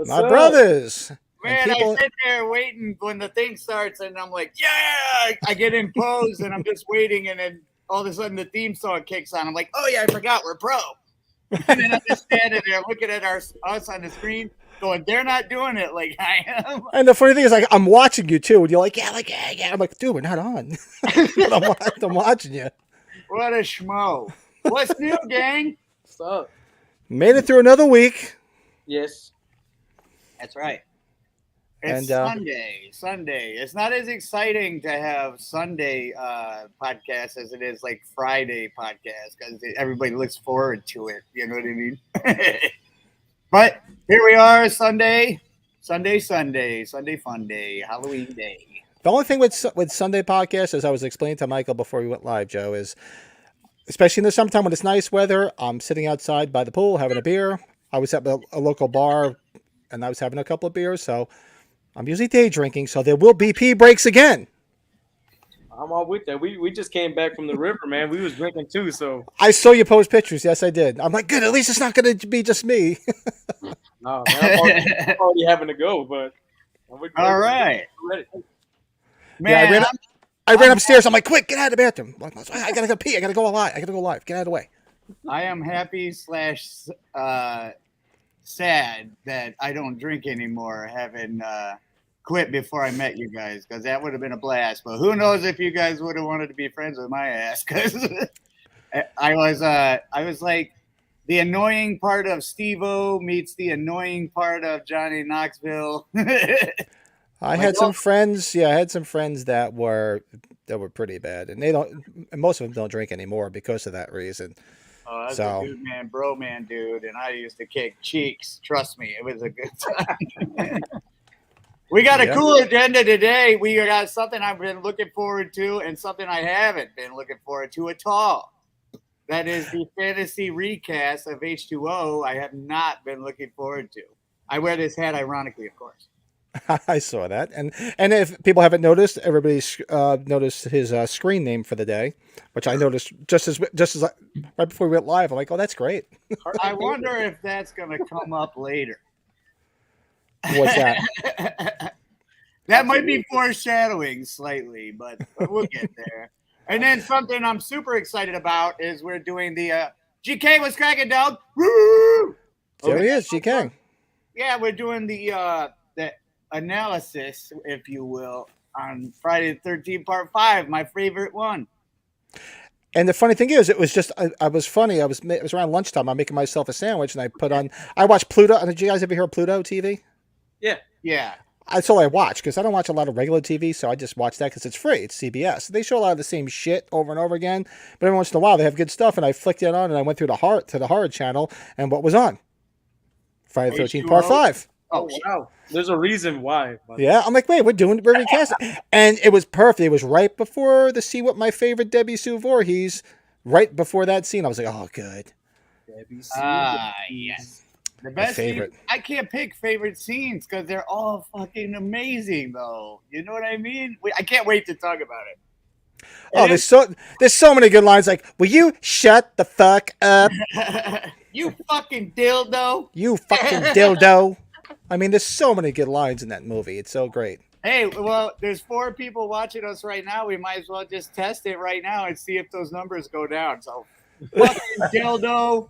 What's My up? brothers and Man, I people. sit there waiting when the thing starts, and I'm like, yeah, I get in pose, and I'm just waiting, and then all of a sudden the theme song kicks on. I'm like, oh yeah, I forgot we're pro. And then I'm just standing there looking at us on the screen, going, they're not doing it like I am. And the funny thing is, like, I'm watching you too, and you're like, yeah. I'm like, dude, we're not on. But I'm watching you. What a schmo. What's new, gang? What's up? Made it through another week, Yes. That's right. It's and Sunday. It's not as exciting to have Sunday podcast as it is like Friday podcast because everybody looks forward to it. You know what I mean? But here we are, Sunday fun day, Halloween day. the only thing with Sunday podcast, as I was explaining to Michael before we went live, Joe, is especially in the summertime when it's nice weather, I'm sitting outside by the pool having a beer. I was at a local bar, and I was having a couple of beers, so I'm usually day drinking. So there will be pee breaks again. I'm all with that. We just came back from the river, man. We was drinking too, so I saw you post pictures. Yes, I did. I'm like, good. At least it's not going to be just me. no, man, I'm already having to go, but All right. ready. Man, Yeah, I ran upstairs. I'm like, quick, get out of the bathroom. I gotta go pee. I gotta go live. Get out of the way. I am happy / sad that I don't drink anymore, having quit before I met you guys, because that would have been a blast. But who knows if you guys would have wanted to be friends with my ass? Because I was like the annoying part of Steve-O meets the annoying part of Johnny Knoxville. I had some friends. Yeah, I had some friends that were pretty bad, and most of them don't drink anymore because of that reason. Oh, that's So a good man, bro man, dude. And I used to kick cheeks. Trust me, it was a good time. We got a Yeah. cool agenda today. We got something I've been looking forward to and something I haven't been looking forward to at all. That is the fantasy recast of H2O. I have not been looking forward to. I wear this hat ironically, of course. I saw that, and if people haven't noticed, everybody's noticed his screen name for the day, which I noticed just as right before we went live. I'm like, oh, that's great. I wonder if that's going to come up later. What's that? That might be foreshadowing slightly, but we'll get there. And then something I'm super excited about is we're doing the GK was cracking dog. Woo! There he is, GK. Yeah, we're doing the analysis, if you will, on Friday the 13th, part 5, my favorite one. And the funny thing is, it was just I was funny. It was around lunchtime. I'm making myself a sandwich, and I watched Pluto. Did you guys ever hear of Pluto TV? Yeah. Yeah. That's all I watch because I don't watch a lot of regular TV, so I just watch that because it's free. It's CBS. They show a lot of the same shit over and over again, but every once in a while they have good stuff. And I flicked it on, and I went through the horror channel, and what was on? Friday the 13th, part 5. Oh wow! There's a reason why. Yeah, I'm like, wait, we're recasting, and it was perfect. It was right before the See What My Favorite Debbie Sue Voorhees. Right before that scene, I was like, oh, good. Debbie Sue. Yes. The best favorite. Scene, I can't pick favorite scenes because they're all fucking amazing, though. You know what I mean? I can't wait to talk about it. Oh, there's so many good lines. Like, will you shut the fuck up? You fucking dildo. You fucking dildo. I mean, there's so many good lines in that movie. It's so great. Hey, well, there's 4 people watching us right now. We might as well just test it right now and see if those numbers go down. So, fucking dildo.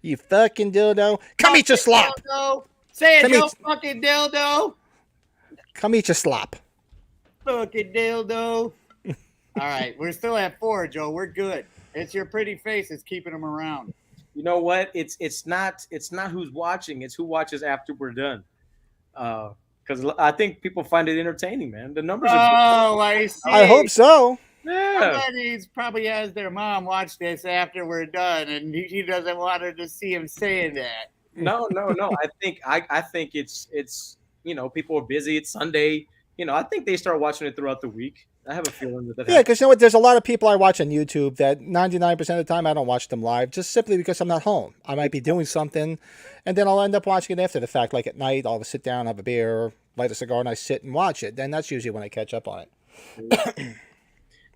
You fucking dildo. Come eat your slop. Dildo. Say it, Joe. Fucking dildo. Come eat your slop. Fucking dildo. All right, we're still at 4, Joe. We're good. It's your pretty face that's keeping them around. You know what? It's not who's watching. It's who watches after we're done. Because I think people find it entertaining, man. The numbers are Oh, I see. I hope so. yeah. Somebody probably has their mom watch this after we're done, and he doesn't want her to see him saying that. No. I think it's people are busy. It's Sunday. I think they start watching it throughout the week. I have a feeling that. Yeah, because you know what? There's a lot of people I watch on YouTube that 99% of the time I don't watch them live, just simply because I'm not home. I might be doing something, and then I'll end up watching it after the fact. Like at night, I'll sit down, have a beer, light a cigar, and I sit and watch it. Then that's usually when I catch up on it.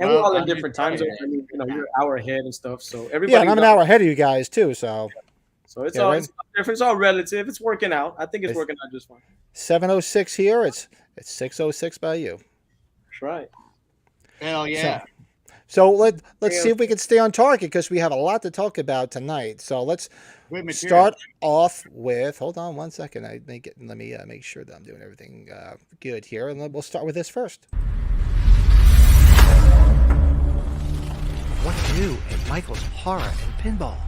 And we're all in different time zones. I mean, you're an hour ahead and stuff. So everybody. Yeah, and I'm an hour ahead of you guys too. So So it's Yeah, all right. it's all different. It's all relative. It's working out. I think it's It's working out just fine. 7:06 here. It's 6:06 by you. That's right. Hell So yeah. so let's Yeah. see if we can stay on target because we have a lot to talk about tonight. So let's Good material. start off with. Hold on one second. Let me make sure that I'm doing everything good here, and then we'll start with this first. What's new in Michael's horror and pinball?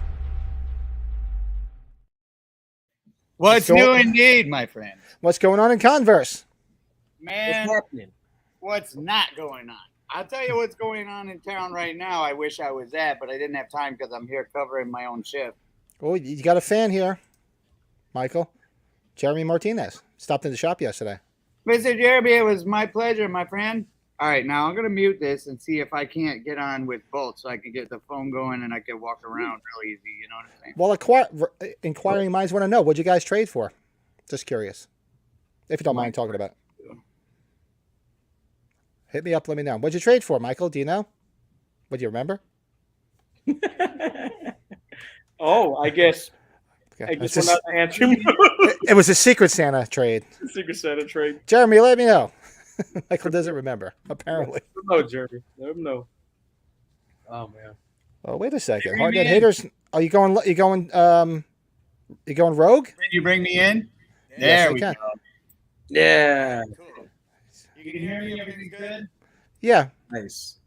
What's going- new indeed, my friend? What's going on in Converse? Man, What's happening? what's not going on? I'll tell you what's going on in town right now. I wish I was at, but I didn't have time because I'm here covering my own shift. Oh, you got a fan here, Michael. Jeremy Martinez stopped in the shop yesterday. Mr. Jeremy, it was my pleasure, my friend. All right, now I'm going to mute this and see if I can't get on with both so I can get the phone going and I can walk around real easy. You know what I'm saying? Well, inquiring minds want to know, what'd you guys trade for? Just curious. If you don't mind talking about it. Hit me up, let me know. What'd you trade for, Michael? Do you know? Would you remember? Oh, I guess Okay. I guess we're not answering It was a Secret Santa trade. Secret Santa trade. Jeremy, let me know. Michael doesn't remember, apparently. No, Jeremy. Let him know. Oh man. Oh, wait a second. Bring me Hardnet in. haters. Are you going rogue? Can you bring me in? Yes, There I we can. go. Yeah. Cool. You can hear me? Everything's good? Yeah. Nice.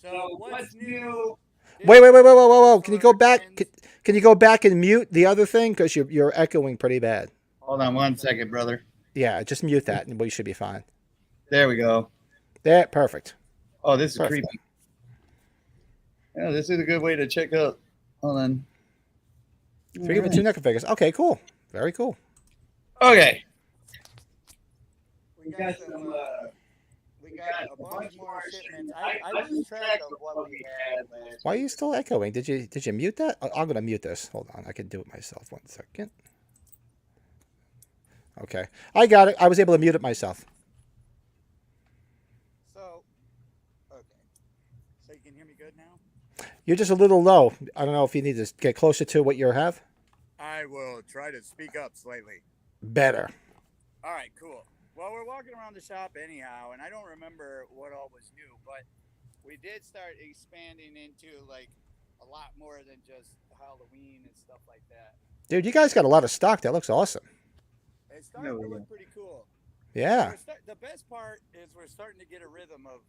So what's new? Whoa. Can you go back? Can you go back and mute the other thing? Because you're echoing pretty bad. Hold on one second, brother. Yeah, just mute that and we should be fine. There we go. There, perfect. Oh, this is Perfect. creepy. Yeah, this is a good way to check out. Hold on. 3 of the 2 NECA figures. Okay, cool. Very cool. Okay. We got some. We got a bunch more shipments. I lose track of what we had last. Why are you still echoing? Did you mute that? I'm gonna mute this. Hold on, I can do it myself. 1 second. Okay, I got it. I was able to mute it myself. So, okay. So you can hear me good now? You're just a little low. I don't know if you need to get closer to what you have. I will try to speak up slightly. Better. All right, cool. Well, we're walking around the shop anyhow, and I don't remember what all was new, but we did start expanding into like a lot more than just Halloween and stuff like that. Dude, you guys got a lot of stock. That looks awesome. It's starting to look pretty cool. Yeah. The best part is we're starting to get a rhythm of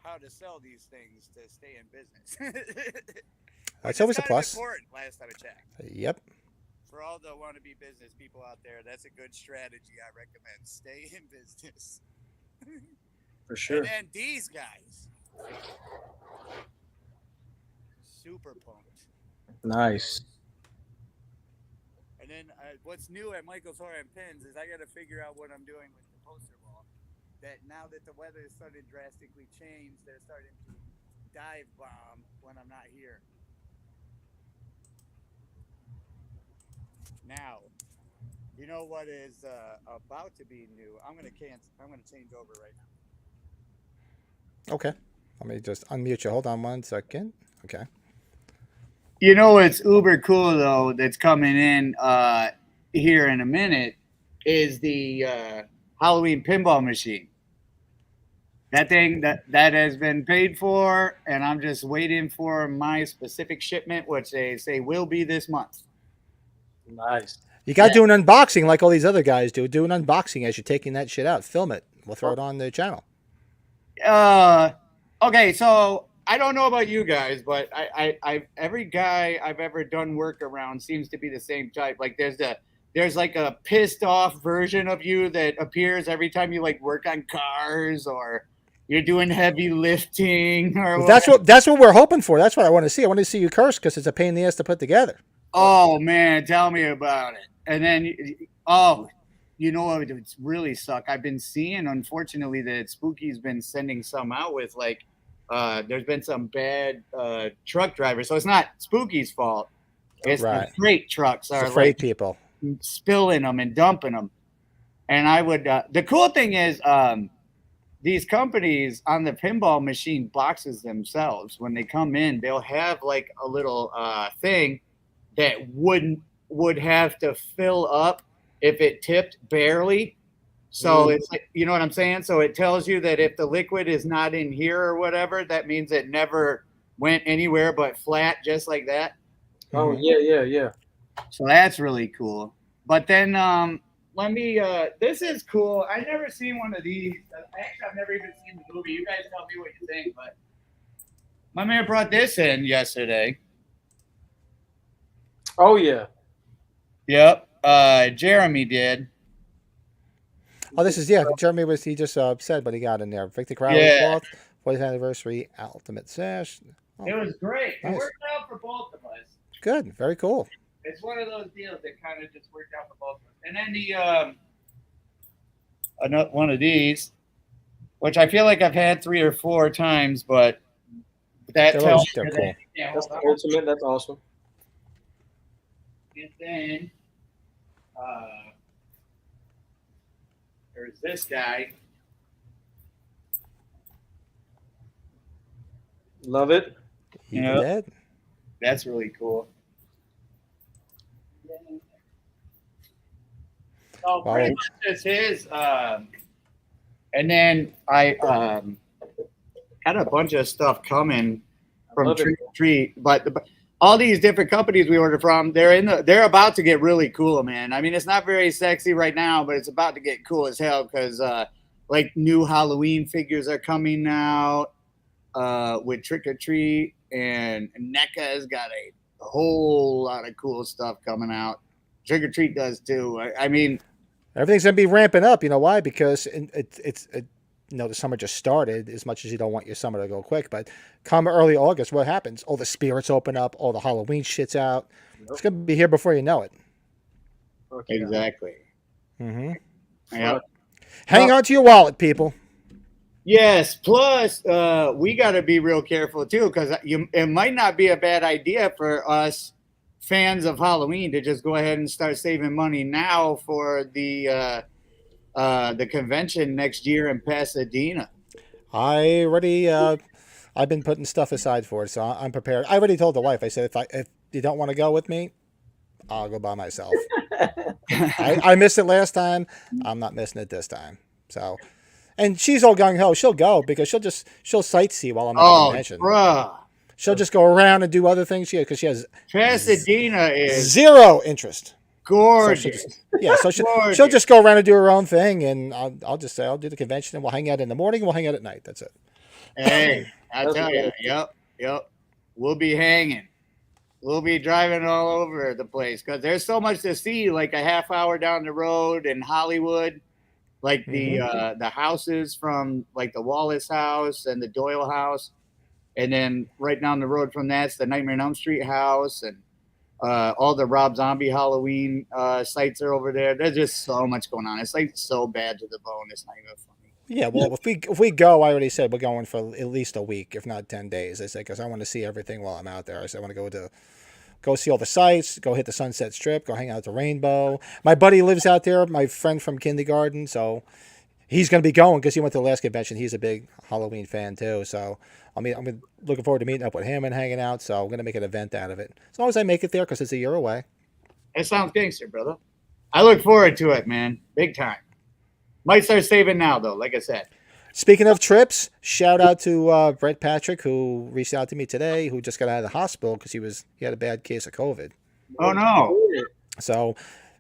how to sell these things to stay in business. That's always a plus. Important, last time I checked. Yep. For all the wannabe business people out there, that's a good strategy. I recommend stay in business. For sure. And then these guys, super pumped. Nice. And then what's new at Michael's Horror and Pins is I got to figure out what I'm doing with the poster wall. That now that the weather has started drastically change, they're starting to dive bomb when I'm not here. Now, you know what is about to be new? I'm gonna change over right now. Okay. Let me just unmute you. Hold on 1 second. Okay. You know what's uber cool though that's coming in here in a minute is the Halloween pinball machine. That thing that has been paid for, and I'm just waiting for my specific shipment, which they say will be this month. Nice. You got to do an unboxing like all these other guys do. Do an unboxing as you're taking that shit out. Film it. We'll throw it on the channel. Okay, so I don't know about you guys, but I every guy I've ever done work around seems to be the same type. Like there's like a pissed off version of you that appears every time you like work on cars or you're doing heavy lifting or Well, that's what we're hoping for. That's what I want to see. I want to see you curse because it's a pain in the ass to put together. Oh man, tell me about it. And then you know what? It's really suck. I've been seeing, unfortunately, that Spooky's been sending some out with like there's been some bad truck drivers. So it's not Spooky's fault. It's Right. the freight trucks It's are the freight like people. spilling them and dumping them. And I would the cool thing is these companies on the pinball machine boxes themselves, when they come in, they'll have like a little thing that would have to fill up if it tipped barely. So it's like, you know what I'm saying? So it tells you that if the liquid is not in here or whatever, that means it never went anywhere but flat, just like that. Oh yeah. So that's really cool. But then let me this is cool. I never seen one of these. Actually, I've never even seen the movie. You guys tell me what you think, but my man brought this in yesterday. Oh yeah. Yep. Jeremy did. Oh, this is Jeremy was he just said what he got in there. Victor Crowley Yeah. cloth, 40th anniversary Ultimate Sash. Oh, It was great. nice. It worked out for both of us. Good, very cool. It's one of those deals that kind of just worked out for both of us. And then another one of these, which I feel like I've had 3 or 4 times, but that tells They're you cool. that. Yeah, That's hold the on. ultimate. That's awesome. And then there's this guy. Love it. You Yeah. did? That's really cool. So Wow. pretty much just his. And then I had a bunch of stuff coming from Love it. Tree to Tree, but all these different companies we ordered from, they're about to get really cool, man. I mean, it's not very sexy right now, but it's about to get cool as hell because like new Halloween figures are coming out with Trick or Treat, and NECA has got a whole lot of cool stuff coming out. Trick or Treat does too. I mean, Everything's gonna be ramping up. You know why? Because the summer just started. As much as you don't want your summer to go quick, but come early August, what happens? All the spirits open up. All the Halloween shit's out. It's gonna be here before you know it. Okay. exactly. Mm-hmm. Yep. Hang on to your wallet, people. Yes. Plus, we got to be real careful too, because it might not be a bad idea for us fans of Halloween to just go ahead and start saving money now for the convention next year in Pasadena. I already. I've been putting stuff aside for it, so I'm prepared. I already told the wife. I said, if you don't want to go with me, I'll go by myself. I missed it last time. I'm not missing it this time. So, and she's all gung ho. She'll go because she'll sightsee while I'm at the Oh, convention. bruh. She'll just go around and do other things. Because she has Pasadena is zero interest. gorgeous. So she'll Gorgeous. just go around and do her own thing, and I'll just say I'll do the convention, and we'll hang out in the morning. We'll hang out at night. That's it. Hey, I That's tell you, yep. We'll be hanging. We'll be driving all over the place because there's so much to see. Like a half hour down the road in Hollywood, like the houses from like the Wallace house and the Doyle house, and then right down the road from that's the Nightmare on Elm Street house, and all the Rob Zombie Halloween sites are over there. There's just so much going on. It's like so bad to the bone. It's not even funny. Yeah, well, if we go, I already said we're going for at least a week, if not 10 days. I said because I want to see everything while I'm out there. I said I want to go see all the sites, go hit the Sunset Strip, go hang out at the Rainbow. My buddy lives out there, my friend from kindergarten, so he's going to be going because he went to the last convention. He's a big Halloween fan too, so I'm looking forward to meeting up with him and hanging out. So I'm going to make an event out of it as long as I make it there because it's a year away. It sounds gangster, brother. I look forward to it, man. Big time. Might start saving now, though, like I said. Speaking of trips, shout out to Brett Patrick, who reached out to me today, who just got out of the hospital because he had a bad case of COVID. Oh, no. So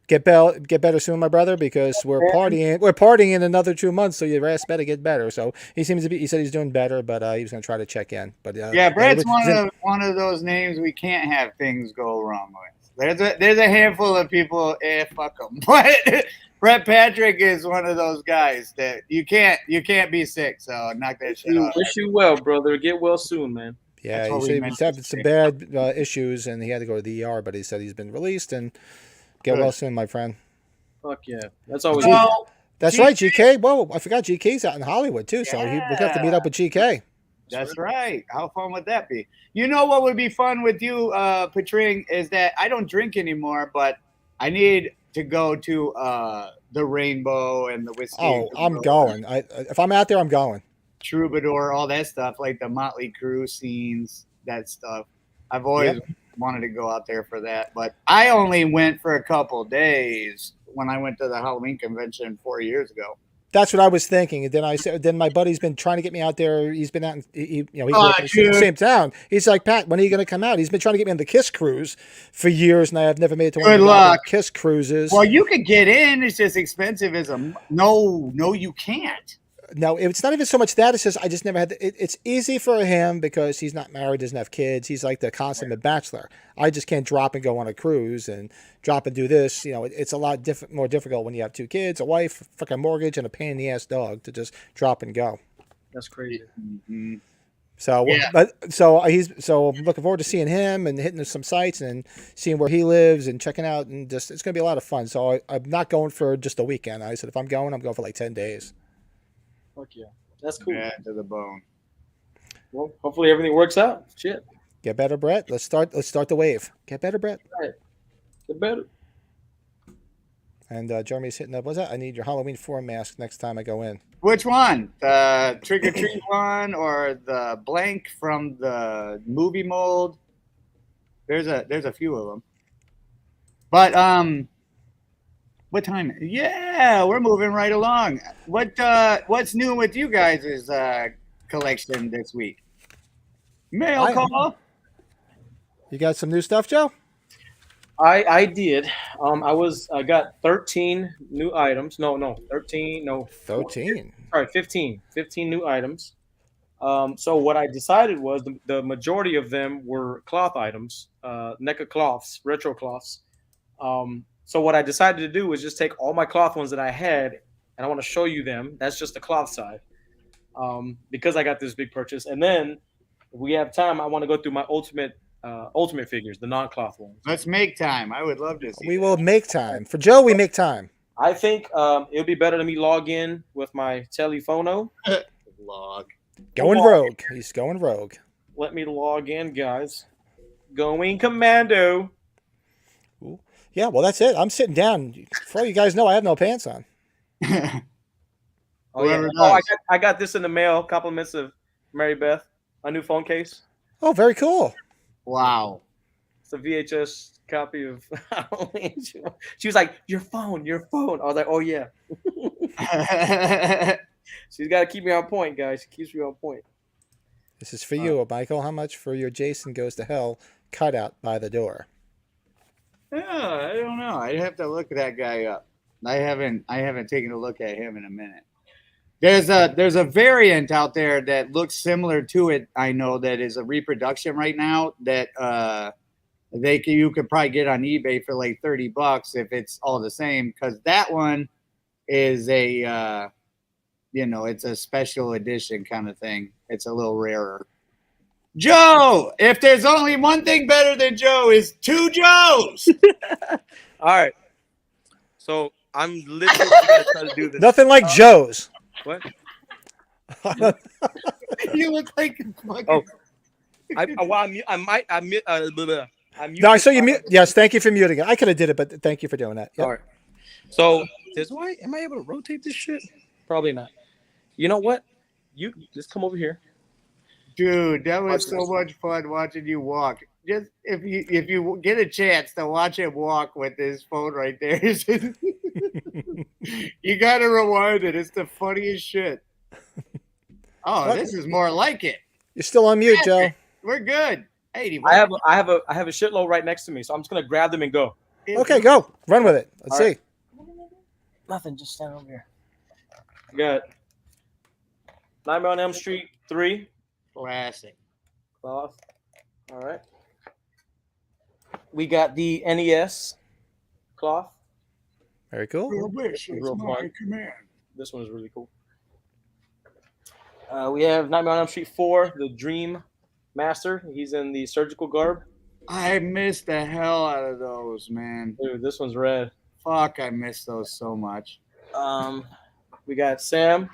get better soon, my brother, because we're partying in another 2 months, so your ass better get better. So he said he's doing better, but he was going to try to check in. But Yeah, Brett's one of those names we can't have things go wrong with. There's a handful of people, fuck them. But Brett Patrick is one of those guys that you can't be sick. So knock that shit off. Wish you well, brother. Get well soon, man. Yeah, he said he's having some bad issues, and he had to go to the ER, but he said he's been released, and get well soon, my friend. Fuck yeah. That's always That's right, GK. Whoa, I forgot GK's out in Hollywood, too, so we'll have to meet up with GK. That's right. How fun would that be? You know what would be fun with you, Patring, is that I don't drink anymore, but I need to go to the Rainbow and the Whiskey. Oh, I'm going. If I'm out there, I'm going. Troubadour, all that stuff, like the Motley Crue scenes, that stuff. I've always wanted to go out there for that. But I only went for a couple days when I went to the Halloween convention 4 years ago. That's what I was thinking. And then I said, then my buddy's been trying to get me out there. He's been out, he grew Oh, up in the dude. same town. He's like, Pat, when are you going to come out? He's been trying to get me on the Kiss cruise for years, and I have never made it to one Good of the luck. Kiss cruises. Well, you could get in. It's just expensive as a no. You can't. No, it's not even so much that. It's just I just never had. It's easy for him because he's not married, doesn't have kids. He's like the consummate bachelor. I just can't drop and go on a cruise and drop and do this. It's a lot more difficult when you have two kids, a wife, fucking mortgage, and a pain in the ass dog to just drop and go. That's crazy. Mm-hmm. So, Yeah. so I'm looking forward to seeing him and hitting some sites and seeing where he lives and checking out, and just it's gonna be a lot of fun. So I'm not going for just a weekend. I said if I'm going for like 10 days. Fuck yeah, that's cool. Yeah, to the bone. Well, hopefully everything works out. Shit, Get better, Brett. Let's start the wave. Get better, Brett. get better. And Jeremy's hitting up. What's that? I need your Halloween 4 mask next time I go in. Which one? The trick or treat one or the blank from the movie mold? There's a few of them. But what time? Yeah, we're moving right along. What's new with you guys' collection this week? Mail call. You got some new stuff, Joe? I did. I got 13 new items. No, 13. No, 13. Sorry, 15. 15 new items. So what I decided was the majority of them were cloth items, NECA cloths, retro cloths. So what I decided to do was just take all my cloth ones that I had, and I want to show you them. That's just the cloth side, because I got this big purchase. And then, if we have time, I want to go through my ultimate figures, the non-cloth ones. Let's make time. I would love to see. We will make time. For Joe, we make time. I think it'll be better to me log in with my telephono. Log. Going rogue. He's going rogue. Let me log in, guys. Going commando. Ooh. Yeah, well, that's it. I'm sitting down. For all you guys know, I have no pants on. Oh yeah. Oh, I got this in the mail. Compliments of Mary Beth. A new phone case. Oh, very cool. Wow. It's a VHS copy of Halloween. She was like, your phone. I was like, oh yeah. She's got to keep me on point, guys. She keeps me on point. This is for you, Michael. How much for your Jason Goes to Hell cutout by the door? Yeah, I don't know. I'd have to look that guy up. I haven't taken a look at him in a minute. There's a variant out there that looks similar to it. I know that is a reproduction right now that you could probably get on eBay for like $30 if it's all the same, because that one is a it's a special edition kind of thing. It's a little rarer. Joe, if there's only one thing better than Joe, is two Joes. All right. So I'm literally gonna try to do this. Nothing like Joe's. What? You look like a fucking... Oh. I No, I saw you mute. Yes, thank you for muting it. I could have did it, but thank you for doing that. Yep. All right. So am I able to rotate this shit? Probably not. You know what? You just come over here. Dude, that was so much fun watching you walk. Just if you get a chance to watch him walk with his phone right there, you gotta rewind it. It's the funniest shit. Oh, What? this is more like it. You're still on mute, Joe. We're good. Hey, I have a shitload right next to me, so I'm just gonna grab them and go. Okay, go. Run with it. Let's All see. right. Nothing, just stand over here. I got Nightmare on Elm Street 3 Classic. cloth. All right. We got the NES cloth. Very cool. Your wish is Real my fun. command. This one is really cool. We have Nightmare on Elm Street 4, the Dream Master. He's in the surgical garb. I missed the hell out of those, man. Dude, this one's red. Fuck, I miss those so much. We got Sam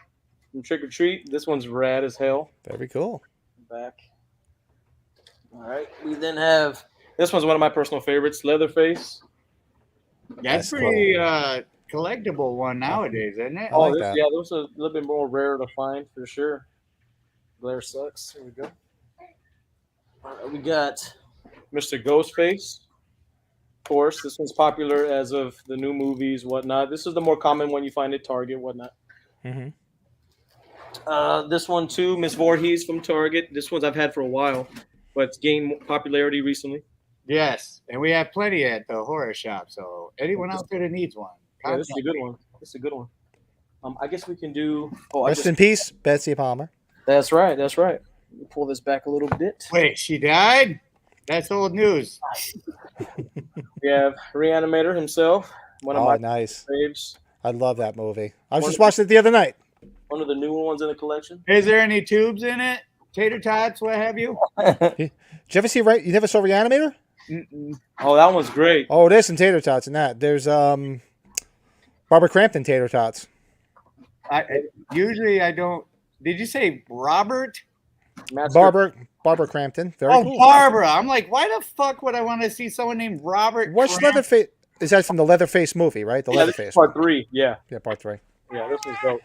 from Trick or Treat. This one's rad as hell. Very cool. Back. All right. We then have, this one's one of my personal favorites, Leatherface. That's pretty collectible one nowadays, isn't it? I like this, that. yeah, those are a little bit more rare to find for sure. Blair sucks. Here we go. All right, we got Mr. Ghostface. Of course, this one's popular as of the new movies, whatnot. This is the more common one you find at Target, whatnot. Hmm. This one too, Miss Voorhees from Target. This one's I've had for a while, but it's gained popularity recently. Yes, and we have plenty at the horror shop. So anyone out there that needs one, Yeah, this is a contact good me. one. This is a good one. I guess we can do. Oh, I Rest just. in peace, Betsy Palmer. That's right. That's right. Let me pull this back a little bit. Wait, she died? That's old news. We have Reanimator himself, one of Oh, my nice. faves, I love that movie. I was One just of- watching it the other night. one of the newer ones in the collection. Is there any tubes in it? Tater tots, what have you? Did you ever see? You never saw Reanimator? Mm-mm. Oh, that one's great. Oh, there's some tater tots in that. There's Barbara Crampton tater tots. Usually I don't. Did you say Robert? Master- Barbara Crampton. Very Oh, cool. Barbara. I'm like, why the fuck would I want to see someone named Robert? What's Cramp? Leatherface? Is that from the Leatherface movie, right? The Yeah, this is Leatherface. part 3. Yeah, Yeah, part 3. yeah, this one's dope.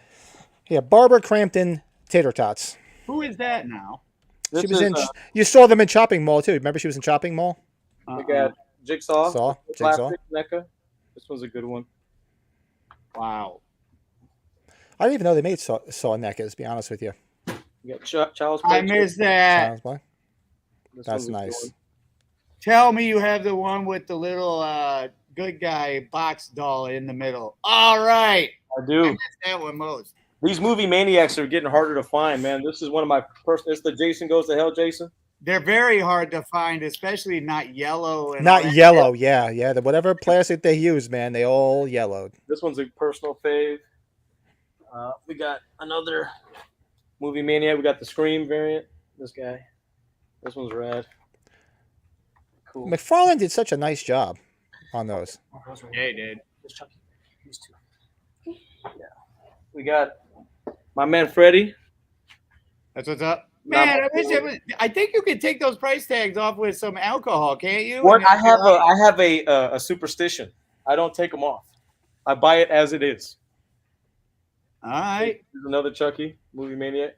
Yeah, Barbara Crampton tater tots. Who is that now? This She was is, in. You saw them in Chopping Mall too. Remember, she was in Chopping Mall. we got Jigsaw, Saw, classic NECA. This one's a good one. Wow. I didn't even know they made Saw NECAs. To be honest with you. You got Child's Play. I missed that. Sounds like This that's one's a good nice. one. Tell me you have the one with the little good guy box doll in the middle. All right. I I do. missed that one most. These movie maniacs are getting harder to find, man. This is one of my first. It's the Jason Goes to Hell, Jason. They're very hard to find, especially not yellow. And Not all that. yellow. Yeah. Whatever plastic they use, man, they all yellowed. This one's a personal fave. We got another movie maniac. We got the Scream variant. This guy. This one's rad. Cool. McFarlane did such a nice job on those. Yeah, he did. This Chucky. These two. Yeah. We got my man Freddy. That's what's up. Not Man, my I wish it was, I think you could take those price tags off with some alcohol, can't you? What And I then- have a superstition. I don't take them off. I buy it as it is. All right. Here's another Chucky movie maniac.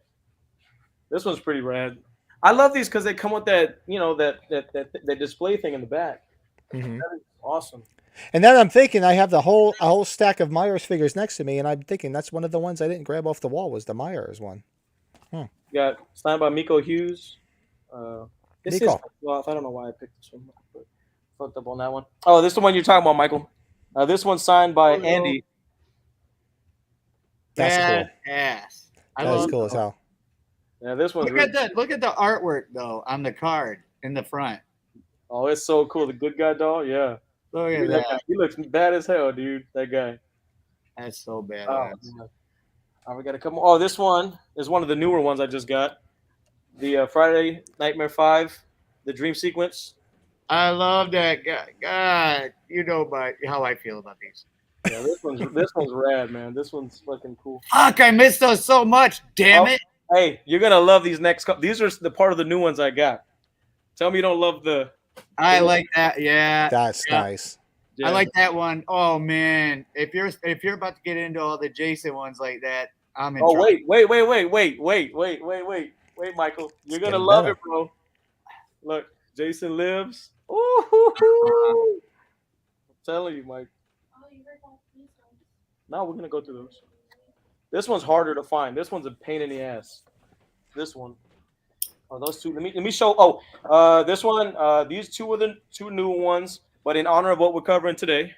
This one's pretty rad. I love these because they come with that, that display thing in the back. Hmm. That is awesome. And then I'm thinking I have a whole stack of Myers figures next to me, and I'm thinking that's one of the ones I didn't grab off the wall was the Myers one. You got signed by Miko Hughes. This Miko. is well, I don't know why I picked this one, but fucked up on that one. Oh, this is the one you're talking about, Michael. This one's signed by Andy. That's Bad cool. ass. I That is love cool as hell. Yeah, this one's Look at that. Look at the artwork though on the card in the front. Oh, it's so cool. The good guy doll, yeah. Look at Dude, that. he looks bad as hell, dude. That guy. That's so bad. Oh, man. We got a couple. Oh, this one is one of the newer ones I just got. The Friday Nightmare 5, the dream sequence. I love that guy. God, you know how I feel about these. Yeah, this one's rad, man. This one's fucking cool. Fuck, I missed those so much. Damn Oh. it. Hey, you're gonna love these next couple. These are the part of the new ones I got. Tell me you don't love the. I like that. Yeah. That's Yeah. nice. Yeah. I like that one. Oh man, if you're about to get into all the Jason ones like that, I'm in. Oh trouble. wait, Michael. You're gonna getting love better. it, bro. Look, Jason Lives. Ooh, I'm telling you, Mike. Now we're gonna go through those. This one's harder to find. This one's a pain in the ass. This one. Oh, those two. Let me show. Oh, this one. These two are the two new ones. But in honor of what we're covering today,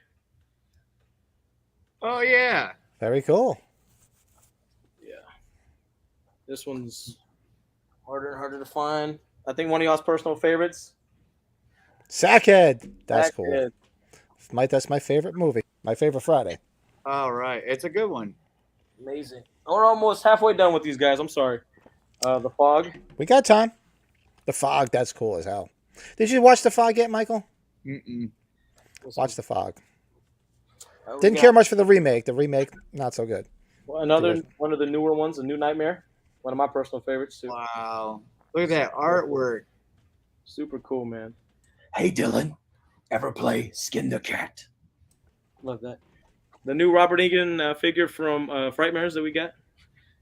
Oh yeah. Very cool. this one's harder and harder to find. I think one of y'all's personal favorites. Sackhead. That's cool. Backhead. That's my favorite movie. My favorite Friday. All right, it's a good one. Amazing. We're almost halfway done with these guys. I'm sorry. The Fog. We got time. The Fog. That's cool as hell. Did you watch The Fog yet, Michael? Mm-mm. Watch The Fog. We Didn't got care much for the remake. The remake, not so good. another one of the newer ones, A New Nightmare. One of my personal favorites too. Wow. Look at that artwork. Super cool, man. Hey Dylan, ever play Skin the Cat? Love that. The new Robert Englund figure from Frightmares that we got.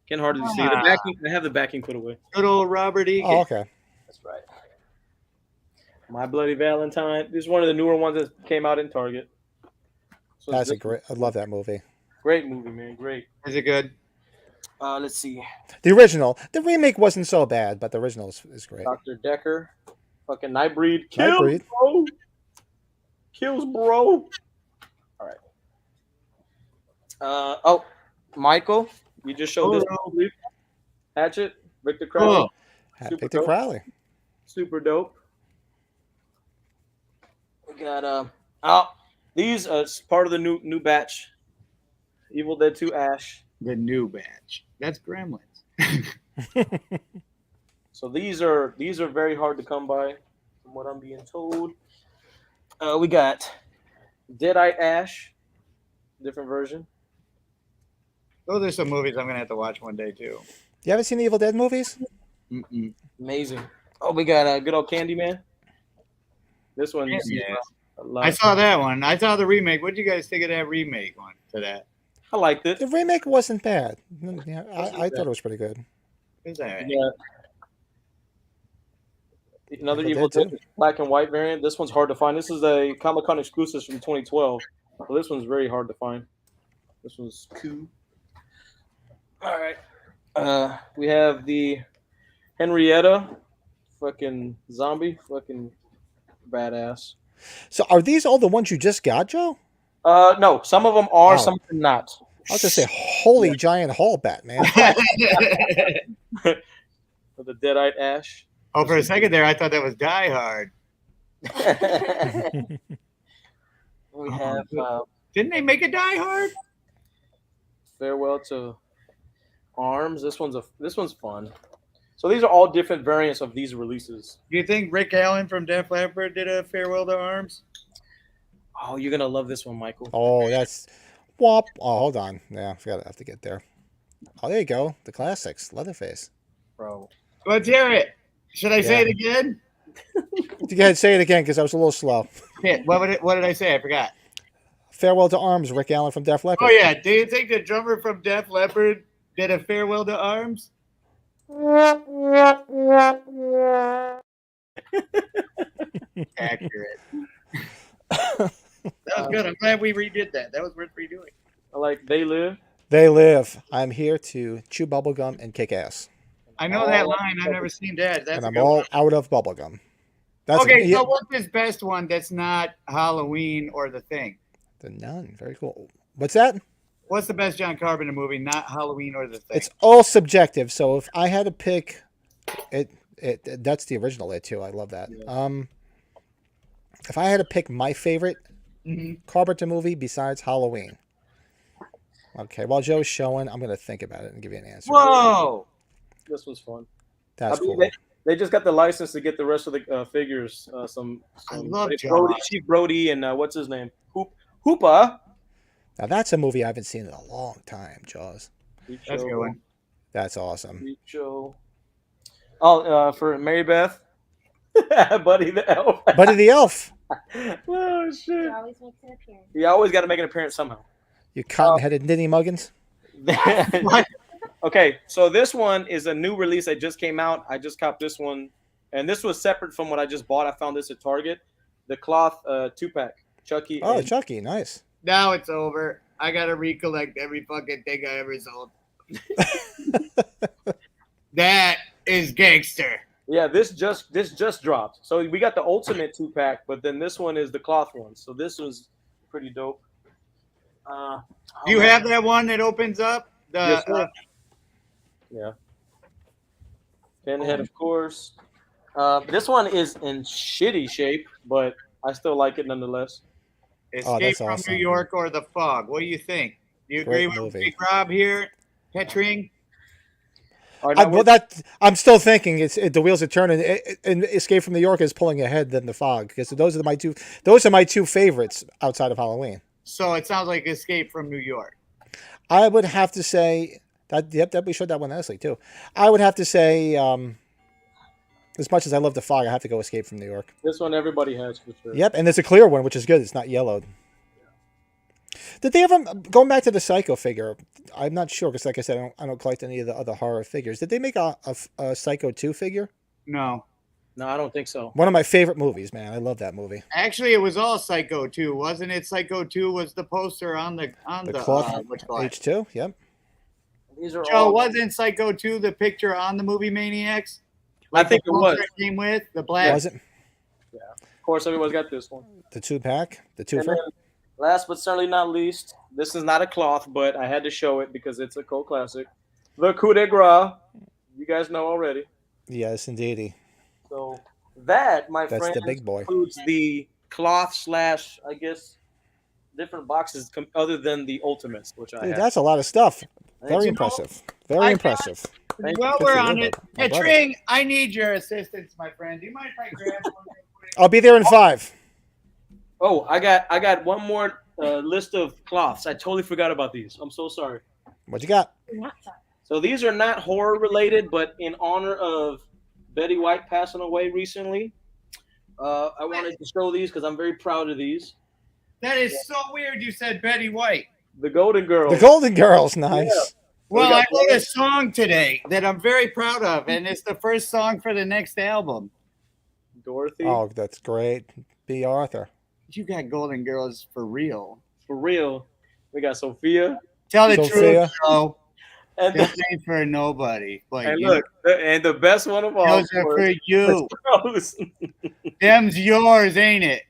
Can hardly see the backing. I have the backing put away. Good old Robert E. Oh, okay. That's right. My Bloody Valentine. This is one of the newer ones that came out in Target. That's a great. I love that movie. Great movie, man. Great. Is it good? Let's see. The original, the remake wasn't so bad, but the original is great. Dr. Decker. Fucking Nightbreed. Kills, Nightbreed. bro. Kills, bro. All right. Oh, Michael. You just showed this. Hatchet. Victor Crowley. Cool. Super Victor dope. Crowley. Super dope. We got oh, these part of the new batch. Evil Dead 2 Ash. The new batch. That's Gremlins. So these are very hard to come by, from what I'm being told. We got Deadite Ash, different version. Those are some movies I'm gonna have to watch one day too. You haven't seen the Evil Dead movies? Mm-mm. Amazing. Oh, we got a good old Candyman. This one, you see Yeah. a lot. I saw that one. I saw the remake. What did you guys think of that remake one to that? I liked it. The remake wasn't bad. Yeah, I thought it was pretty good. Is that Yeah. Another Evil Evil Dead Dead black and white variant. This one's hard to find. This is a Comic-Con exclusive from 2012. So this one's very hard to find. This one's cool. All right. We have the Henrietta, fucking zombie, fucking badass. So are these all the ones you just got, Joe? No, some of them are, Oh. some of them not. I was gonna say, holy giant hall Batman. For the Deadite Ash. Oh, for a second there, I thought that was Die Hard. We have Didn't they make a Die Hard? Farewell to Arms. This one's fun. So these are all different variants of these releases. Do you think Rick Allen from Def Leppard did a Farewell to Arms? Oh, you're gonna love this one, Michael. Oh, that's whop. Oh, hold on. Yeah, I have to get there. Oh, there you go. The classics. Leatherface. Bro. Let's hear it. Should I say Yeah. it again? You gotta say it again because I was a little slow. Shit, what did I say? I forgot. Farewell to Arms, Rick Allen from Def Leppard. Oh yeah. Do you think the drummer from Def Leppard did a Farewell to Arms? Accurate. That was good. I'm glad we redid that. That was worth redoing. I like They Live. They live. I'm here to chew bubblegum and kick ass. I know that line. I've never seen that. That's And a I'm good all one. out of bubblegum. That's Okay, yeah, so what's his best one that's not Halloween or The Thing? The Nun. Very cool. What's that? What's the best John Carpenter movie, not Halloween or The Thing? It's all subjective. So if I had to pick it that's the original It too. I love that. Yeah. If I had to pick my favorite Mhm. Carpenter movie besides Halloween. Okay, while Joe's showing, I'm gonna think about it and give you an answer. Whoa! This was fun. That's I mean, cool. they just got the license to get the rest of the figures. Some I love Brody, Josh. Chief Brody, and what's his name? Hoopa. Now that's a movie I haven't seen in a long time, Jaws. That's a good one. That's awesome. Creep Show. Oh, for Mary Beth, Buddy the Elf. Buddy the Elf. Oh He shit! always makes an appearance. You always got to make an appearance somehow. You cotton-headed nitty muggins. Okay, so this one is a new release that just came out. I just copped this one, and this was separate from what I just bought. I found this at Target. The cloth 2-pack, Chucky. Oh, and- Chucky, nice. Now it's over. I gotta recollect every fucking thing I ever sold. That is gangster. Yeah, this just dropped. So we got the ultimate 2-pack, but then this one is the cloth one. So this was pretty dope. Do you have that one that opens up? The Yes, sir. Yeah. Pinhead, of course. This one is in shitty shape, but I still like it nonetheless. Escape that's from awesome. New York or The Fog? What do you think? Do you agree Great with movie. Big Rob here? Petring? All right, now Well, I'm still thinking the wheels are turning. And Escape from New York is pulling ahead than The Fog because those are my two favorites outside of Halloween. So it sounds like Escape from New York. I would have to say that we showed that one nicely too. I would have to say, as much as I love The Fog, I have to go Escape from New York. this one everybody has for sure. Yep, and there's a clear one, which is good. It's not yellowed. Did they ever, going back to the Psycho figure? I'm not sure because, like I said, I don't collect any of the other horror figures. Did they make a Psycho 2 figure? No. No, I don't think so. One of my favorite movies, man. I love that movie. Actually, it was all Psycho 2, wasn't it? Psycho 2 was the poster on the The cloth what you call it? H2. Yep. These are Joe, all. wasn't Psycho 2 the picture on the movie Maniacs? I think the it was. poster came with the black. Was it Of course, everyone's got this one. the 2-pack? The And twofer? then, last but certainly not least, this is not a cloth, but I had to show it because it's a cult classic. The coup de grace. You guys know already. Yes, indeedy. So that, my That's friends, the big boy. includes the cloth slash, I guess, different boxes other than the ultimates, which I Dude, have. that's a lot of stuff. Very you. impressive. Very I impressive. Thank While Good we're for on you, it, my hey, brother. Tring, I need your assistance, my friend. Do you mind if I grab one real quick? I'll be there in 5. Oh, I got one more list of cloths. I totally forgot about these. I'm so sorry. What you got? So these are not horror related, but in honor of Betty White passing away recently, I wanted to show these because I'm very proud of these. That is so weird. You said Betty White. The Golden Girls. The Golden Girls. Nice. Well, got I wrote a song today that I'm very proud of, and it's the first song for the next album. Dorothy. Oh, that's great. B. Arthur. You got Golden Girls for real. For real. We got Sophia. Tell the Sophia. truth, Joe. And, This ain't for nobody. But and you. look, and the best one of all. Those are for you. was Them's yours, ain't it?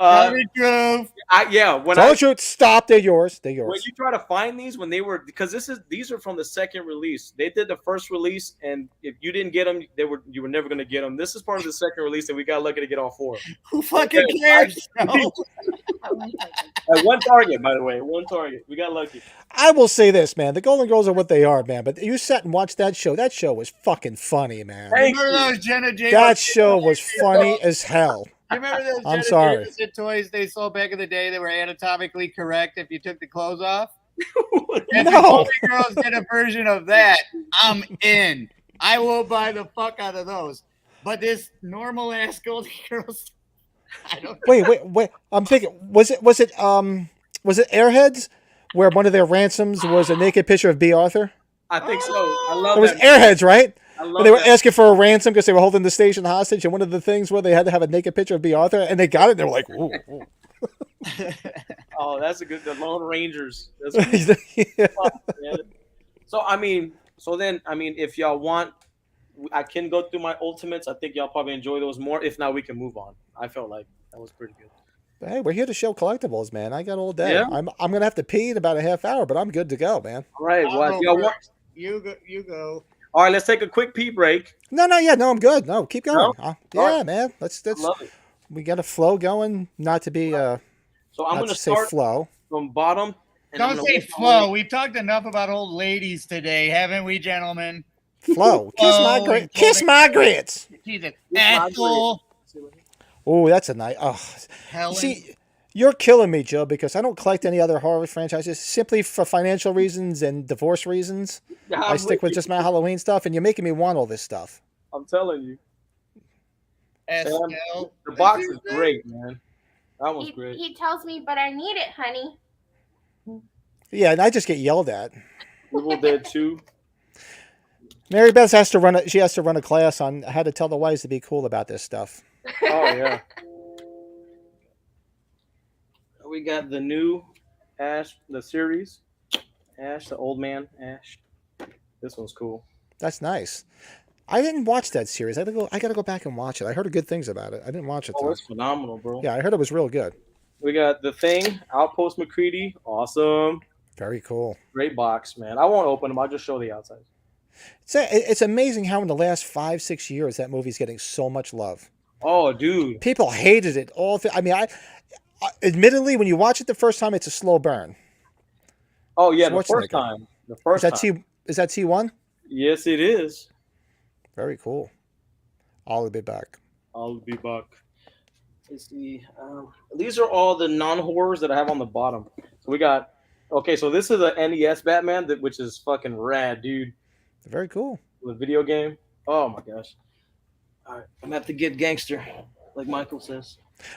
Tell the truth. yeah, when Tell I the truth. Stop. They're yours. They're when yours. you try to find these when they were because these are from the second release. They did the first release, and if you didn't get them, you were never gonna get them. This is part of the second release, and we got lucky to get all 4. Who fucking cares? Joe? At one target, by the way, one target. We got lucky. I will say this, man. The Golden Girls are what they are, man. But you sat and watched that show. That show was fucking funny, man. Thank Remember you. those Jenna Jameson? That show was funny as hell. You remember those I'm Jenna sorry. Jameson toys they sold back in the day that were anatomically correct if you took the clothes off? And the No. Golden Girls did a version of that. I'm in. I will buy the fuck out of those. But this normal ass Golden Girls, I don't. Wait. I'm thinking. Was it Airheads, where one of their ransoms was a naked picture of B. Arthur? I think so. I love It was that. Airheads, right? I love When they were that. asking for a ransom because they were holding the station hostage, and one of the things where they had to have a naked picture of B. Arthur, and they got it. And they were like, "Ooh." Oh, that's a good. The Lone Rangers. That's good. Yeah. Yeah. So if y'all want, I can go through my ultimates. I think y'all probably enjoy those more. If not, we can move on. I felt like that was pretty good. Hey, we're here to show collectibles, man. I got all day. Yeah. I'm gonna have to pee in about a half hour, but I'm good to go, man. All right. I'll Well, go if y'all want. first. You go. You go. All right. Let's take a quick pee break. No, I'm good. No, keep going. No? Yeah, All right. man. Let's I love it. we got a flow going. Not to be So I'm not gonna to say start flow. from bottom. and I'm Don't gonna say work my way- flow. We've talked enough about old ladies today, haven't we, gentlemen? Flow. Flow. Kiss my grits. Jesus. my Asshole. Oh, that's a nice. Oh, Helen. see, you're killing me, Joe, because I don't collect any other horror franchises simply for financial reasons and divorce reasons. Yeah, I stick with just my Halloween stuff, and you're making me want all this stuff. I'm telling you, Estelle. the box is great, man. That was He, great. he tells me, but I need it, honey. Yeah, and I just get yelled at. Evil Dead 2. Mary Beth has to run. She has to run a class on how to tell the wives to be cool about this stuff. Oh yeah. We got the new Ash, the series. Ash, the old man Ash. This one's cool. That's nice. I didn't watch that series. I gotta go back and watch it. I heard good things about it. I didn't watch it Oh, though. it's phenomenal, bro. Yeah, I heard it was real good. We got the Thing, Outpost McCready. Awesome. Very cool. Great box, man. I won't open them. I'll just show the outside. It's amazing how in the last 5-6 years that movie's getting so much love. Oh, dude. People hated it all. I mean, I admittedly, when you watch it the first time, it's a slow burn. Oh yeah, the first Schwarzenegger. time. The Is first that time. Is that T1? Yes, it is. Very cool. I'll be back. I'll be back. Let's see. These are all the non-horrors that I have on the bottom. So we got. Okay, so this is a NES Batman, which is fucking rad, dude. Very cool. The video game. Oh my gosh. All right, I'm gonna have to get gangster, like Michael says.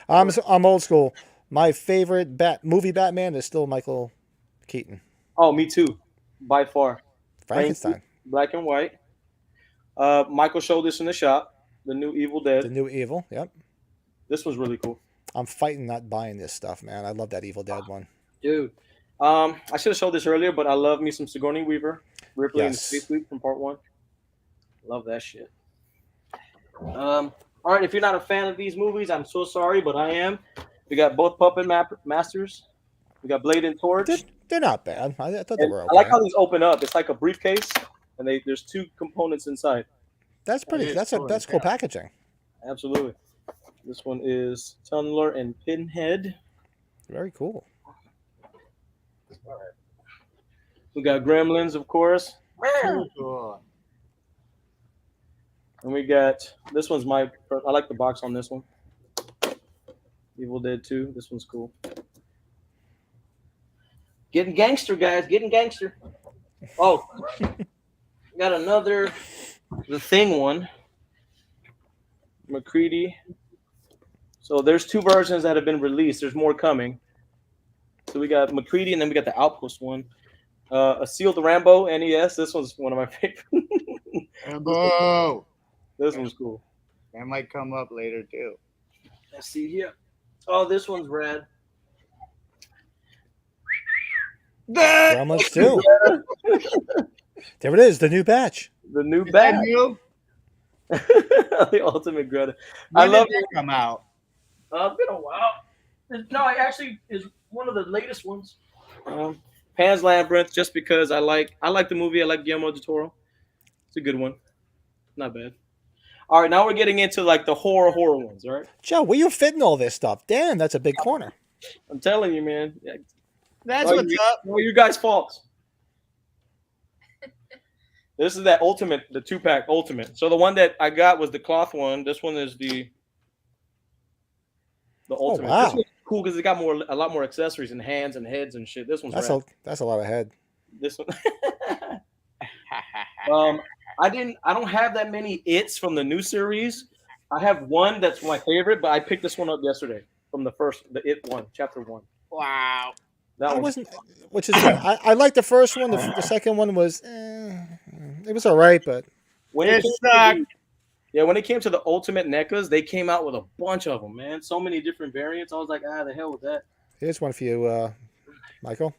I'm old school. My favorite movie Batman is still Michael Keaton. Oh, me too, by far. Frankenstein. Black and white. Michael showed this in the shop. the new Evil The Dead. new Evil. Yep. This was really cool, I'm fighting not buying this stuff, man. I love that Evil Dead one. dude. I should have showed this earlier, but I love me some Sigourney Weaver, Ripley and the Space Yes. Suite from Part One. Love that shit. All right, if you're not a fan of these movies, I'm so sorry, but I am. We got both Masters. We got Blade and They're, Torch, they're not bad. I thought they and were I like okay. how these open up. It's like a briefcase, and there's two components inside. That's That pretty. is cool as That's cool hell. packaging. Absolutely. This one is Tunneler and Pinhead. Very cool. We got Gremlins, of course, Too cool. and we got this one's my. I like the box on this one. Evil Dead 2. This one's cool. Getting gangster, guys. Getting gangster. Oh, got another The Thing one. McCready. So there's two versions that have been released. There's more coming. So we got McCready, and then we got the Outpost one. A Sealed Rambo NES. This one's one of my favorite. Rambo. This one's cool. That might come up later too. Let's see here. Oh, this one's rad. Gremlins too. There it is. The new batch. The new Is that bag. new? The Ultimate Greta. I When love did that come out? It's been a while. No, it actually is one of the latest ones. Pan's Labyrinth, just because I like the movie. I like Guillermo del Toro. It's a good one. Not bad. All right, now we're getting into like the horror ones. All right, Joe, where you fitting all this stuff? Damn, that's a big corner. I'm telling you, man. That's Oh, what's up. Well, you guys' fault. This is that ultimate, the 2-pack ultimate. So the one that I got was the cloth one. This one is the ultimate. wow. This one's cool because it got a lot more accessories and hands and heads and shit. This one's rad. That's a lot of head. This one. I don't have that many its from the new series. I have one that's my favorite, but I picked this one up yesterday from the It one, chapter 1. Wow. That I one. wasn't, which is good. I liked the first one. The second one was, it was all right, but When It came to sucked. when it came to the ultimate NECAs, they came out with a bunch of them, man. So many different variants. I was like, the hell with that. here's one for you, Michael.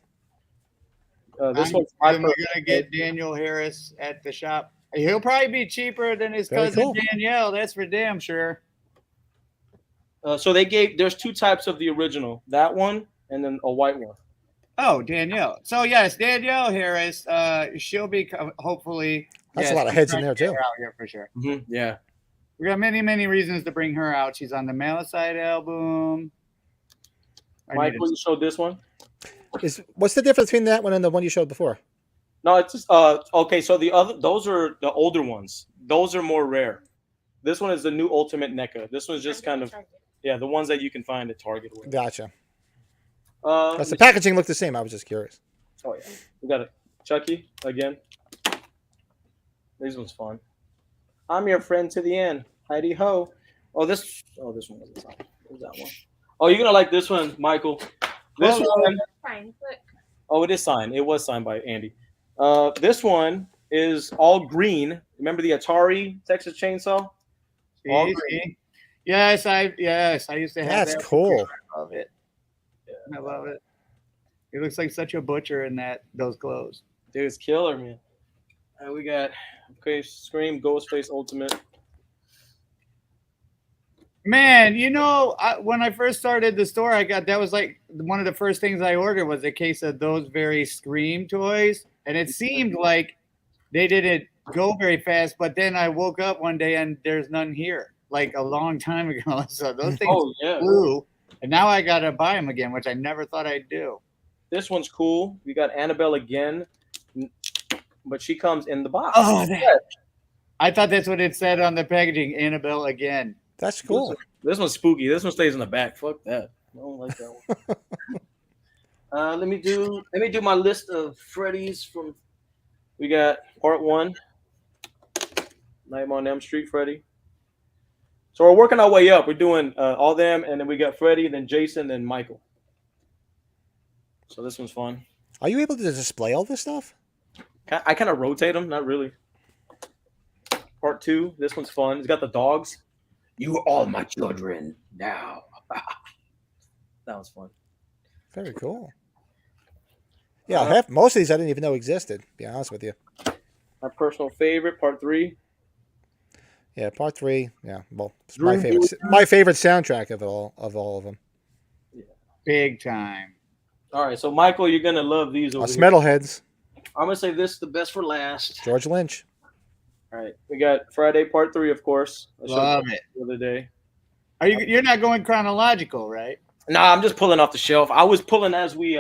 This one's my We're gonna first. get Daniel Harris at the shop. He'll probably be cheaper than his Very cousin cool. Danielle. That's for damn sure. So there's two types of the original. That one and then a white one. Oh, Danielle. So yes, Danielle Harris. She'll be hopefully. That's yes, a lot of we're heads in trying there to get too. her out here for sure. Yeah. We got many reasons to bring her out. She's on the Malicide album. I need Michael, to- you showed this one. What's the difference between that one and the one you showed before? No, it's just okay. So those are the older ones. Those are more rare. This one is the new Ultimate NECA. This one's just kind of the ones that you can find at Target. Gotcha. Uh, Because the packaging looked the same. I was just curious. oh yeah, we got it. Chucky again. This one's fun. I'm your friend to the end. Heidi ho. This one wasn't signed. What was that one? Oh, you're gonna like this one, Michael. This one. Fine. Look. Oh, it is signed. It was signed by Andy. This one is all green. Remember the Atari Texas Chainsaw? All See? Yes, I used to have That's that. cool. I love it. I love it. He looks like such a butcher in those clothes. Dude, it's killer, man. We got Scream, Ghostface Ultimate. Man, when I first started the store, that was like one of the first things I ordered was a case of those very Scream toys, and it seemed like they didn't go very fast. But then I woke up one day and there's none here, like a long time ago. So those things Oh yeah, flew, and now I gotta buy them again, which I never thought I'd do. this one's cool. We got Annabelle again, but she comes in the box. Oh, I thought that's what it said on the packaging. Annabelle again. That's cool. This one's spooky. This one stays in the back. Fuck that. I don't like that one. Let me do my list of Freddy's from. We got part 1, Nightmare on Elm Street, Freddy. So we're working our way up. We're doing all them, and then we got Freddy, then Jason, then Michael. So this one's fun. Are you able to display all this stuff? I kind of rotate them, not really. Part 2. This one's fun. It's got the dogs. You are all my children now. That was fun. Very cool. Yeah, Uh, most of these I didn't even know existed. To be honest with you. my personal favorite, Part 3. Yeah, part 3. Yeah, well, it's my Dream favorite. Theater. My favorite soundtrack of all of them. Big time. All right, so Michael, you're gonna love these over Us here. metalheads. I'm gonna say this is the best for last. George Lynch. All right, we got Friday Part 3, of course. I showed Love you it. the other day. You're not going chronological, right? Nah, I'm just pulling off the shelf. I was pulling as we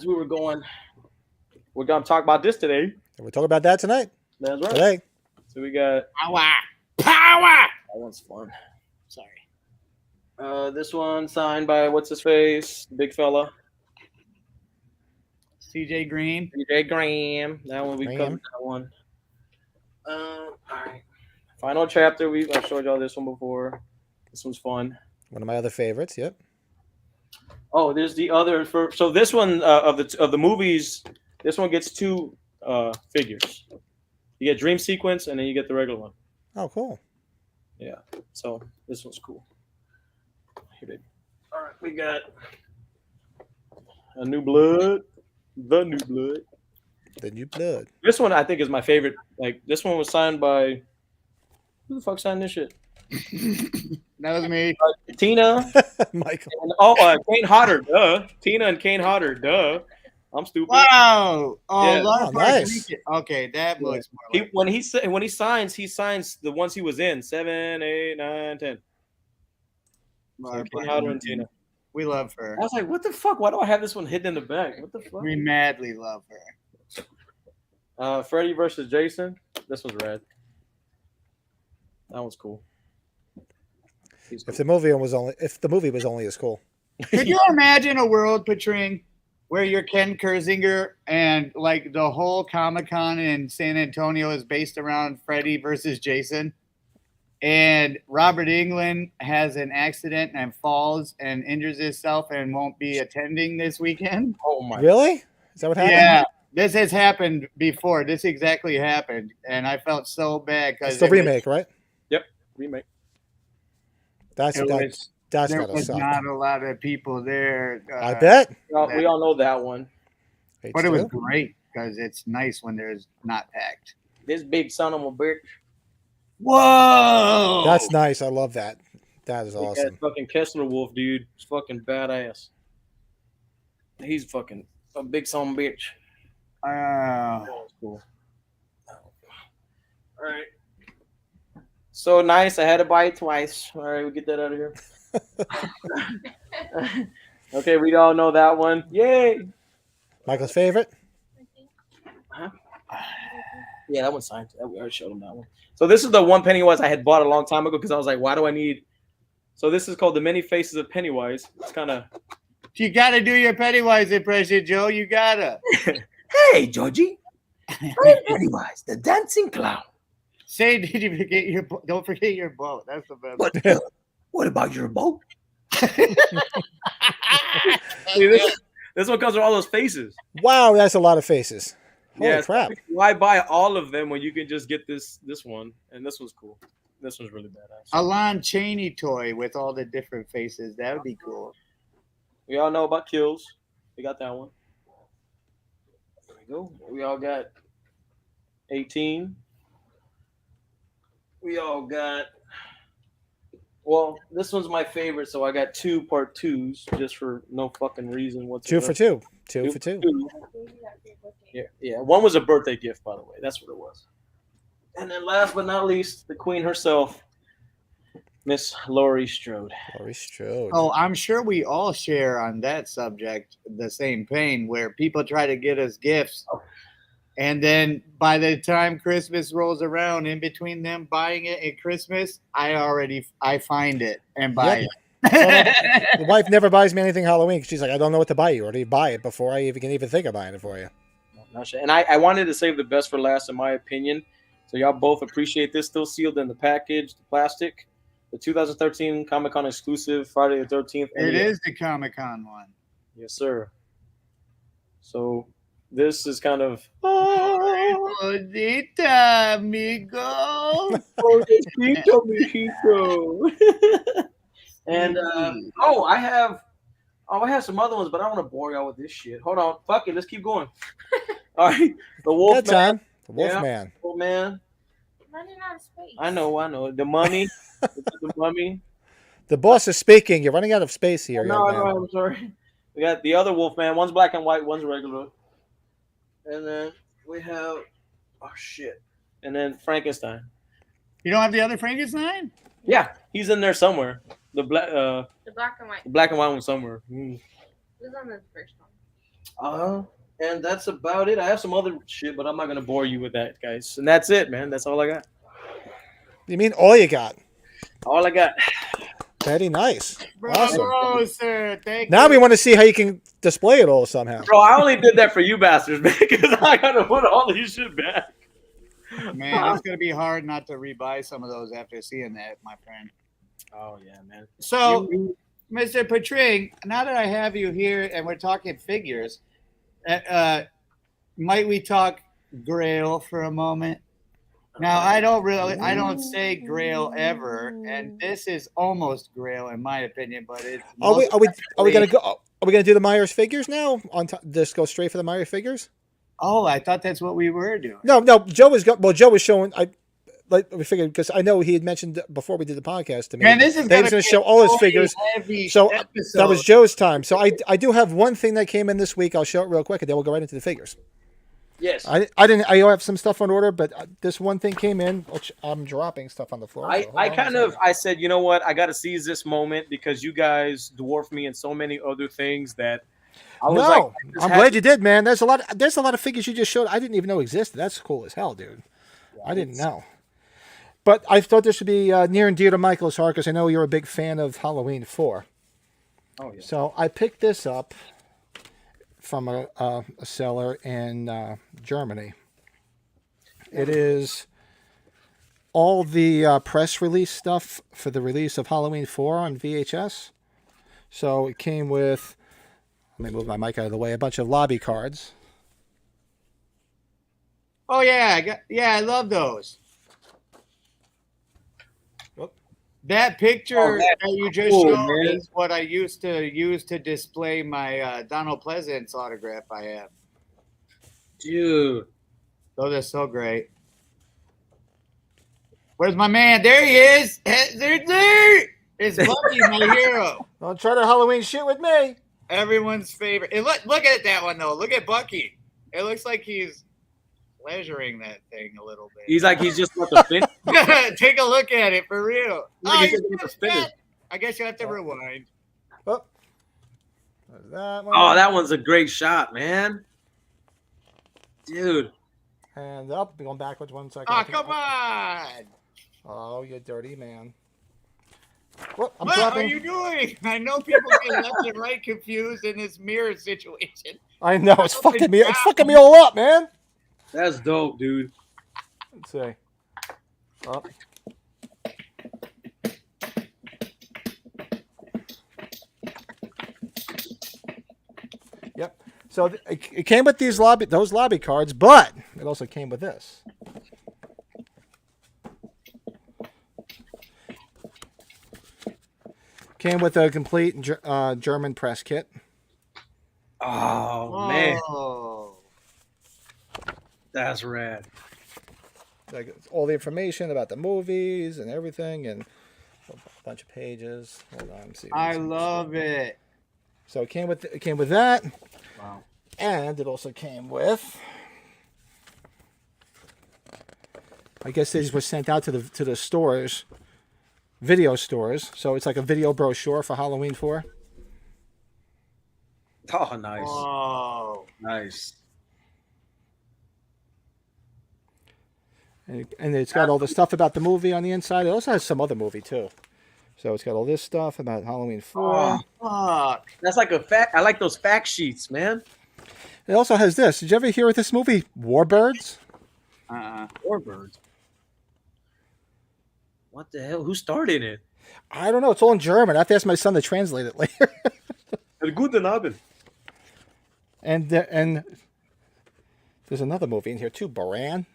were going. We're gonna talk about this today. We're talking about that tonight. That's right. Today. So we got Power. Power. that one's fun. Sorry. This one signed by what's his face, big fella, CJ Green. DJ Graham. That one we Graham. covered that one. All right. Final chapter. I showed y'all this one before. This one's fun. One of my other favorites. Yep. Oh, there's the other. So this one of the movies, this one gets two figures. You get Dream Sequence, and then you get the regular one. Oh, cool. Yeah. So this one's cool. Here, baby. All right, we got a New Blood. The New Blood. The New Blood. This one I think is my favorite. Like this one was signed by who the fuck signed this shit? That was me. Tina Michael. and Kane Hodder. Duh. Tina and Kane Hodder. Duh. I'm stupid. Wow. Oh, Yeah. Love Oh, nice. Park Weekend. Okay, that looks more He, like when he signs the ones he was in 7, 8, 9, 10. So Love Kane Park Hodder and Weekend. Tina. We love her. I was like, what the fuck? Why do I have this one hidden in the back? What the fuck? We madly love her. Freddy versus Jason. This was rad. That one's cool. He's cool. If the movie was only as cool. Could you imagine a world, Patring, where you're Ken Kersinger and like the whole Comic-Con in San Antonio is based around Freddy versus Jason? And Robert Englund has an accident and falls and injures himself and won't be attending this weekend. Oh my! Really? Is that what happened? Yeah, this has happened before. This exactly happened, and I felt so bad because It's the remake, right? Remake. That's It that, was, that's there gotta was suck. not a lot of people there. I bet. We all know that one. But it was H2. great because it's nice when there's not packed. This big son of a bitch. Whoa! That's nice. I love that. That is Big ass awesome. fucking Kessler Wolf, dude. He's fucking badass. He's fucking a big son of a bitch. That was cool. All right. So nice. I had to buy it twice. All right, we get that out of here. Okay, we all know that one. Yay! Michael's favorite? Yeah, that one's signed. We already showed him that one. So this is the one Pennywise I had bought a long time ago because I was like, why do I need? So this is called The Many Faces of Pennywise. It's kind of. You gotta do your Pennywise impression, Joe. You gotta. Hey, Georgie. I'm Pennywise, the dancing clown. Say, did you forget your boat? Don't forget your boat. That's the best. What about your boat? See, this one comes with all those faces. Wow, that's a lot of faces. Holy Yeah, crap. why buy all of them when you can just get this one? And this one's cool. This one's really badass. A Lon Chaney toy with all the different faces. That would be cool. We all know about Kills. We got that one. There we go. We all got 18. We all got. Well, this one's my favorite, so I got 2 part 2s just for no fucking reason whatsoever. 2 for 2. 2 for 2. Yeah. One was a birthday gift, by the way. That's what it was. And then last but not least, the queen herself, Miss Laurie Strode. Laurie Strode. Oh, I'm sure we all share on that subject the same pain where people try to get us gifts. And then by the time Christmas rolls around, in between them buying it at Christmas, I find it and buy Yep. it. The wife never buys me anything Halloween. She's like, I don't know what to buy you. Or do you buy it before I can even think of buying it for you? Not sure. And I wanted to save the best for last, in my opinion. So y'all both appreciate this. Still sealed in the package, the plastic. The 2013 Comic-Con exclusive, Friday the 13th. It is the Comic-Con one. Yes, sir. So This is kind of Bonita, amigo. Mexico, Mexico. And I have some other ones, but I don't want to bore y'all with this shit. Hold on, fuck it, let's keep going. All right, the Wolf Good Man. time. The Yeah. Wolfman. Wolf Man. Running out of space. I know. The Mummy. The Mummy. The boss is speaking. You're running out of space here, No, young I man. know. I'm sorry. We got the other Wolf Man. One's black and white. One's regular. And then we have shit. And then Frankenstein. You don't have the other Frankenstein? Yeah, he's in there somewhere. The The black and white. black and white one somewhere. Mm. It was on the first one. And that's about it. I have some other shit, but I'm not gonna bore you with that, guys. And that's it, man. That's all I got. You mean all you got? All I got. Very nice. Bro, Awesome. sir. Thank Now you. we want to see how you can display it all somehow. Bro, I only did that for you bastards, man, because I gotta put all these shit back. Man, it's going to be hard not to rebuy some of those after seeing that, my friend. Oh yeah, man. So, Mr. Patring, now that I have you here and we're talking figures, might we talk Grail for a moment? Now, I don't say Grail ever, and this is almost Grail in my opinion, but it's Are we gonna go? Are we gonna do the Myers figures now? Just go straight for the Myers figures? Oh, I thought that's what we were doing. No. Joe was showing. We figured because I know he had mentioned before we did the podcast to me. Man, this is that he was gonna going to show all his figures. So that was Joe's time. So I do have one thing that came in this week. I'll show it real quick, and then we'll go right into the figures. Yes. I have some stuff on order, but this one thing came in, which I'm dropping stuff on the floor. I said, you know what? I got to seize this moment because you guys dwarf me in so many other things that I was I'm glad you did, man. There's a lot of figures you just showed I didn't even know existed. That's cool as hell, dude. Yeah, I didn't know. But I thought this would be near and dear to Michael's heart because I know you're a big fan of Halloween 4. Oh, yeah. So I picked this up from a seller in Germany. It is all the press release stuff for the release of Halloween 4 on VHS. So it came with, let me move my mic out of the way, a bunch of lobby cards. Oh, yeah. I love those. That picture that you just showed is what I used to use to display my Donald Pleasance autograph I have. Dude. Those are so great. Where's my man? There he is. There. It's Bucky, my hero. Don't try to Halloween shit with me. Everyone's favorite. And look at that one, though. Look at Bucky. It looks like he's pleasuring that thing a little bit. He's just about to finish. Take a look at it for real. I guess you have to rewind. Oh, there's that one. Oh, that one's a great shot, man. Dude. And up, going backwards 1 second. Oh, come on. Oh, you dirty man. What are you doing? I know people get left and right confused in this mirror situation. I know it's fucking me. It's fucking me all up, man. That's dope, dude. Let's see. Oh. Yep. So it came with those lobby cards, but it also came with this. Came with a complete German press kit. Oh, man. That's rad. Like all the information about the movies and everything, and a bunch of pages. Hold on, see. I love it. So it came with that. Wow. And it also came with. I guess these were sent out to the stores, video stores. So it's like a video brochure for Halloween 4. Oh, nice. Oh, nice. And it's got all the stuff about the movie on the inside. It also has some other movie too. So it's got all this stuff about Halloween 4. fuck. That's like a fact. I like those fact sheets, man. It also has this. Did you ever hear of this movie, Warbirds? Warbirds. What the hell? Who started it? I don't know. It's all in German. I have to ask my son to translate it later. Guten Abend. And There's another movie in here too, Baran.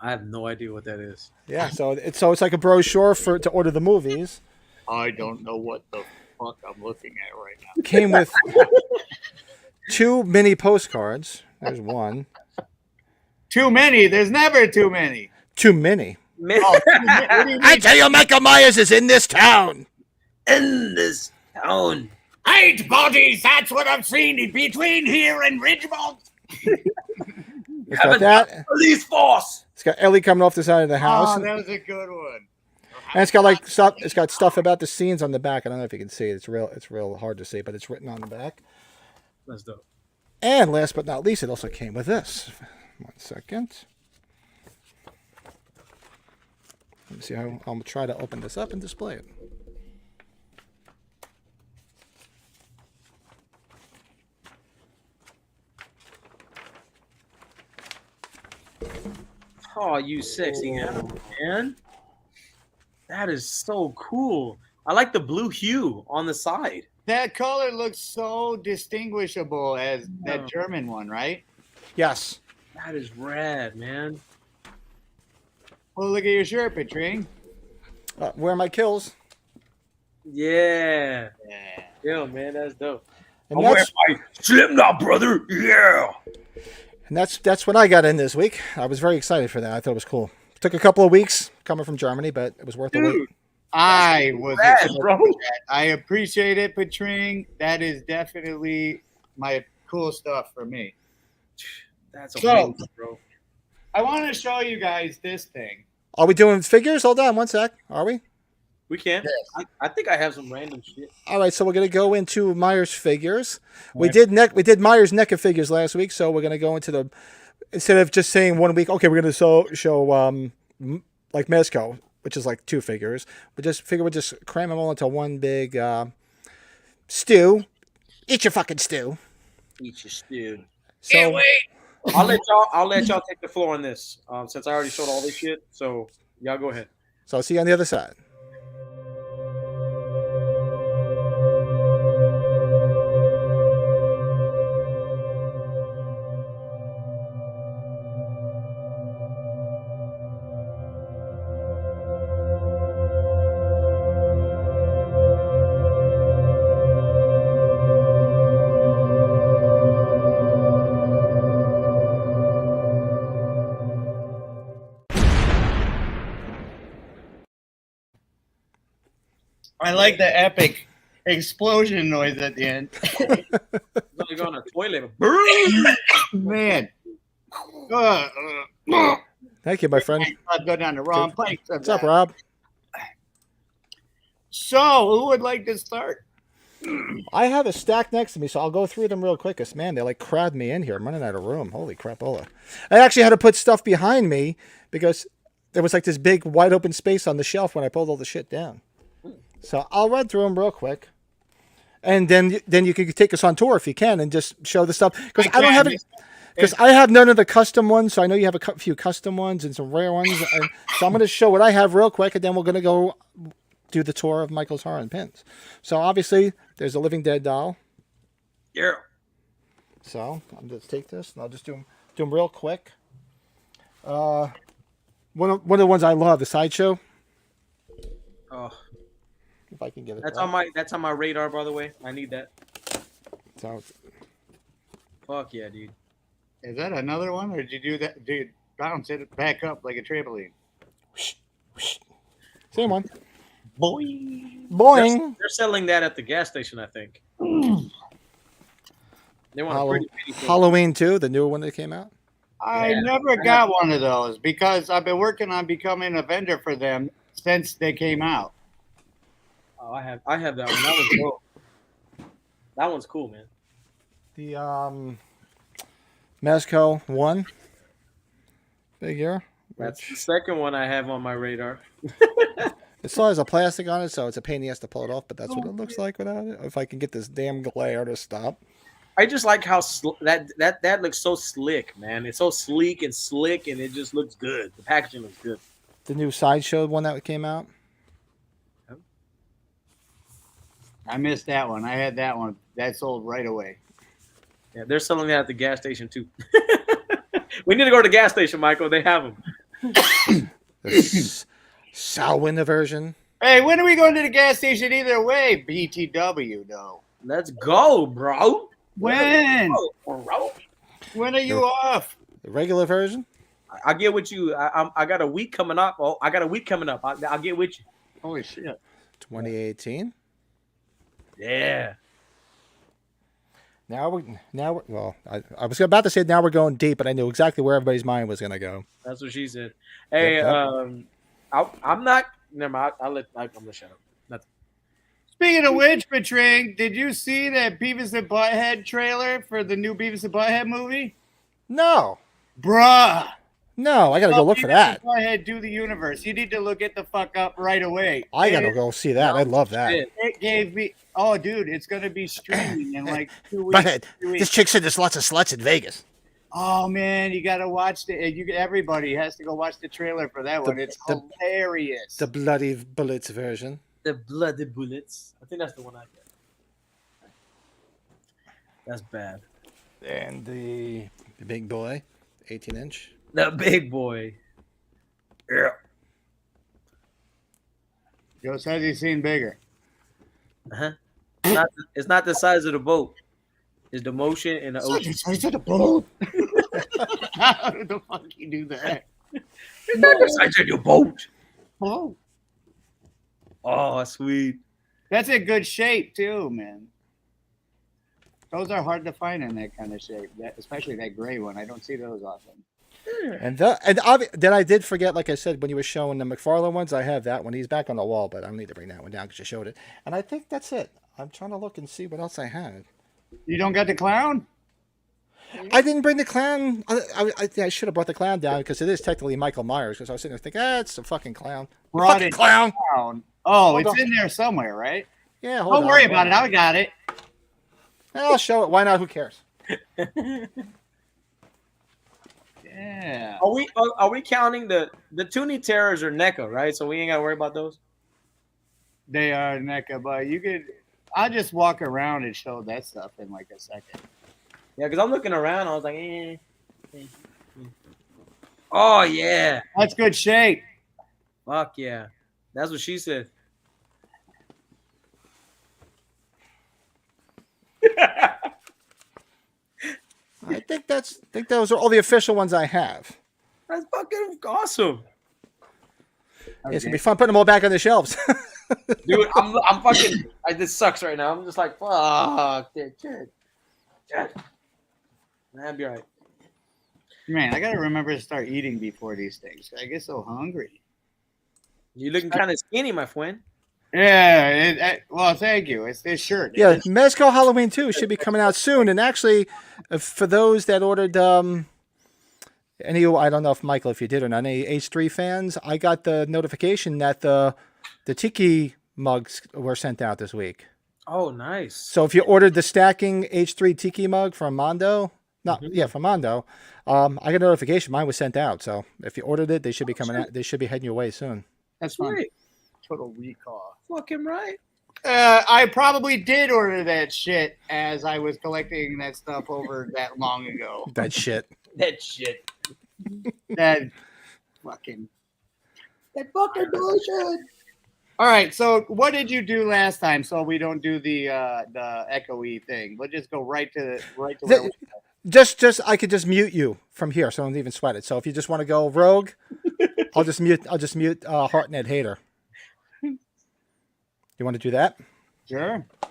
I have no idea what that is. Yeah, so it's like a brochure to order the movies. I don't know what the fuck I'm looking at right now. Came with 2 mini postcards. There's one. Too many. There's never too many. Too many. Oh, what do you I mean? tell you, Michael Myers is in this town. In this town. 8 bodies. That's what I've seen in between here and Ridgemont. It's got that. Police force. It's got Ellie coming off the side of the house. Oh, that was a good one. And it's got like stuff. It's got stuff about the scenes on the back. I don't know if you can see it. It's real hard to see, but it's written on the back. That's dope. And last but not least, it also came with this. 1 second. Let me see how I'll try to open this up and display it. Oh, you sexy animal, man. That is so cool. I like the blue hue on the side. That color looks so distinguishable as that Yeah. German one, right? Yes. That is rad, man. Well, look at your shirt, Petring. Where are my kills? Yeah. Yeah. Yo, man, that's dope. And I'm wearing that's, my Slipknot, brother. Yeah. and that's what I got in this week. I was very excited for that. I thought it was cool. Took a couple of weeks coming from Germany, but it was worth the wait. Dude, I was rad, excited bro. for that. I appreciate it, Petring. That is definitely my cool stuff for me. That's So- amazing, bro. I want to show you guys this thing. Are we doing figures? Hold on 1 sec. Are we? We can. Yes. I think I have some random shit. All right, so we're gonna go into Myers figures. We Right. did Myers NECA figures last week, so we're gonna go into the instead of just saying 1 week. Okay, we're gonna show like Mezco, which is like 2 figures. We just figure we'll just cram them all into one big stew. Eat your fucking stew. Eat your stew. So I'll let y'all take the floor on this. Since I already showed all this shit. So y'all go ahead. so I'll see you on the other side. I like the epic explosion noise at the end. Let me go on a toilet. Brrr. Man. Thank you, my friend. I'll go down the wrong place. What's up, Rob? So, who would like to start? I have a stack next to me, so I'll go through them real quick. 'Cause, man, they like crowd me in here. I'm running out of room. Holy crapola. I actually had to put stuff behind me because there was like this big wide open space on the shelf when I pulled all the shit down. So I'll run through them real quick. And then you can take us on tour if you can and just show the stuff. Because I don't have it. Because I have none of the custom ones, so I know you have a few custom ones and some rare ones. And so I'm going to show what I have real quick, and then we're going to go do the tour of Michael's Horror and Pins. So obviously, there's a Living Dead doll. Yeah. So I'm just take this, and I'll just do them real quick. One of the ones I love, the Sideshow. Oh, If I can get it. that's right. on my radar, by the way. I need that. So, Fuck yeah, dude. Is that another one, or did you do that? Dude, bounce it back up like a trampoline. same one. Boy. Boing. They're selling that at the gas station, I think. They want a pretty penny for it. Halloween 2, the newer one that came out. I Yeah. never got one of those because I've been working on becoming a vendor for them since they came out. Oh, I have that one. That one's cool. That one's cool, man. The Mezco 1 figure. That's the second one I have on my radar. It still has a plastic on it, so it's a pain in the ass to pull it off, but that's what it looks like without it. If I can get this damn glare to stop. I just like how that looks so slick, man. It's so sleek and slick, and it just looks good. The packaging looks good. The new Sideshow one that came out. I missed that one. I had that one. That sold right away. Yeah, they're selling that at the gas station too. We need to go to the gas station, Michael. They have them. The Salwin version. Hey, when are we going to the gas station either way? BTW, though. Let's go, bro. When? Let's go, bro. When are you off? The regular version. I get with you. I got a week coming up. Oh, I got a week coming up. I'll get with you. Holy shit. 2018. Yeah. Now we're well. I was about to say now we're going deep, but I knew exactly where everybody's mind was going to go. That's what she said. Hey, Yep. I'm not. Never mind. I'm gonna shut up. Nothing. Speaking of which, Betraying, did you see that Beavis and Butthead trailer for the new Beavis and Butthead movie? No, Bruh. no, I got to go look for Beavis that. and Butthead do the universe. You need to look it the fuck up right away. I got to go see that. I love that. Shit. It gave me. Oh, dude, it's gonna be streaming in like 2 weeks. But 3 weeks. this chick said there's lots of sluts in Vegas. Oh man, you gotta watch it. Everybody has to go watch the trailer for that one. It's hilarious. The bloody bullets version. The bloody bullets. I think that's the one I get. That's bad. And the big boy, 18-inch. The big boy. Yeah. Joe says he's seen bigger. Uh-huh. It's not the size of the boat. It's the motion in the ocean. Size of the boat. How the fuck you do that? It's not the size of your boat. Oh, Oh, sweet. that's in good shape too, man. Those are hard to find in that kind of shape, especially that gray one. I don't see those often. And then I did forget, like I said, when you were showing the McFarlane ones, I have that one. He's back on the wall, but I don't need to bring that one down because you showed it. And I think that's it. I'm trying to look and see what else I had. You don't got the clown? I didn't bring the clown. I should have brought the clown down because it is technically Michael Myers. Because I was sitting there thinking, it's a fucking clown. Brought Fucking it clown. down. Oh, Hold it's on. in there somewhere, right? Yeah, hold Don't on. worry about it. I got it. I'll show it. Why not? Who cares? Yeah. Are we counting the Toonie Terrors or NECA, right? So we ain't gotta worry about those. They are NECA, but you could. I'll just walk around and show that stuff in like a second. Yeah, because I'm looking around. I was like, eh. Oh yeah. That's good shape. Fuck yeah. That's what she said. I think those are all the official ones I have. That's fucking awesome. Yeah, it's gonna be fun putting them all back on the shelves. Dude, I'm fucking. This sucks right now. I'm just like, fuck. Shit. That'd be alright. Man, I gotta remember to start eating before these things. I get so hungry. You're looking kind of skinny, my friend. Yeah. Well, thank you. It's this shirt. Yeah, Mezco Halloween 2 should be coming out soon. And actually, for those that ordered, any, I don't know if Michael, if you did or not, any H3 fans, I got the notification that the Tiki mugs were sent out this week. Oh, nice. So if you ordered the stacking H3 Tiki mug from Mondo, from Mondo, I got a notification. Mine was sent out. So if you ordered it, they should be coming out. They should be heading your way soon. That's fun. Great. Total recall. Fucking right. I probably did order that shit as I was collecting that stuff over that long ago. That shit. That shit. That fucking bullshit. All right, so what did you do last time? So we don't do the echoey thing. We'll just go right to where we Just I could just mute you from here, so I don't even sweat it. So if you just want to go rogue, I'll just mute Heartnet Hater. You want to do that? Sure. All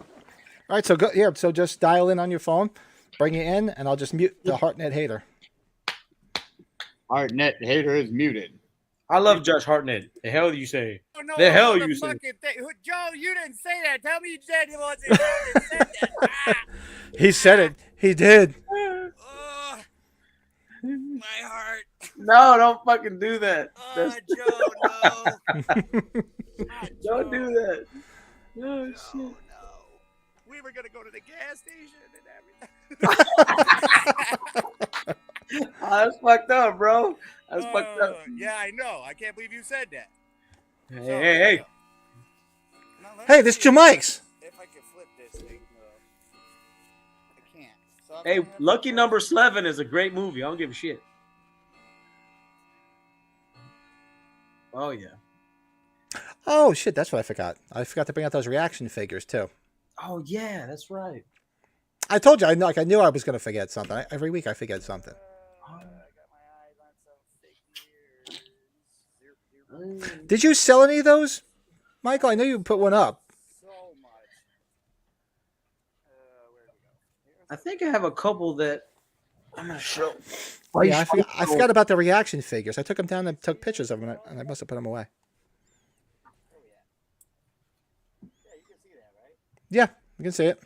right, so go here. So just dial in on your phone, bring it in, and I'll just mute the Heartnet Hater. Heartnet Hater is muted. I love Josh Hartnett. The hell you say? Oh, no, The hell you say? Joe, you didn't say that. Tell me you said it wasn't. Said that. He said it. He did. My heart. No, don't fucking do that. Joe, no. Don't do that. No, shit. No. We were gonna go to the gas station and everything. That's fucked up, bro. That's fucked up. Yeah, I know. I can't believe you said that. Hey. Now, let Hey, me there's see two mics. If I can flip this thing, I can't. So I'm Hey, gonna have to Lucky put Number this- 11 is a great movie. I don't give a shit. Oh yeah. Oh shit, that's what I forgot. I forgot to bring out those reaction figures too. Oh yeah, that's right. I told you, I knew I was going to forget something. Every week I forget something. I got my eyes on some figures. Did you sell any of those, Michael? I know you put one up. So much. Where'd it go? I think I have a couple that I'm gonna show. Yeah, I forgot about the reaction figures. I took them down and took pictures of them, and I must have put them away. Where we at? Yeah, you can see that, right? Yeah, you can see it.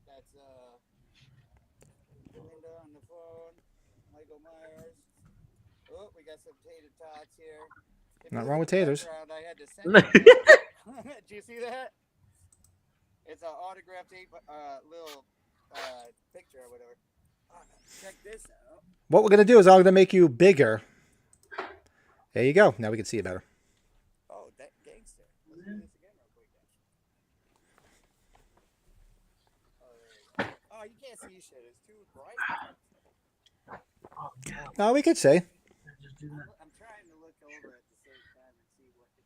That's Linda on the phone. Michael Myers. Oh, we got some tater tots here. If Not you wrong look with at the taters. background, I had to send you. Do you see that? It's an autographed little picture or whatever. Oh, check this out. What we're going to do is I'm going to make you bigger. There you go. Now we can see it better. Oh, that gangster. Let's do this again real quick. Oh, there you go. Oh, you can't see shit. It's too bright. Oh god. No, we could see. I'm trying to look over at the same time and see what the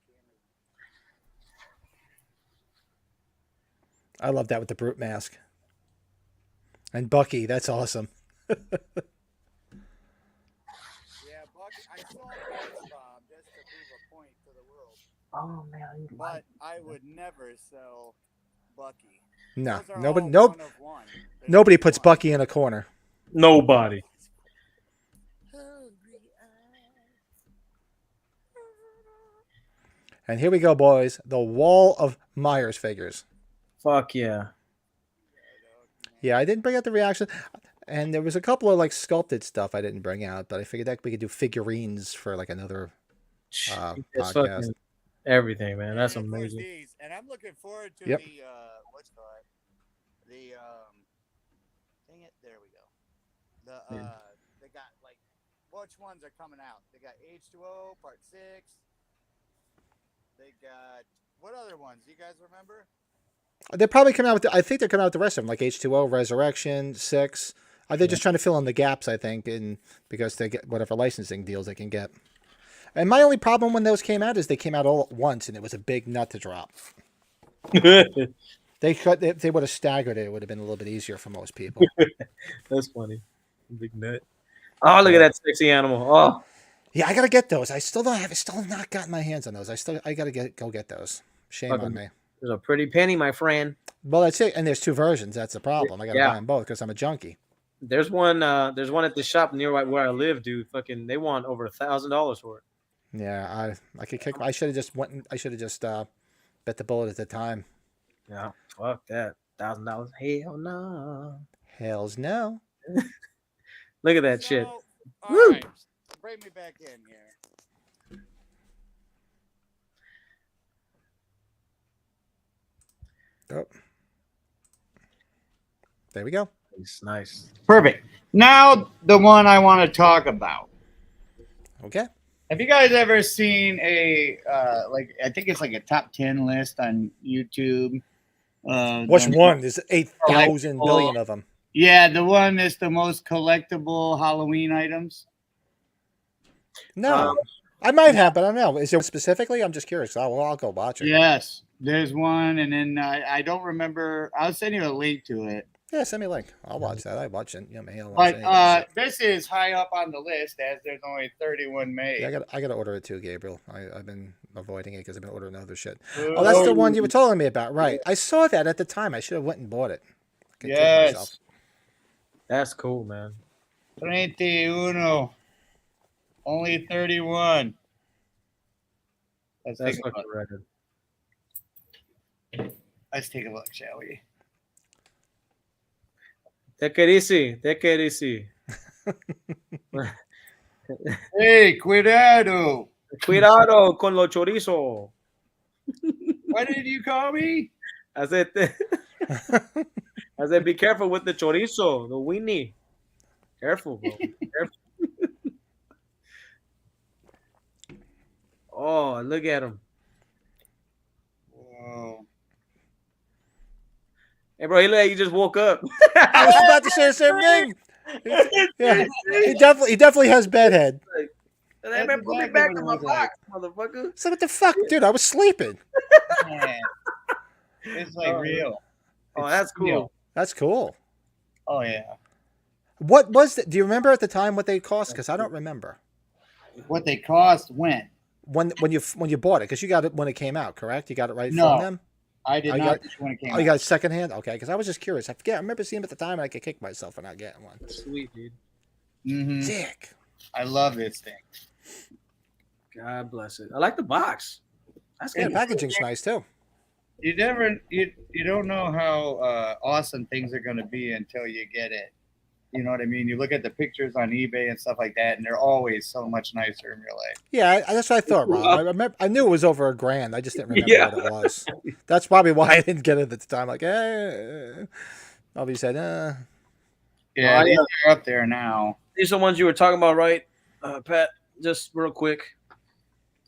camera. I love that with the brute mask. And Bucky, that's awesome. Yeah, Bucky. I saw SpongeBob just to prove a point to the world, Oh man. but I would never sell Bucky. No, Those are nobody, all nope, one of one. There's nobody only puts one. Bucky in a corner. Nobody. And here we go, boys. The wall of Myers figures. Fuck yeah. Yeah, I didn't bring out the reaction. And there was a couple of like sculpted stuff I didn't bring out, but I figured that we could do figurines for like another It's podcast. fucking everything, man. That's And of course amazing. these, and I'm looking forward to Yep. the what's called the dang it, there we go. The Yeah. they got like which ones are coming out? They got H2O Part 6. They got what other ones? You guys remember? They're probably coming out with, I think they're coming out with the rest of them, like H2O, Resurrection, 6. They're just trying to fill in the gaps, I think, because they get whatever licensing deals they can get. And my only problem when those came out is they came out all at once, and it was a big nut to drop. If they would have staggered it, it would have been a little bit easier for most people. That's funny. Big nut. Oh, look at that sexy animal. Oh, Yeah, I gotta get those. I still have not gotten my hands on those. I gotta go get those. Shame Fucking- on me. there's a pretty penny, my friend. Well, that's it. And there's two versions. That's the problem. I gotta Yeah. buy them both because I'm a junkie. There's one at the shop near where I live, dude. Fucking, they want over $1,000 for it. Yeah, I could kick. I should have just went. I should have just bet the bullet at the time. Yeah, fuck that. $1,000. Hell no. Hells no. Look at that shit. So, all Woo! right, bring me back in here. Oh. There we go. Nice, nice. Perfect. Now the one I want to talk about. Okay. Have you guys ever seen a like I think it's like a top 10 list on YouTube? Which the- one? There's 8,000 billion of them. Yeah, the one that's the most collectible Halloween items. No, I might have, but I don't know. Is there specifically? I'm just curious. I'll go watch it. Yes, there's one, and then I don't remember. I'll send you a link to it. Yeah, send me a link. I'll watch that. I watch it. Yeah, man. But this is high up on the list as there's only 31 made. Yeah, I got to order it too, Gabriel. I've been avoiding it because I've been ordering other shit. Oh, that's the one you were telling me about, right? I saw that at the time. I should have went and bought it. I could kid myself. Yes. That's cool, man. 31. Only 31. That's Take a fucking look. record. Let's take a look, shall we? Take it easy. Take it easy. Hey, cuidado. Cuidado con lo chorizo. What did you call me? I said, be careful with the chorizo, the weenie. Careful, bro. Careful. Oh, look at him. Whoa. Hey, bro, he look like you just woke up. I was about to say the same thing. Yeah, he definitely has bedhead. Hey, That's man, put me exactly back what in it my looks like. box, motherfucker. So what the fuck, dude? I was sleeping. Man, it's like Oh, real. Oh, It's that's real. cool. That's cool. Oh yeah. What was the, do you remember at the time what they cost? Because I don't remember What they cost when? when you bought it, because you got it when it came out, correct? You got it right from No, them. I did I not got- get it when it came Oh, you got out. it secondhand? Okay, because I was just curious. I forget. I remember seeing them at the time, and I could kick myself for not getting one. Sweet, dude. Mm-hmm. Dick. I love this thing. God bless it. I like the box. That's Yeah, good. the packaging's nice too. You don't know how awesome things are going to be until you get it. You know what I mean? You look at the pictures on eBay and stuff like that, and they're always so much nicer in real life. Yeah, that's what I thought, Rob. I remember. I knew it was over $1,000. I just didn't remember Yeah. what it was. That's probably why I didn't get it at the time. Like, Bobby said, Yeah, Oh, these yeah. are up there now. These are the ones you were talking about, right, Pat? Just real quick.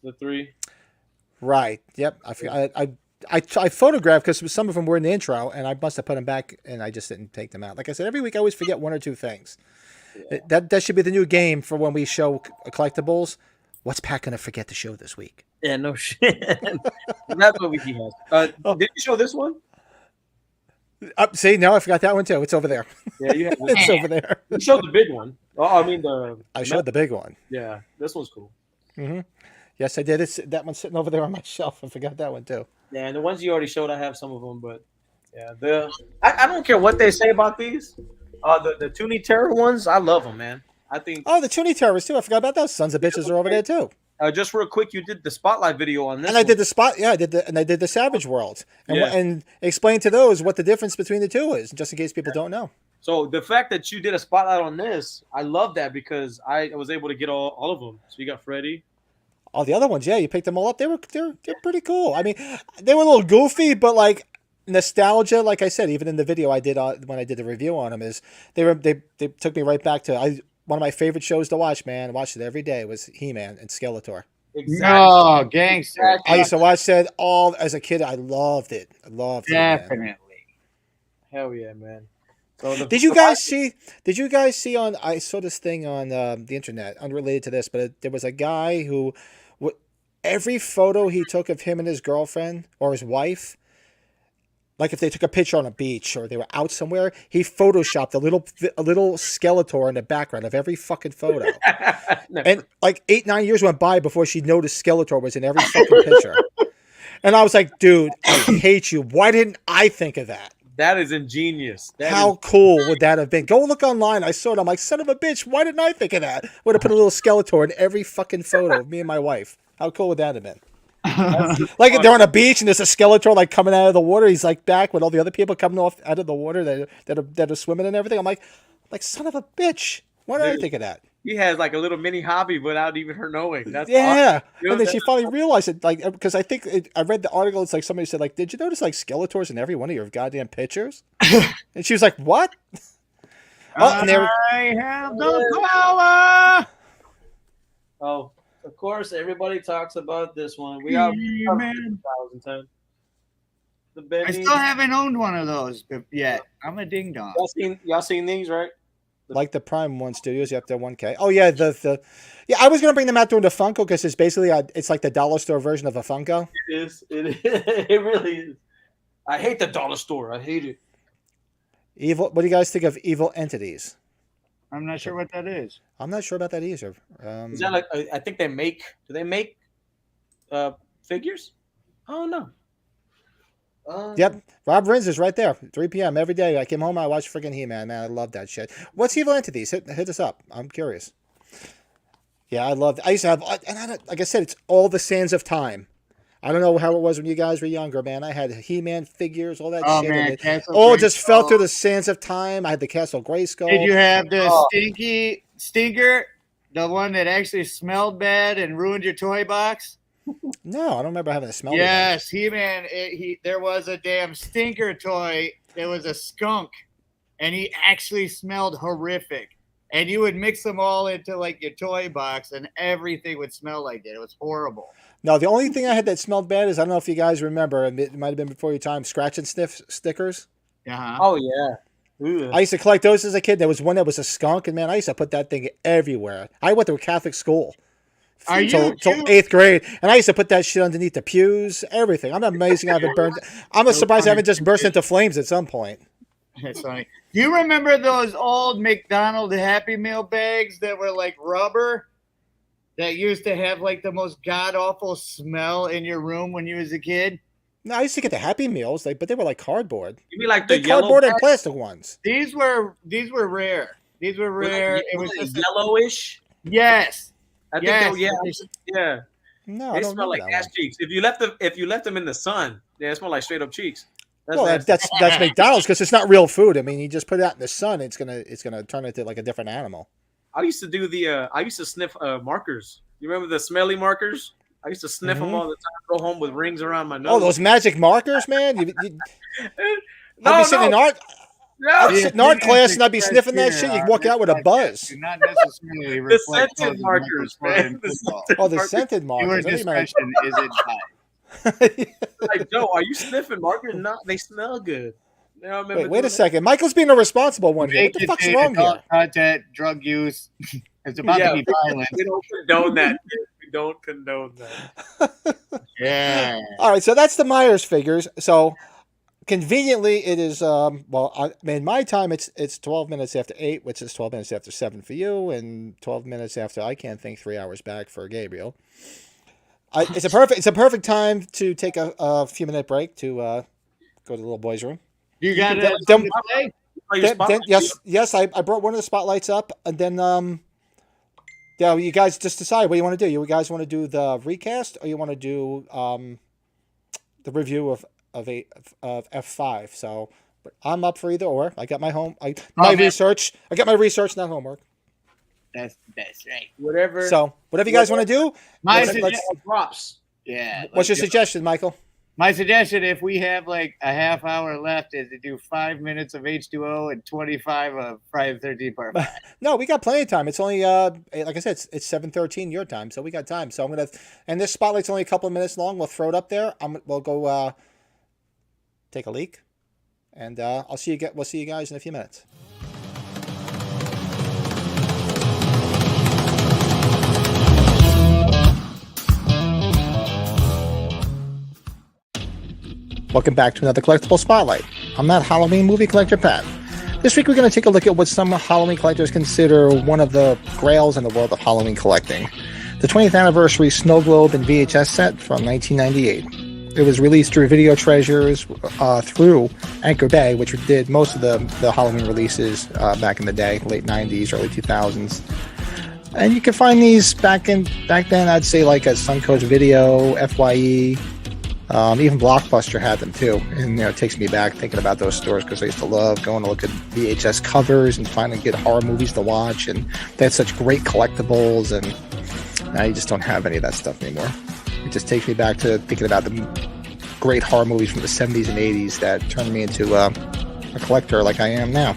The three. right. Yep. I forgot. I photographed because some of them were in the intro, and I must have put them back, and I just didn't take them out. Like I said, every week I always forget one or two things. Yeah. That should be the new game for when we show collectibles. What's Pat gonna forget to show this week? Yeah, no shit. That's what he has. Did you show this one? See, no, I forgot that one too. It's over there. Yeah, you have. It's over there. You showed the big one. Oh, I mean I showed the big one. Yeah, this one's cool. Mm-hmm. Yes, I did. That one's sitting over there on my shelf. I forgot that one too. Yeah, and the ones you already showed, I have some of them, but yeah, I don't care what they say about these. The Toonie Terror ones, I love them, man. I think. Oh, the Toonie Terrorists too. I forgot about those sons of bitches are over there too. Just real quick, you did the spotlight video on this, And I did the spot. Yeah, I did the Savage World, and Yeah. and explain to those what the difference between the two is, just in case people don't know. So the fact that you did a spotlight on this, I love that because I was able to get all of them. So you got Freddy. All the other ones, yeah, you picked them all up. They're pretty cool. I mean, they were a little goofy, but like nostalgia. Like I said, even in the video I did when I did the review on them, is they took me right back to one of my favorite shows to watch. Man, I watched it every day. Was He-Man and Skeletor. Exactly. No, gangster. I used to watch that all as a kid. I loved it. I loved He-Man. Definitely. Hell yeah, man. So Did you guys see? Did you guys see on? I saw this thing on the internet, unrelated to this, but there was a guy who, every photo he took of him and his girlfriend or his wife, like if they took a picture on a beach or they were out somewhere, he photoshopped a little Skeletor in the background of every fucking photo. And like 8-9 years went by before she noticed Skeletor was in every fucking picture. And I was like, dude, I hate you. Why didn't I think of that? That is ingenious. How cool would that have been? Go look online. I saw it. I'm like, son of a bitch. Why didn't I think of that? Would have put a little Skeletor in every fucking photo of me and my wife. How cool would that have been? Like they're on a beach and there's a Skeletor like coming out of the water. He's like back with all the other people coming off out of the water that are swimming and everything. I'm like son of a bitch. Why did I think of that? He has like a little mini hobby without even her knowing. That's Yeah. awesome. And then she finally realized it, like, because I think I read the article. It's like somebody said, like, did you notice like Skeletors in every one of your goddamn pictures? And she was like, what? Oh, and I have the power. Oh, of course, everybody talks about this one. We are Man. 2010. The I Benny. still haven't owned one of those yet. I'm a ding dong. Y'all seen these, right? like the Prime One Studios, you have to have 1K. Oh yeah, yeah. I was gonna bring them out during the Funko because it's basically it's like the dollar store version of a Funko. It is. It really is. I hate the dollar store. I hate it. Evil. What do you guys think of Evil Entities? I'm not sure what that is. I'm not sure about that either. Is that like? I think they make. Do they make figures? Oh no. Yep, Rob Rins is right there. 3 p.m. every day. I came home, I watched freaking He-Man. Man, I love that shit. What's Evil Entities? Hit us up. I'm curious. Yeah, I loved. I used to have, and like I said, it's all the sands of time. I don't know how it was when you guys were younger, man. I had He-Man figures, all that shit. Man, it all just fell through the sands of time. I had the Castle Grayskull. Did you have the stinky stinker, the one that actually smelled bad and ruined your toy box? No, I don't remember having a smell. Yes, He-Man. There was a damn stinker toy. There was a skunk, and he actually smelled horrific. And you would mix them all into like your toy box, and everything would smell like it. It was horrible. No, the only thing I had that smelled bad is, I don't know if you guys remember, it might have been before your time, scratch and sniff stickers. Uh-huh. Oh yeah. Ooh. I used to collect those as a kid. There was one that was a skunk, and man, I used to put that thing everywhere. I went to a Catholic school Are till you 8th grade, and I used to put that shit underneath the pews, everything. I'm amazing I haven't burned. I'm surprised I haven't just burst into flames at some point. That's funny. Do you remember those old McDonald's Happy Meal bags that were like rubber? That used to have like the most god awful smell in your room when you was a kid. No, I used to get the Happy Meals, but they were like cardboard. You mean like the Big yellow cardboard and bag? plastic ones. These were rare. These were rare. Like, it was like just yellowish. yes. I think Yes. yeah. No, I They don't smell remember like that ass one. cheeks. If you left them in the sun, they smell like straight up cheeks. Well, nasty. that's McDonald's because it's not real food. I mean, you just put it out in the sun, it's gonna turn into like a different animal. I used to do I used to sniff markers. You remember the smelly markers? I used to sniff them all the time. Go home with rings around my nose. Oh, those magic markers, man! I'd no, be sitting in art. I'd no. sit in art class and I'd be sniffing that shit. You'd walk out with a buzz. Do not necessarily The reflect scented those of markers, Michael man. Jordan The football. scented Oh, the markers. scented Your markers. I think you discretion is advised. Like, Joe, are you sniffing markers? No, they smell good. You know, I remember Wait a doing second. Michael's being a responsible one here. What the Naked fuck's date, wrong adult here? content, drug use. It's about Yeah. to be violent. that. We don't condone that. We don't condone that. Yeah. All right, so that's the Myers figures. So conveniently, it is in my time it's 12 minutes after 8, which is 12 minutes after 7 for you, and 12 minutes after I can't think 3 hours back for Gabriel. It's a perfect time to take a few minute break to go to the little boy's room. You got Then- it. To play? Oh, your spotlight? Yes, I brought one of the spotlights up, and then yeah, you guys just decide what you want to do. You guys want to do the recast, or you want to do the review of F5? So I'm up for either or. I got my research. I got my research, not homework. That's right. Whatever. So whatever you guys want to do. My let's- props. Yeah. What's your suggestion, Michael? My suggestion, if we have like a half hour left, is to do 5 minutes of H2O and 25 of Friday the 13th Part 5. No, we got plenty of time. It's only like I said, it's 7:13 your time, so we got time. So I'm gonna, and this spotlight's only a couple of minutes long. We'll throw it up there. We'll go take a leak, and we'll see you guys in a few minutes. Welcome back to another Collectible Spotlight. I'm that Halloween movie collector, Pat. This week we're going to take a look at what some Halloween collectors consider one of the grails in the world of Halloween collecting. The 20th anniversary Snow Globe and VHS set from 1998. It was released through Video Treasures through Anchor Bay, which did most of the Halloween releases back in the day, late 90s, early 2000s. And you can find these back then, I'd say like at Suncoast Video, FYE, even Blockbuster had them too. And it takes me back thinking about those stores because I used to love going to look at VHS covers and finding good horror movies to watch. And they had such great collectibles, and now you just don't have any of that stuff anymore. It just takes me back to thinking about the great horror movies from the 70s and 80s that turned me into a collector like I am now.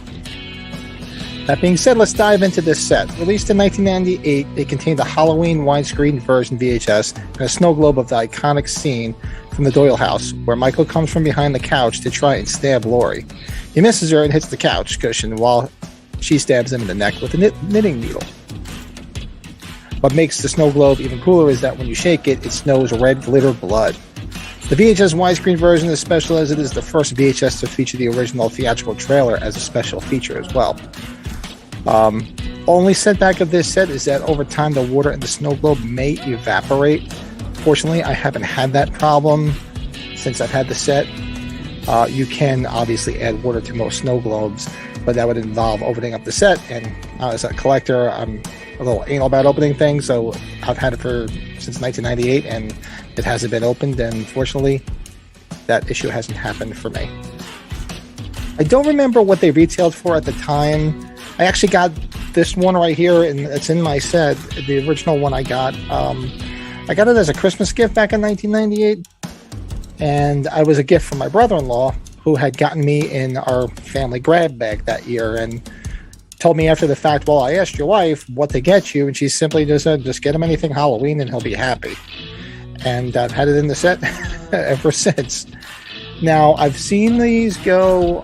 That being said, let's dive into this set. Released in 1998, it contained a Halloween widescreen version VHS and a snow globe of the iconic scene from the Doyle house, where Michael comes from behind the couch to try and stab Laurie. He misses her and hits the couch cushion while she stabs him in the neck with a knitting needle. What makes the snow globe even cooler is that when you shake it, it snows red glitter blood. The VHS widescreen version is special as it is the first VHS to feature the original theatrical trailer as a special feature as well. Only setback of this set is that over time the water in the snow globe may evaporate. Fortunately, I haven't had that problem since I've had the set. You can obviously add water to most snow globes, but that would involve opening up the set, and as a collector, I'm a little anal about opening things, so I've had it since 1998, and it hasn't been opened, and fortunately, that issue hasn't happened for me. I don't remember what they retailed for at the time. I actually got this one right here, and it's in my set. The original one I got it as a Christmas gift back in 1998, and I was a gift from my brother-in-law, who had gotten me in our family grab bag that year, and told me after the fact, well, I asked your wife what to get you, and she simply just said, just get him anything Halloween and he'll be happy. And I've had it in the set ever since. Now, I've seen these go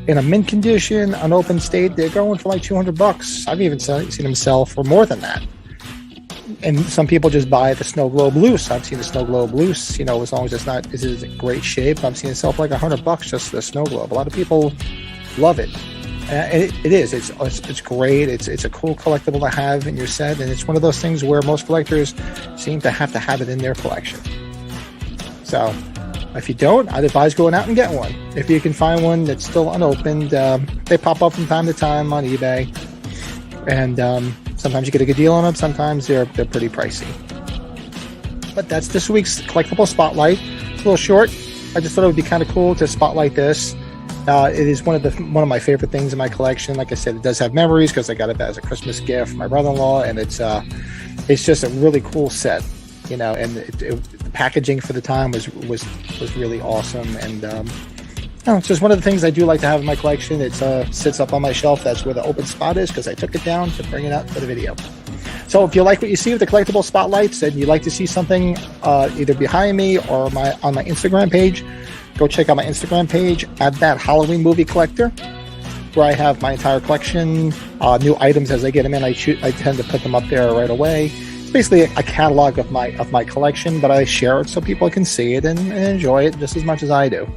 in a mint condition, unopened state. They're going for like $200. I've even seen them sell for more than that. And some people just buy the snow globe loose. I've seen the snow globe loose, as long as it's in great shape. I've seen it sell for like $100 just the snow globe. A lot of people love it. It is. It's great. It's a cool collectible to have in your set, and it's one of those things where most collectors seem to have it in their collection. So, if you don't, I'd advise going out and get one. If you can find one that's still unopened, they pop up from time to time on eBay, and sometimes you get a good deal on them. Sometimes they're pretty pricey. But that's this week's collectible spotlight. It's a little short. I just thought it would be kind of cool to spotlight this. It is one of my favorite things in my collection. Like I said, it does have memories because I got it as a Christmas gift from my brother-in-law, and it's just a really cool set, and the packaging for the time was really awesome, and it's just one of the things I do like to have in my collection. It sits up on my shelf. That's where the open spot is because I took it down to bring it out for the video. So if you like what you see with the collectible spotlights and you'd like to see something either behind me or on my Instagram page, go check out my Instagram page at that Halloween movie collector, where I have my entire collection, new items as I get them in. I tend to put them up there right away. It's basically a catalog of my collection, but I share it so people can see it and enjoy it just as much as I do.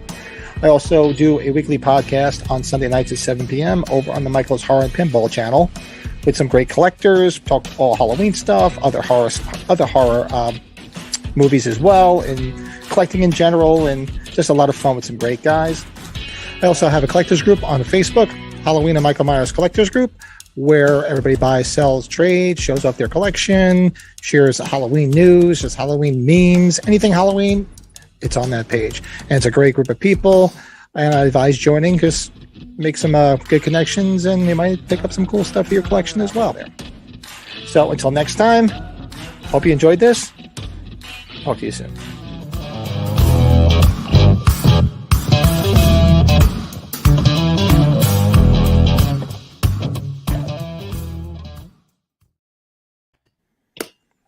I also do a weekly podcast on Sunday nights at 7 p.m. over on the Michael's Horror and Pinball channel with some great collectors, talk all Halloween stuff, other horror movies as well, and collecting in general, and just a lot of fun with some great guys. I also have a collectors group on Facebook, Halloween and Michael Myers Collectors Group, where everybody buys, sells, trades, shows off their collection, shares Halloween news, just Halloween memes, anything Halloween, it's on that page. And it's a great group of people, and I advise joining because make some good connections, and you might pick up some cool stuff for your collection as well there. So until next time, hope you enjoyed this. Talk to you soon.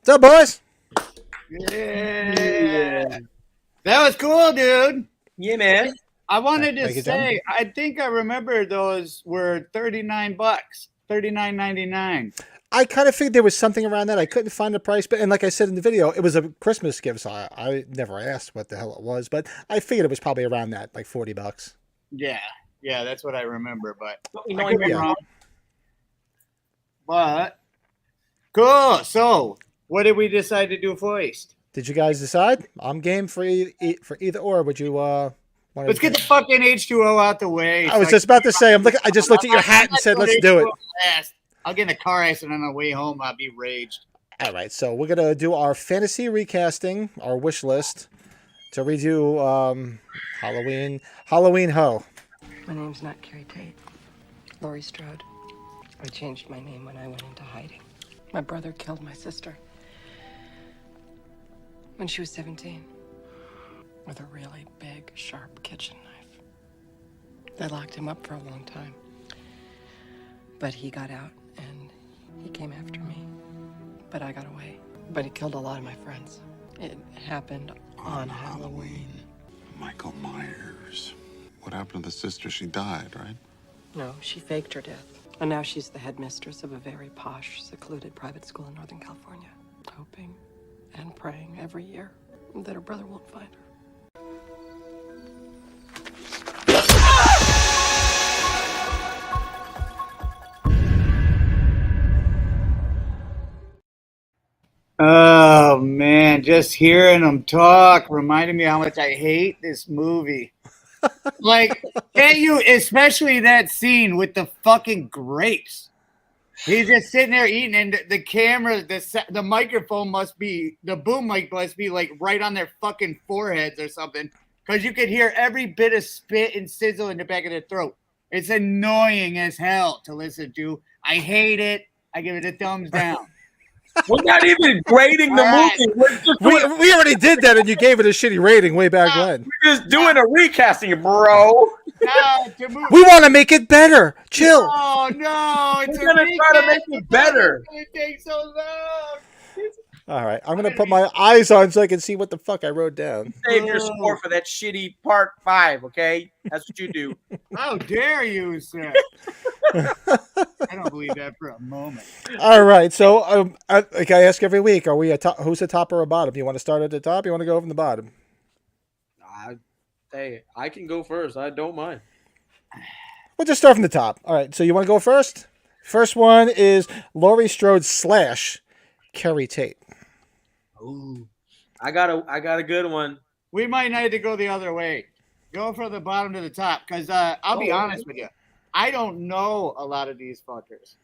What's up, boys? Yeah. That was cool, dude. Yeah, man. I wanted to say, I think I remember those were $39, $39.99. I kind of figured there was something around that. I couldn't find the price, and like I said in the video, it was a Christmas gift, so I never asked what the hell it was, but I figured it was probably around that, like $40. Yeah, that's what I remember, but I could be wrong. But cool. So, what did we decide to do first? Did you guys decide? I'm game for either or. Would you Let's get the fucking H2O out the way. I was just about to say. I just looked at your hat and said, "Let's do it." I'll get in a car accident on the way home. I'll be raged. All right, so we're gonna do our fantasy recasting, our wish list to redo Halloween Ho. My name's not Carrie Tate. Laurie Strode. I changed my name when I went into hiding. My brother killed my sister when she was 17 with a really big, sharp kitchen knife. They locked him up for a long time, but he got out and he came after me, but I got away. But he killed a lot of my friends. It happened on Halloween. Michael Myers. What happened to the sister? She died, right? No, she faked her death. And now she's the headmistress of a very posh, secluded private school in Northern California, hoping and praying every year that her brother won't find her. Oh man, just hearing them talk reminded me how much I hate this movie. Like, can't you, especially that scene with the fucking grapes. He's just sitting there eating, and the camera, the microphone must be, the boom mic must be like right on their fucking foreheads or something, because you could hear every bit of spit and sizzle in the back of their throat. It's annoying as hell to listen to. I hate it. I give it a thumbs down. We're not even grading the movie. We already did that, and you gave it a shitty rating way back when. We're just doing a recasting, bro. We want to make it better. Chill. Oh no! It's We're gonna try to make it better. It takes so long. All right, I'm gonna put my eyes on so I can see what the fuck I wrote down. Save your score for that shitty part 5, okay? That's what you do. How dare you, sir? I don't believe that for a moment. All right, so like I ask every week, are we a top? Who's the top or a bottom? You want to start at the top? You want to go from the bottom? Hey, I can go first. I don't mind. We'll just start from the top. All right, so you want to go first? First one is Laurie Strode / Kerry Tate. Ooh, I got a good one. We might need to go the other way. Go from the bottom to the top, because I'll be honest with you. I don't know a lot of these fuckers.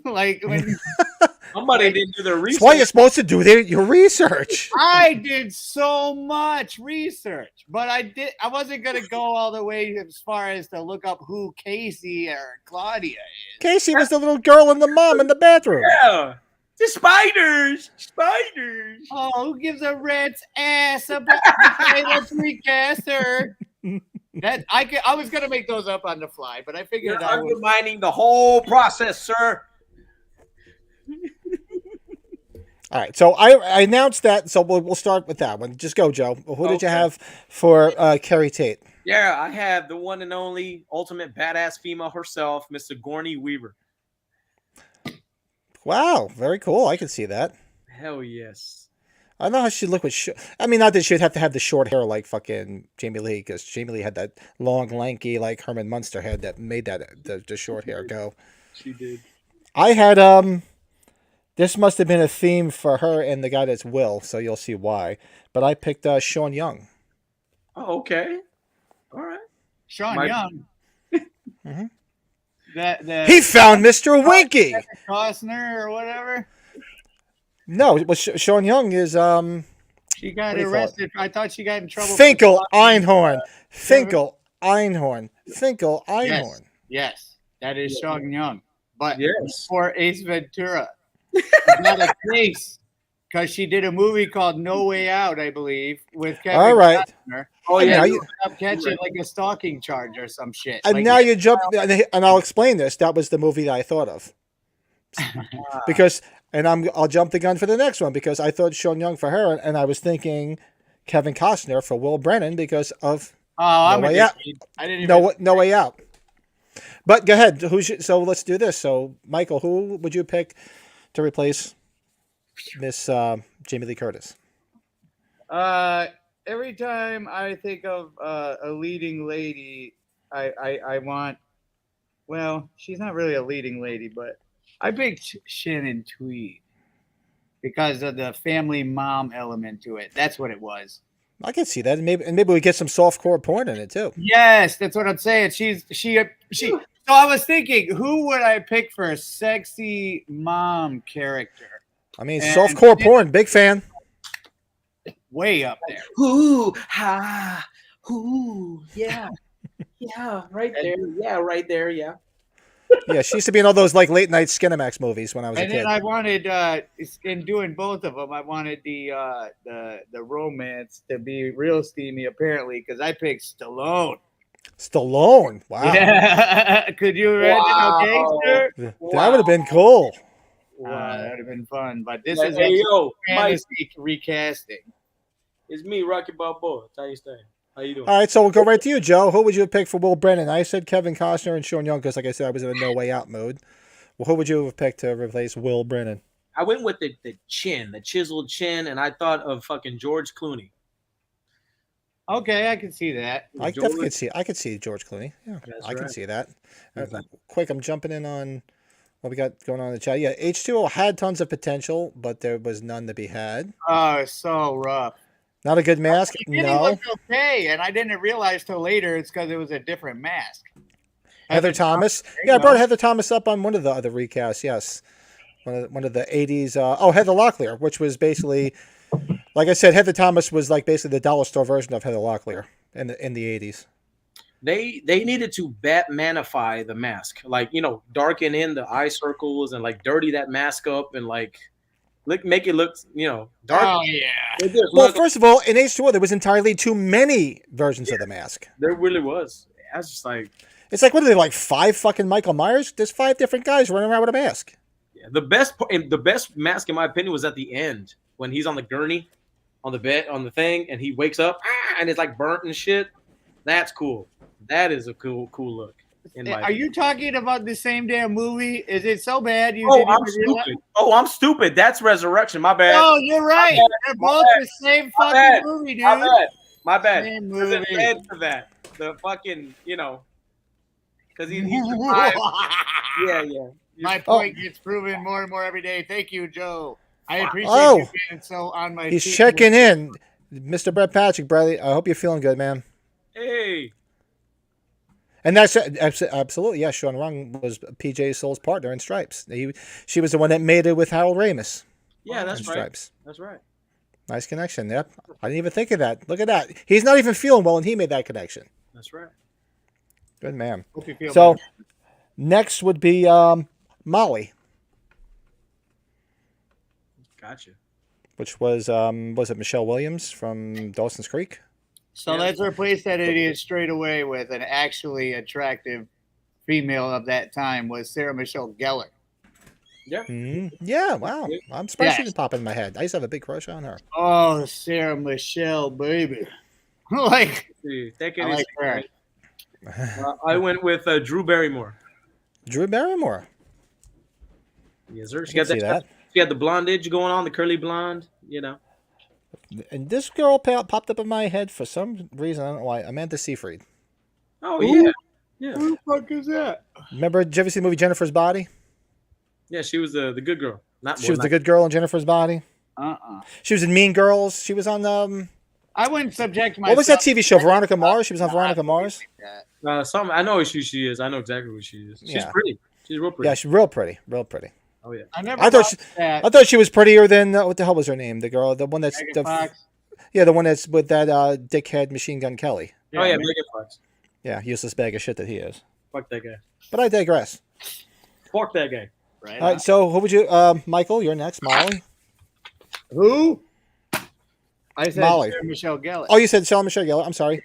Like when Somebody didn't do their research. That's why you're supposed to do your research. I did so much research, but I wasn't gonna go all the way as far as to look up who Casey or Claudia is. Casey was the little girl and the mom in the bathroom. Yeah, the spiders. Oh, who gives a rat's ass about the recaster? That I was gonna make those up on the fly, but I figured You're I would. undermining the whole process, sir. All right, so I announced that, so we'll start with that one. Just go, Joe. Who did you have for Kerry Tate? Yeah, I have the one and only ultimate badass female herself, Miss Sigourney Weaver. Wow, very cool. I can see that. Hell yes. I know how she'd look with. I mean, not that she'd have to have the short hair like fucking Jamie Lee, because Jamie Lee had that long, lanky, like Herman Munster head that made that the short hair go. She did. I had This must have been a theme for her and the guy that's Will, so you'll see why. But I picked Sean Young. Oh, okay. All right. Sean Young. Mm-hmm. He found Mr. Winky. Costner or whatever. No, well, Sean Young is She got arrested. I thought she got in trouble. Finkel Einhorn. Finkel Einhorn. Finkel Einhorn. Yes, that is Sean Young. But yes, for Ace Ventura, not a case, because she did a movie called No Way Out, I believe, with Kevin All right. Costner. Oh yeah, now you catch it like a stalking charge or some shit. And like, now you jump, and I'll explain this. That was the movie that I thought of. Because, and I'll jump the gun for the next one, because I thought Sean Young for her, and I was thinking Kevin Costner for Will Brennan because of No Way Out. I didn't even No Way Out. But go ahead. So let's do this. So Michael, who would you pick to replace Miss Jamie Lee Curtis? Every time I think of a leading lady, I want. Well, she's not really a leading lady, but I picked Shannon Tweed because of the family mom element to it. That's what it was. I can see that, and maybe we get some softcore porn in it too. Yes, that's what I'm saying. She. So I was thinking, who would I pick for a sexy mom character? I mean, softcore porn, big fan. Way up there. Ooh, ha, ooh, yeah, yeah, right there, yeah, right there, yeah. Yeah, she used to be in all those like late night Skinamax movies when I was a kid. And then I wanted, in doing both of them, I wanted the romance to be real steamy, apparently, because I picked Stallone. Stallone, wow. Yeah. Could you imagine a gangster? That would have been cool. That would have been fun. But this Like, is hey, yo, fantasy recasting. It's me, Rocky Balboa. How you staying? How you doing? All right, so we'll go right to you, Joe. Who would you pick for Will Brennan? I said Kevin Costner and Sean Young because, like I said, I was in a No Way Out mode. Well, who would you have picked to replace Will Brennan? I went with the chin, the chiseled chin, and I thought of fucking George Clooney. Okay, I can see that. I definitely could see. I could see George Clooney. Yeah, I can see that. Quick, I'm jumping in on what we got going on in the chat. Yeah, H2O had tons of potential, but there was none to be had. Oh, it's so rough. Not a good mask. No. Looked okay, and I didn't realize till later it's because it was a different mask. Heather Thomas. Yeah, I brought Heather Thomas up on one of the other recasts. Yes, one of the 80s. Heather Locklear, which was basically, like I said, Heather Thomas was like basically the dollar store version of Heather Locklear in the 80s. They needed to Batmanify the mask, like, you know, darken in the eye circles and like dirty that mask up and like make it look, you know, dark. Oh yeah. Well, first of all, in H2O there was entirely too many versions of the mask. There really was. I was just like, it's like, what are they, like 5 fucking Michael Myers? There's 5 different guys running around with a mask. yeah, the best mask in my opinion was at the end when he's on the gurney, on the bed, on the thing, and he wakes up and it's like burnt and shit. That's cool. That is a cool look. Are you talking about the same damn movie? Is it so bad you Oh, didn't I'm even realize? stupid. Oh, I'm stupid. That's Resurrection. My bad. Oh, you're right. bad. They're My both bad. the same My fucking bad. movie, dude. My bad. My bad. Same Because it movie. led to that. The fucking, because he survived. Yeah. My point gets proven more and more every day. Thank you, Joe. I appreciate Oh. you being so on my He's feet. checking in. Mr. Brett Patrick, Bradley, I hope you're feeling good, man. Hey. And that's absolutely, yeah. Sean Rung was PJ Soul's partner in Stripes. She was the one that made it with Harold Ramis. Yeah, that's in right. Stripes. That's right. Nice connection. Yep. I didn't even think of that. Look at that. He's not even feeling well, and he made that connection. That's right. Good man. Hope you feel So better. next would be Molly, Gotcha. which was it Michelle Williams from Dawson's Creek? So let's replace that idiot straight away with an actually attractive female of that time was Sarah Michelle Gellar. Yeah. Yeah, wow. I'm surprised she Yes. didn't pop in my head. I used to have a big crush on her. Oh, Sarah Michelle, baby. like, Take it I like easy. her. I went with Drew Barrymore. Drew Barrymore. Yes, sir. I can see that. She had the blondage going on, the curly blonde. And this girl popped up in my head for some reason. I don't know why. Amanda Seyfried. Oh Ooh. yeah. Who the fuck is that? Remember, did you ever see the movie Jennifer's Body? Yeah, she was the good girl. She was the good girl in Jennifer's Body. She was in Mean Girls. She was on I wouldn't subject myself. what was that TV show? Veronica Mars. She was on Veronica Mars. I know who she is. I know exactly who she is. She's Yeah. pretty. She's real pretty. Yeah, she's real pretty. Real pretty. Oh yeah. I I thought she was prettier than what the hell was her name? The girl, the one that's Megan Fox. yeah, the one that's with that dickhead Machine Gun Kelly. Oh yeah, Megan Fox. Yeah, useless bag of shit that he is. Fuck that guy. But I digress. Fuck that guy. Right. All right, so who would you, Michael? You're next, Molly. Who? I said Molly. Sarah Michelle Gellar. Oh, you said Sarah Michelle Gellar. I'm sorry.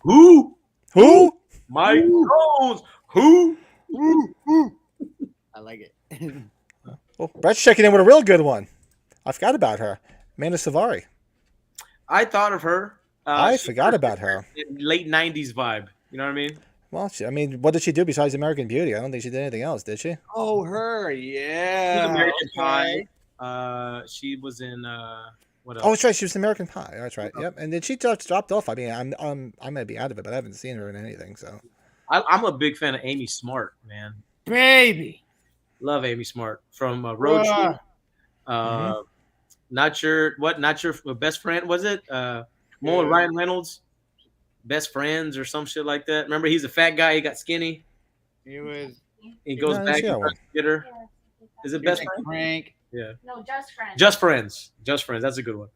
Who? Who? Mike Jones. Who? I like it. Oh, Brett's checking in with a real good one. I forgot about her. Amanda Savari. I thought of her. I forgot about her. Late '90s vibe. You know what I mean? Well, what did she do besides American Beauty? I don't think she did anything else, did she? Oh, her. Yeah. She's American okay. Pie. She was in what else? Oh, that's right. She was in American Pie. That's right. Yep. And then she dropped off. I mean, I might be out of it, but I haven't seen her in anything. So I'm a big fan of Amy Smart, man. Baby. Love Amy Smart from Road Trip. Not your best friend was it? One with Ryan Reynolds, Best Friends or some shit like that. Remember, he's a fat guy. He got skinny. He was. He goes No, back yeah, and tries to get her. Is it Best Friends? Crank. Yeah. No, just friends. Just Friends. Just Friends. That's a good one.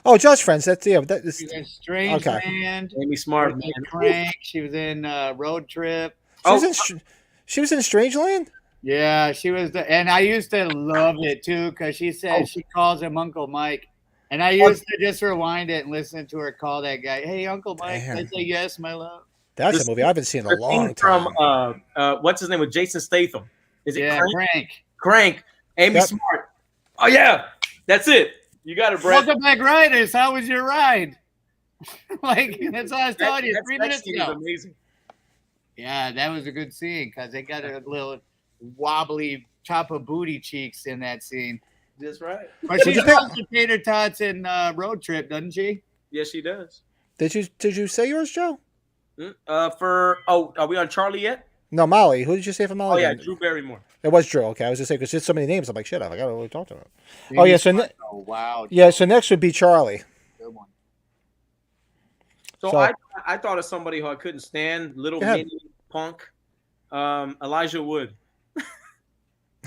oh, Just Friends. That's yeah. That is She was in Strange Okay. Land. Amy Smart, She was man. in Crank. She was in Road Trip. she was in Strangeland. Yeah, she was and I used to love it too because she said she calls him Uncle Mike, and I used to just rewind it and listen to her call that guy, "Hey, Uncle Mike." Damn. I say, "Yes, my love." That's This- a movie I haven't seen in a The long scene time. from what's his name with Jason Statham? Is it Yeah, Crank? Crank. Crank. Amy Yep. Smart. Oh yeah, that's it. You got it, Brett. Welcome back, riders. How was your ride? like that's what I was telling you That- 3 that minutes scene is ago. amazing. Yeah, that was a good scene because they got a little wobbly top of booty cheeks in that scene. That's right. But she you calls the tater tots in Road Trip, doesn't she? Yes, she does. Did you say yours, Joe? Are we on Charlie yet? No, Molly. Who did you say for Molly? Oh yeah, again? Drew Barrymore. It was Drew. Okay, I was just saying because there's so many names. I'm like, shit, I forgot what we talked about. Oh yeah, so Oh wow. yeah, so next would be Charlie. Good one. So, So- I thought of somebody who I couldn't stand, little Go ahead. mini punk, Elijah Wood.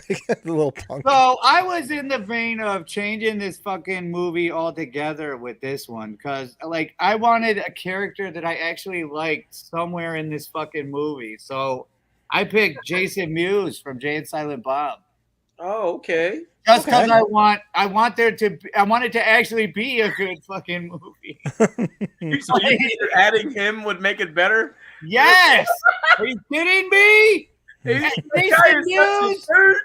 The little punk. So I was in the vein of changing this fucking movie altogether with this one because, like, I wanted a character that I actually liked somewhere in this fucking movie. So I picked Jason Mewes from Jay and Silent Bob. Oh, okay. Just because Okay. I want it to actually be a good fucking movie. So you think that adding him would make it better? Yes. Are you kidding me? The guy Jason is such a Mewes? nerd.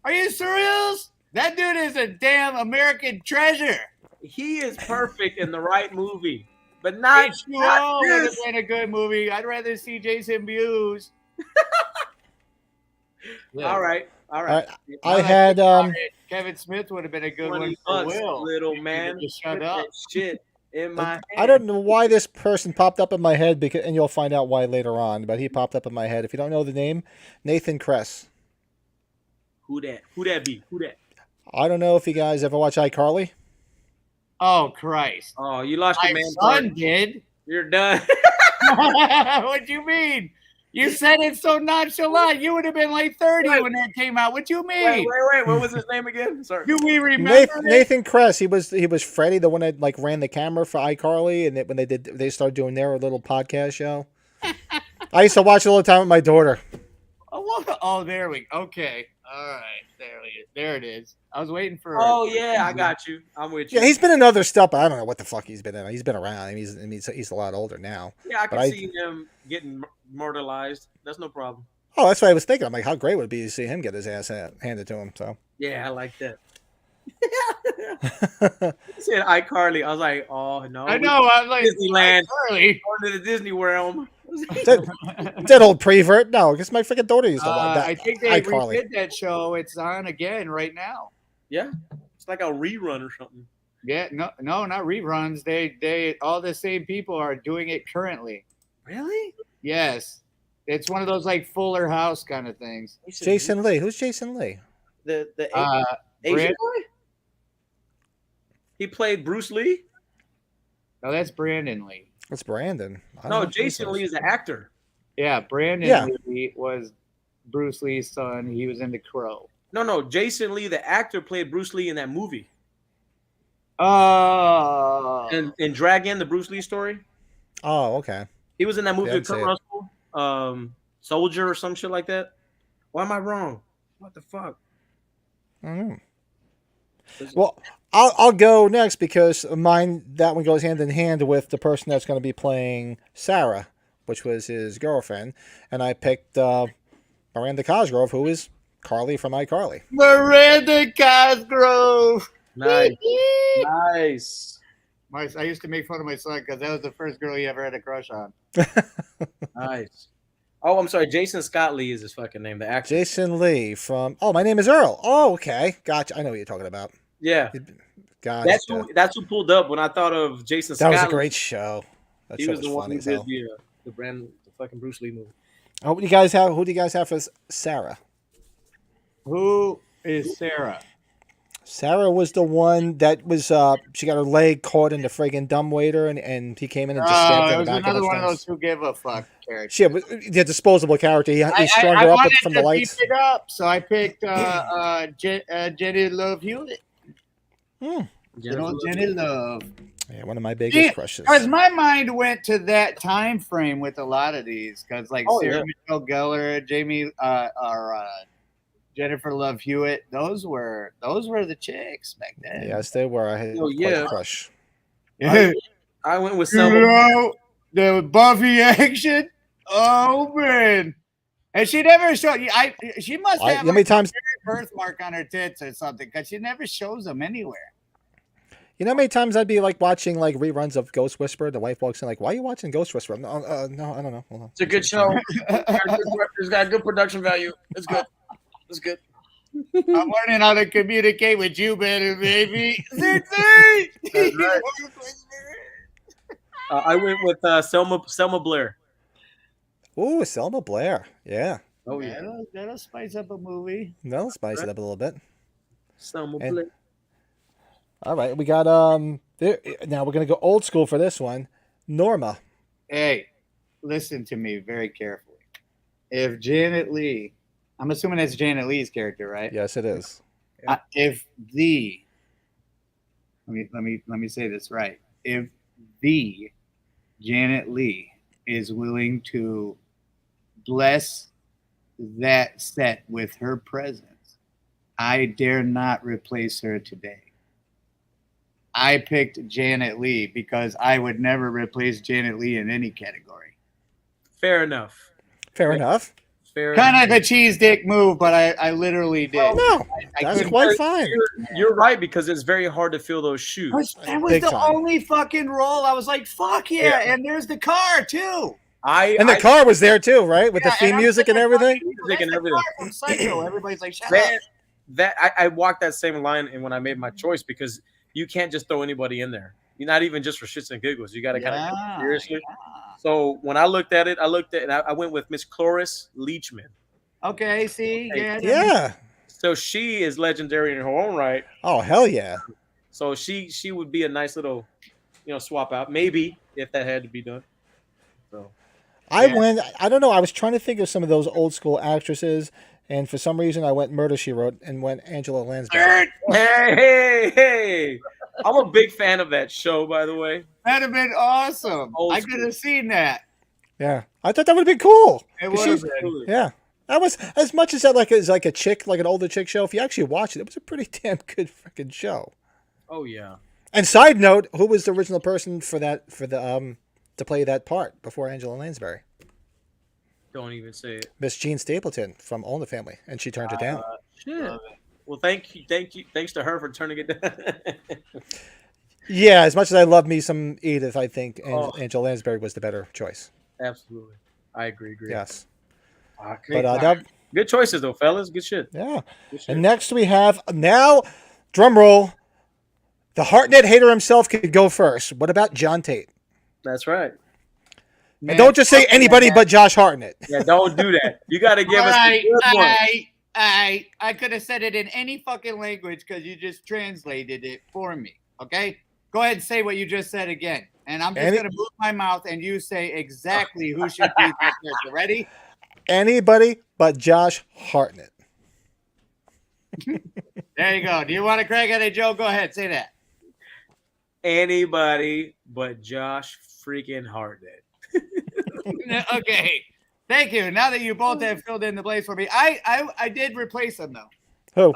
Are you serious? That dude is a damn American treasure. He is perfect in the right movie, but not H2O would have this. been a good movie. I'd rather see Jason Mewes. All right, all right. I had Kevin Smith would have been a good one 20 for bucks, Will. little If he man. would just shut Put up. that shit in my hand. I don't know why this person popped up in my head, because, and you'll find out why later on. But he popped up in my head. If you don't know the name, Nathan Kress. Who that? Who that be? Who that? I don't know if you guys ever watch iCarly. Oh Christ! Oh, you lost My your man. son card. did. You're done. What do you mean? You said it so nonchalant. You would have been like 30 when that came out. What you mean? wait. What was his name again? Sorry. Do we remember Nathan Kress. He was Freddie, the one that like ran the camera for iCarly, and when they started doing their little podcast show. I used to watch it all the time with my daughter. Oh, there we go. Okay. All right. There it is. I was waiting for. Oh yeah, I got you. I'm with you. Yeah, he's been in other stuff, but I don't know what the fuck he's been in. He's been around. I mean, he's a lot older now. Yeah, I But can see him getting mortalized. That's no problem. Oh, that's what I was thinking. I'm like, how great would it be to see him get his ass handed to him? So. Yeah, I like that. He said iCarly. I was like, oh no. I know. I was like Disneyland. Early. Going to the Disney realm. that old prevert. No, because my freaking daughter used to watch that. I think they iCarly. redid that show. It's on again right now. Yeah, it's like a rerun or something. Yeah, no, not reruns. They all the same people are doing it currently. Really? Yes, it's one of those like Fuller House kind of things. Jason Lee. Who's Jason Lee? The Asian Brand- boy. He played Bruce Lee. No, that's Brandon Lee. That's Brandon. I don't know No, who this Jason is. Lee is an actor. Yeah, Brandon Yeah. Lee was Bruce Lee's son. He was in The Crow. No, Jason Lee, the actor, played Bruce Lee in that movie. Oh, And Dragon, the Bruce Lee story. Oh, okay. He was in that movie Yeah, with Kurt I'd say Russell, Soldier or some shit like that. Why am I wrong? What the fuck? I don't know. Well, I'll go next because that one goes hand in hand with the person that's going to be playing Sarah, which was his girlfriend, and I picked Miranda Cosgrove, who is Carly from iCarly. Miranda Cosgrove. Nice, nice, I used to make fun of my son because that was the first girl he ever had a crush on. nice. Oh, I'm sorry. Jason Scott Lee is his fucking name. The actor. Jason Lee from. Oh, My Name Is Earl. Oh, okay, gotcha. I know what you're talking about. Yeah, Gotcha. that's who pulled up when I thought of Jason That Scott. was a great show. That He show was the one funny who as did hell. the fucking Bruce Lee movie. Oh, what do you guys have? Who do you guys have for Sarah? Who is Sarah? Sarah was the one that was she got her leg caught in the friggin' dumbwaiter, and he came in and just stabbed her It in was the back another of one of the those who give a fuck characters. She the disposable character. He strung I her up wanted from to the lights. beef it up, so I picked Jenny Love Hewitt. Jenny Love. Yeah, one of my biggest crushes. Because my mind went to that time frame with a lot of these, because like Sarah Michelle Gellar, Jennifer Love Hewitt, those were the chicks back then. Yes, they were. I had quite a crush. I went with You Selma. know, the Buffy action. Oh man. And she never showed. She must have how many times? a birthmark on her tits or something, because she never shows them anywhere. You know how many times I'd be like watching like reruns of Ghost Whisperer? The wife walks in like, "Why are you watching Ghost Whisperer?" No, I don't know. Hold on. It's a good show. It's got good production value. It's good. It's good. I'm learning how to communicate with you better, baby. That's right. I went with Selma Blair. Ooh, Selma Blair. Yeah. Oh yeah, That'll spice up a movie. That'll spice it up a little bit. Selma And- Blair. All right, we got now we're gonna go old school for this one. Norma. Hey, listen to me very carefully. If Janet Leigh, I'm assuming that's Janet Leigh's character, right? Yes, it is. If let me say this right. If the Janet Leigh is willing to bless that set with her presence, I dare not replace her today. I picked Janet Leigh because I would never replace Janet Leigh in any category. Fair enough. Fair enough. spared. Kind of a cheese dick move, but I literally did. No, I that's couldn't- quite fine. You're right because it's very hard to fill those shoes. That was Big the time. only fucking role. I was like, fuck yeah. And there's the car, too. And the car was there too, right? With the Yeah, theme I'm music and sitting there everything. going, Music and "That's the everything. car from Psycho." Everybody's like, shut that up. I walked that same line and when I made my choice because you can't just throw anybody in there. You're not even just for shits and giggles. You got to kind of take it seriously. So when I looked at it, I went with Miss Cloris Leachman. Okay, see? Yeah. Yeah. So she is legendary in her own right. Oh hell yeah. So she would be a nice little, swap out maybe if that had to be done. So I don't know. I was trying to think of some of those old school actresses, and for some reason I went Murder She Wrote and went Angela Lansbury. hey! I'm a big fan of that show, by the way. That'd have been awesome. Old I school. could have seen that. Yeah, I thought that would have been cool. It 'Cause would have she's- been. Yeah, that was as much as that is like a chick, like an older chick show. If you actually watch it, it was a pretty damn good freaking show. Oh yeah. And side note, who was the original person to play that part before Angela Lansbury? Don't even say it. Miss Jean Stapleton from All in the Family, and she turned it down. Shit. Well, thank you. Thanks to her for turning it down. Yeah, as much as I love me some Edith, I think Oh. Angela Lansbury was the better choice. Absolutely. I agree. Yes. Okay. But Good choices though, fellas. Good shit. yeah. Good shit. And next we have drum roll. The Hartnett hater himself could go first. What about John Tate? That's right. And don't just say anybody but Josh Hartnett. Yeah, don't do that. You got to give us Alright, the good one. I could have said it in any fucking language because you just translated it for me. Okay? Go ahead and say what you just said again. And I'm just going to move my mouth and you say exactly who should be that character. Ready? Anybody but Josh Hartnett. There you go. Do you want to crack at it, Joe? Go ahead. Say that. Anybody but Josh freaking Hartnett. Okay. Thank you. Now that you both have filled in the place for me, I did replace him though. Who?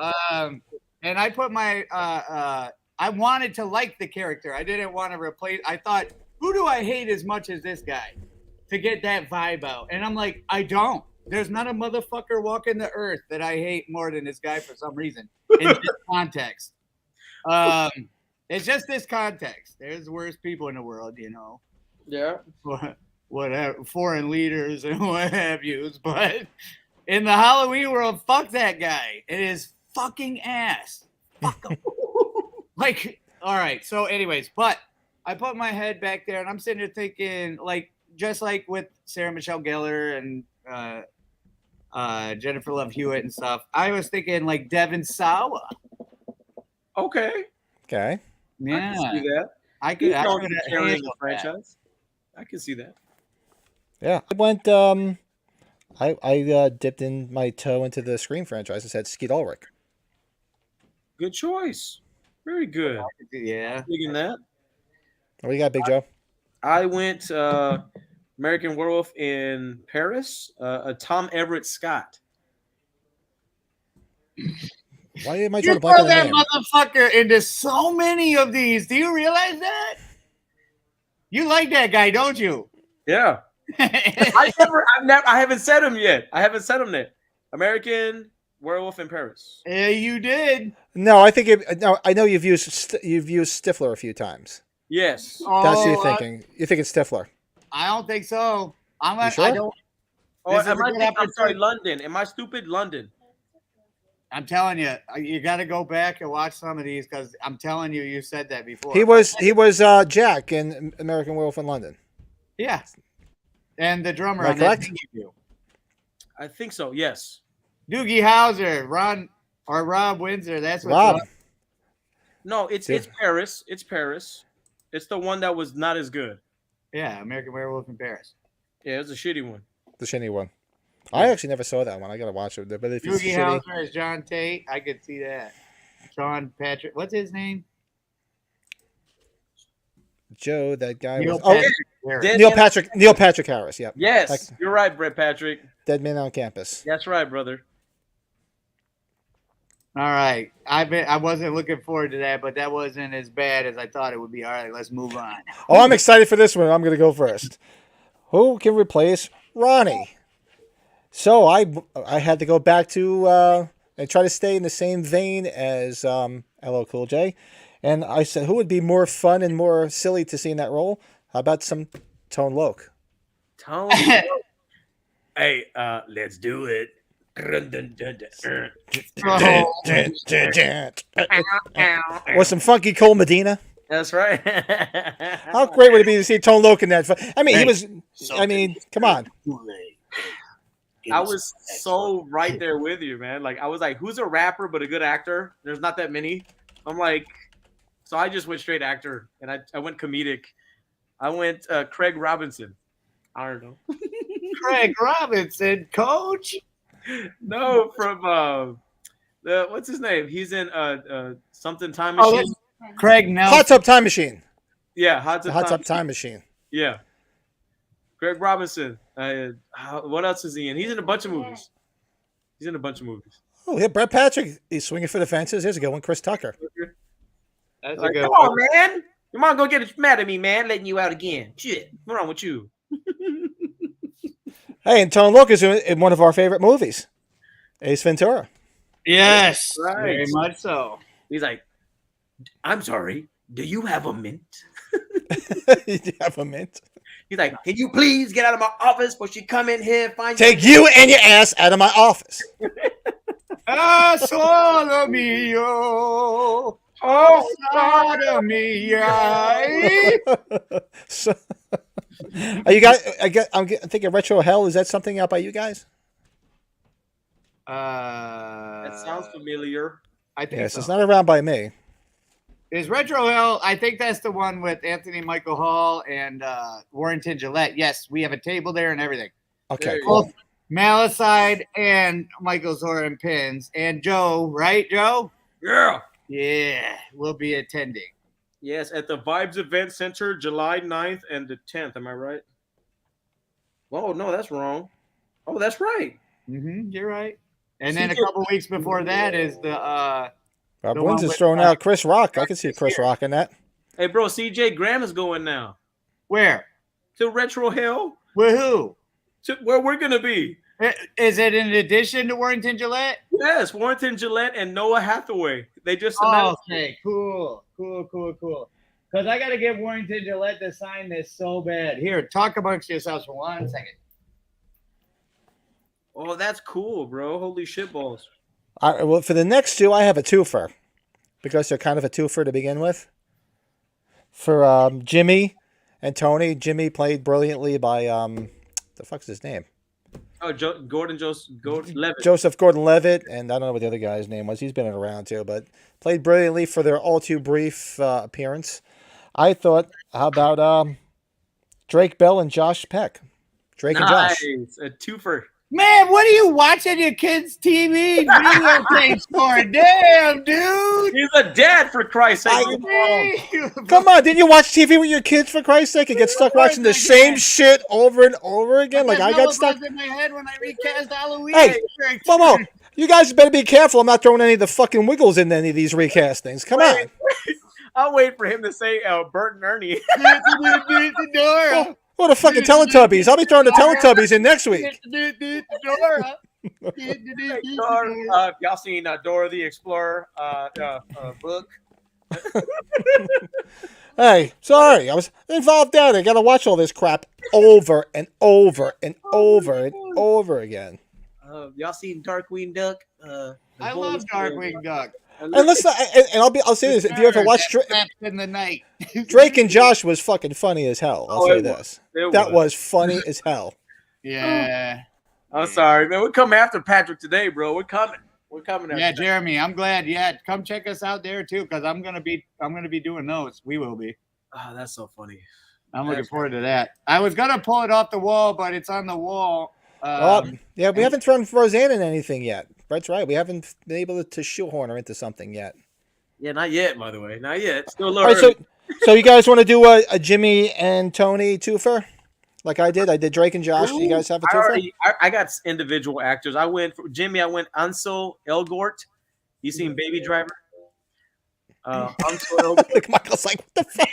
And I put my I wanted to like the character. I didn't want to replace. I thought, who do I hate as much as this guy to get that vibe out? And I'm like, I don't. There's not a motherfucker walking the earth that I hate more than this guy for some reason in this context. It's just this context. There's worse people in the world, Yeah. whatever, foreign leaders and what have yous. But in the Halloween world, fuck that guy. It is fucking ass. Fuck him. Like, all right. So, anyways, but I put my head back there and I'm sitting there thinking, like, just like with Sarah Michelle Gellar and Jennifer Love Hewitt and stuff, I was thinking like Devin Sawa. Okay. Okay. Yeah, I can see that. I He's could. known for carrying the handle that. franchise. I can see that. Yeah. I went I dipped in my toe into the Scream franchise and said Skeet Ulrich. Good choice. Very good. Yeah. Digging that. What do you got, Big Joe? I went American Werewolf in Paris. Tom Everett Scott. Why am I You trying to blank throw on the that name? motherfucker into so many of these. Do you realize that? You like that guy, don't you? Yeah. I haven't said him yet. I haven't said him yet. American Werewolf in Paris. Yeah, you did. No, I think I know you've used Stifler a few times. Yes. That's what you're Oh, thinking. You think it's Stifler? I don't think so. I'm You not. sure? I don't. Oh, This is am a I? good I'm sorry, opportunity. London. Am I stupid? London. I'm telling you, you got to go back and watch some of these because I'm telling you, you said that before. He was Jack in American Werewolf in London. Yeah. And the drummer Am I on that correct? interview. I think so. Yes. Doogie Howser, Rob Windsor. That's what. Rob. No, it's Paris. It's Paris. It's the one that was not as good. Yeah, American Werewolf in Paris. Yeah, it was a shitty one. The shitty one. I actually never saw that one. I gotta watch it. But if it's Doogie shitty, Howser is John Tate. I could see that. Sean Patrick. What's his name? Joe, that guy Neil was. Oh, Patrick Harris. Neil Patrick Harris. Yep. Yes, you're right, Brett Patrick. Dead Man on Campus. That's right, brother. All right. I wasn't looking forward to that, but that wasn't as bad as I thought it would be. All right, let's move on. Oh, I'm excited for this one. I'm gonna go first. Who can replace Ronnie? So I had to go back to and try to stay in the same vein as LL Cool J, and I said, who would be more fun and more silly to see in that role? How about some Tone Loc? Tone. Hey, let's do it. Or some funky Cole Medina. That's right. How great would it be to see Tone Loc in that? I mean, he was. I mean, come on. I was so right there with you, man. Like I was like, who's a rapper but a good actor? There's not that many. I'm like, so I just went straight actor, and I went comedic. I went Craig Robinson. I don't know. Craig Robinson, coach. No, from the what's his name? He's in something Time Oh, Machine. Craig Nelson. Hot Tub Time Machine. Yeah, The Hot Tub Time Machine. Yeah, Craig Robinson. What else is he in? He's in a bunch of movies. He's in a bunch of movies. Oh, yeah, Brett Patrick. He's swinging for the fences. Here's a good one. Chris Tucker. That's Like, a good come one. on, man. Your mom gonna get mad at me, man, letting you out again. Shit, what's wrong with you? Hey, and Tone Loc is in one of our favorite movies, Ace Ventura. Yes, Right. very much so. He's like, I'm sorry. Do you have a mint? You have a mint. He's like, can you please get out of my office before she come in here and find Take you and your ass out of my office. Ah, solo mio. Oh, solo mia. So, are you guys? I'm thinking Retro Hell. Is that something out by you guys? That sounds familiar. I think Yes, so. it's not around by me. Is Retro Hell? I think that's the one with Anthony Michael Hall and Warrington Gillette. Yes, we have a table there and everything. Okay, There you cool. Both Malicide and Michael Zoran Pins and Joe, right, Joe? Yeah. Yeah, we'll be attending. Yes, at the Vibes Event Center, July 9th and the 10th. Am I right? Oh, no, that's wrong. Oh, that's right. You're right. And then a couple weeks before that is the Rob the Wins one is with, throwing out Chris Rock. I can see Chris Rock in that. Hey, bro, CJ Graham is going now where? to Retro Hell, With who? to where we're going to be. Is it in addition to Warrington Gillette? Yes, Warrington Gillette and Noah Hathaway. They just announced. Okay, cool. Because I got to get Warrington Gillette to sign this so bad. Here, talk amongst yourselves for 1 second. Oh, that's cool, bro. Holy shit balls. Well, for the next two, I have a twofer because they're kind of a twofer to begin with. For Jimmy and Tony, Jimmy played brilliantly by the fuck's his name? Oh, Gordon Levitt. Joseph Gordon-Levitt, and I don't know what the other guy's name was. He's been around too, but played brilliantly for their all too brief appearance. I thought, how about Drake Bell and Josh Peck? Drake and Josh. Nice. A twofer. Man, what are you watching your kids' TV videotapes for? Damn, dude. He's a dad, for Christ's sake. Come on, didn't you watch TV with your kids for Christ's sake and get stuck watching the same shit over and over again? Like I got stuck in my head when I recast Halloween. Hey, Momo, you guys better be careful. I'm not throwing any of the fucking wiggles in any of these recastings. Come on. I'll wait for him to say Bert and Ernie. Oh, the fucking Teletubbies. I'll be throwing the Teletubbies in next week. Y'all seen Dora the Explorer book? Hey, sorry. I was involved there. I got to watch all this crap over and over and over and over again. Y'all seen Darkwing Duck? I love Darkwing Duck. And listen, I'll say this: if you ever watched in the night, Drake and Josh was fucking funny as hell. I'll say this. It That was funny as hell. yeah, I'm sorry, man. We're coming after Patrick today, bro. We're coming. We're coming. yeah, Jeremy. I'm glad. Yeah, come check us out there too, because I'm gonna be doing those. We will be. Oh, that's so funny. I'm looking forward to that. I was gonna pull it off the wall, but it's on the wall. Yeah, we haven't thrown Roseanne in anything yet. Brett's right. We haven't been able to shoehorn her into something yet. Yeah, not yet. By the way, not yet. Still a All little right, early. so you guys want to do a Jimmy and Tony twofer, like I did? I did Drake and Josh. Do you guys have a twofer? I got individual actors. I went for Jimmy. I went Ansel Elgort. You seen Baby Driver? Ansel Elgort. Like Michael's like, what the fuck?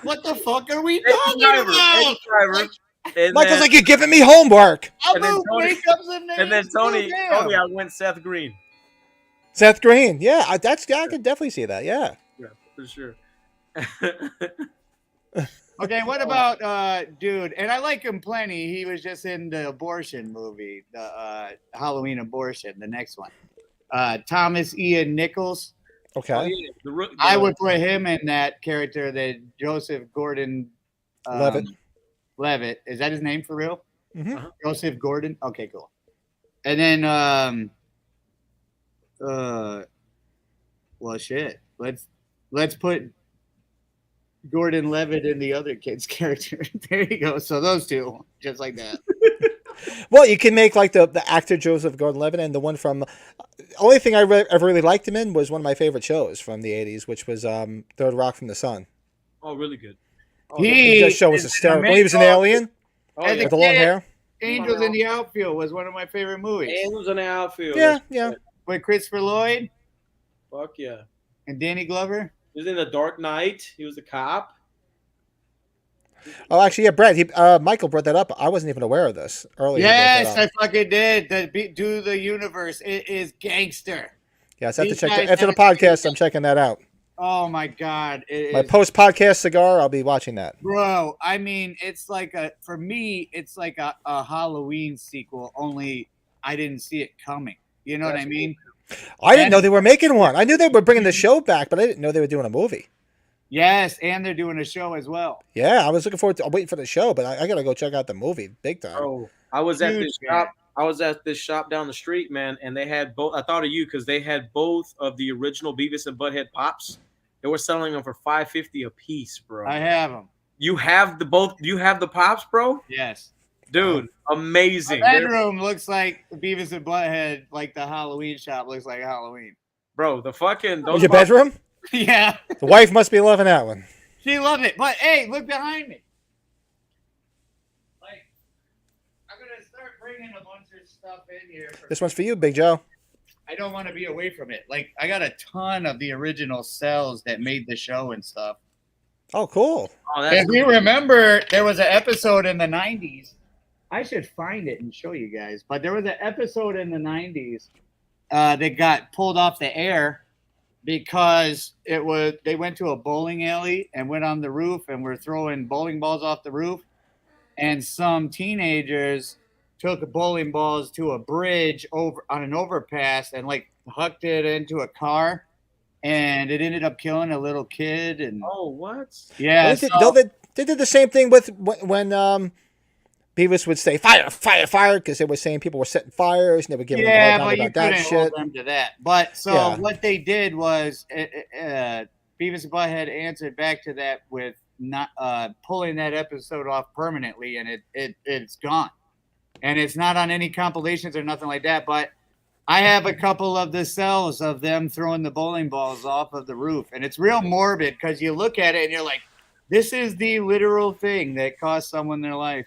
What the fuck are we Baby talking Driver. about? Baby Driver. And Michael's then, like, you're giving me homework. I'll and then move Tony, makeup's in there. and then Tony, I went Seth Green. Seth Green. Yeah, I can definitely see that. Yeah. Yeah, for sure. Okay, what about dude? And I like him plenty. He was just in the abortion movie, the Halloween Abortion, the next one. Thomas Ian Nichols. Okay. Oh, yeah, I would put him in that character that Joseph Gordon Levitt. Levitt. Is that his name for real? Mm-hmm. Joseph Gordon. Okay, cool. And then well shit. Let's put Gordon Levitt in the other kid's character. There you go. So those two, just like that. Well, you can make like the actor Joseph Gordon-Levitt, and the one from. Only thing I ever really liked him in was one of my favorite shows from the '80s, which was Third Rock from the Sun. Oh, really good. Oh, That show was hysterical. He was an alien As a with the long kid, hair. Angels in the Outfield was one of my favorite movies. Angels in the Outfield. Yeah, yeah. With Christopher Lloyd Fuck yeah. and Danny Glover. He was in The Dark Knight. He was a cop. Oh, actually, yeah, Brett. Michael brought that up. I wasn't even aware of this earlier. Yes, I fucking did. Do the universe. It is gangster. Yes, I have to These check guys after the have- podcast. I'm checking that out. Oh my god. My post-podcast cigar. I'll be watching that. Bro, I mean, it's like for me, it's like a Halloween sequel, only I didn't see it coming. You know what I mean? I didn't know they were making one. I knew they were bringing the show back, but I didn't know they were doing a movie. Yes, and they're doing a show as well. Yeah, I was looking forward to. I'm waiting for the show, but I gotta go check out the movie big time. Oh, I was at Huge this fan. shop. I was at this shop down the street, man, and they had both. I thought of you because they had both of the original Beavis and Butthead pops. They were selling them for $5.50 a piece, bro. I have them. You have the both. You have the pops, bro. Yes. Dude, amazing. My bedroom looks like Beavis and Butthead, like the Halloween shop looks like Halloween. Bro, the fucking Was your bedroom? Yeah. The wife must be loving that one. She loved it. But hey, look behind me. Like, I'm gonna start bringing a bunch of stuff in here. This one's for you, Big Joe. I don't want to be away from it. Like, I got a ton of the original cells that made the show and stuff. Oh, cool. Oh, that's If you remember, there was an episode in the 90s. I should find it and show you guys. But there was an episode in the 90s that got pulled off the air because they went to a bowling alley and went on the roof and were throwing bowling balls off the roof. And some teenagers took bowling balls to a bridge over on an overpass and like hucked it into a car. And it ended up killing a little kid. And oh, what? yeah, They did the same thing with when Beavis would say fire, fire, fire, because they were saying people were setting fires and they were giving them a hard but time you about that couldn't shit. hold them to that. But so Yeah. what they did was Beavis and Butthead answered back to that with not pulling that episode off permanently, and it's gone, and it's not on any compilations or nothing like that. But I have a couple of the cells of them throwing the bowling balls off of the roof, and it's real morbid because you look at it and you're like, this is the literal thing that cost someone their life.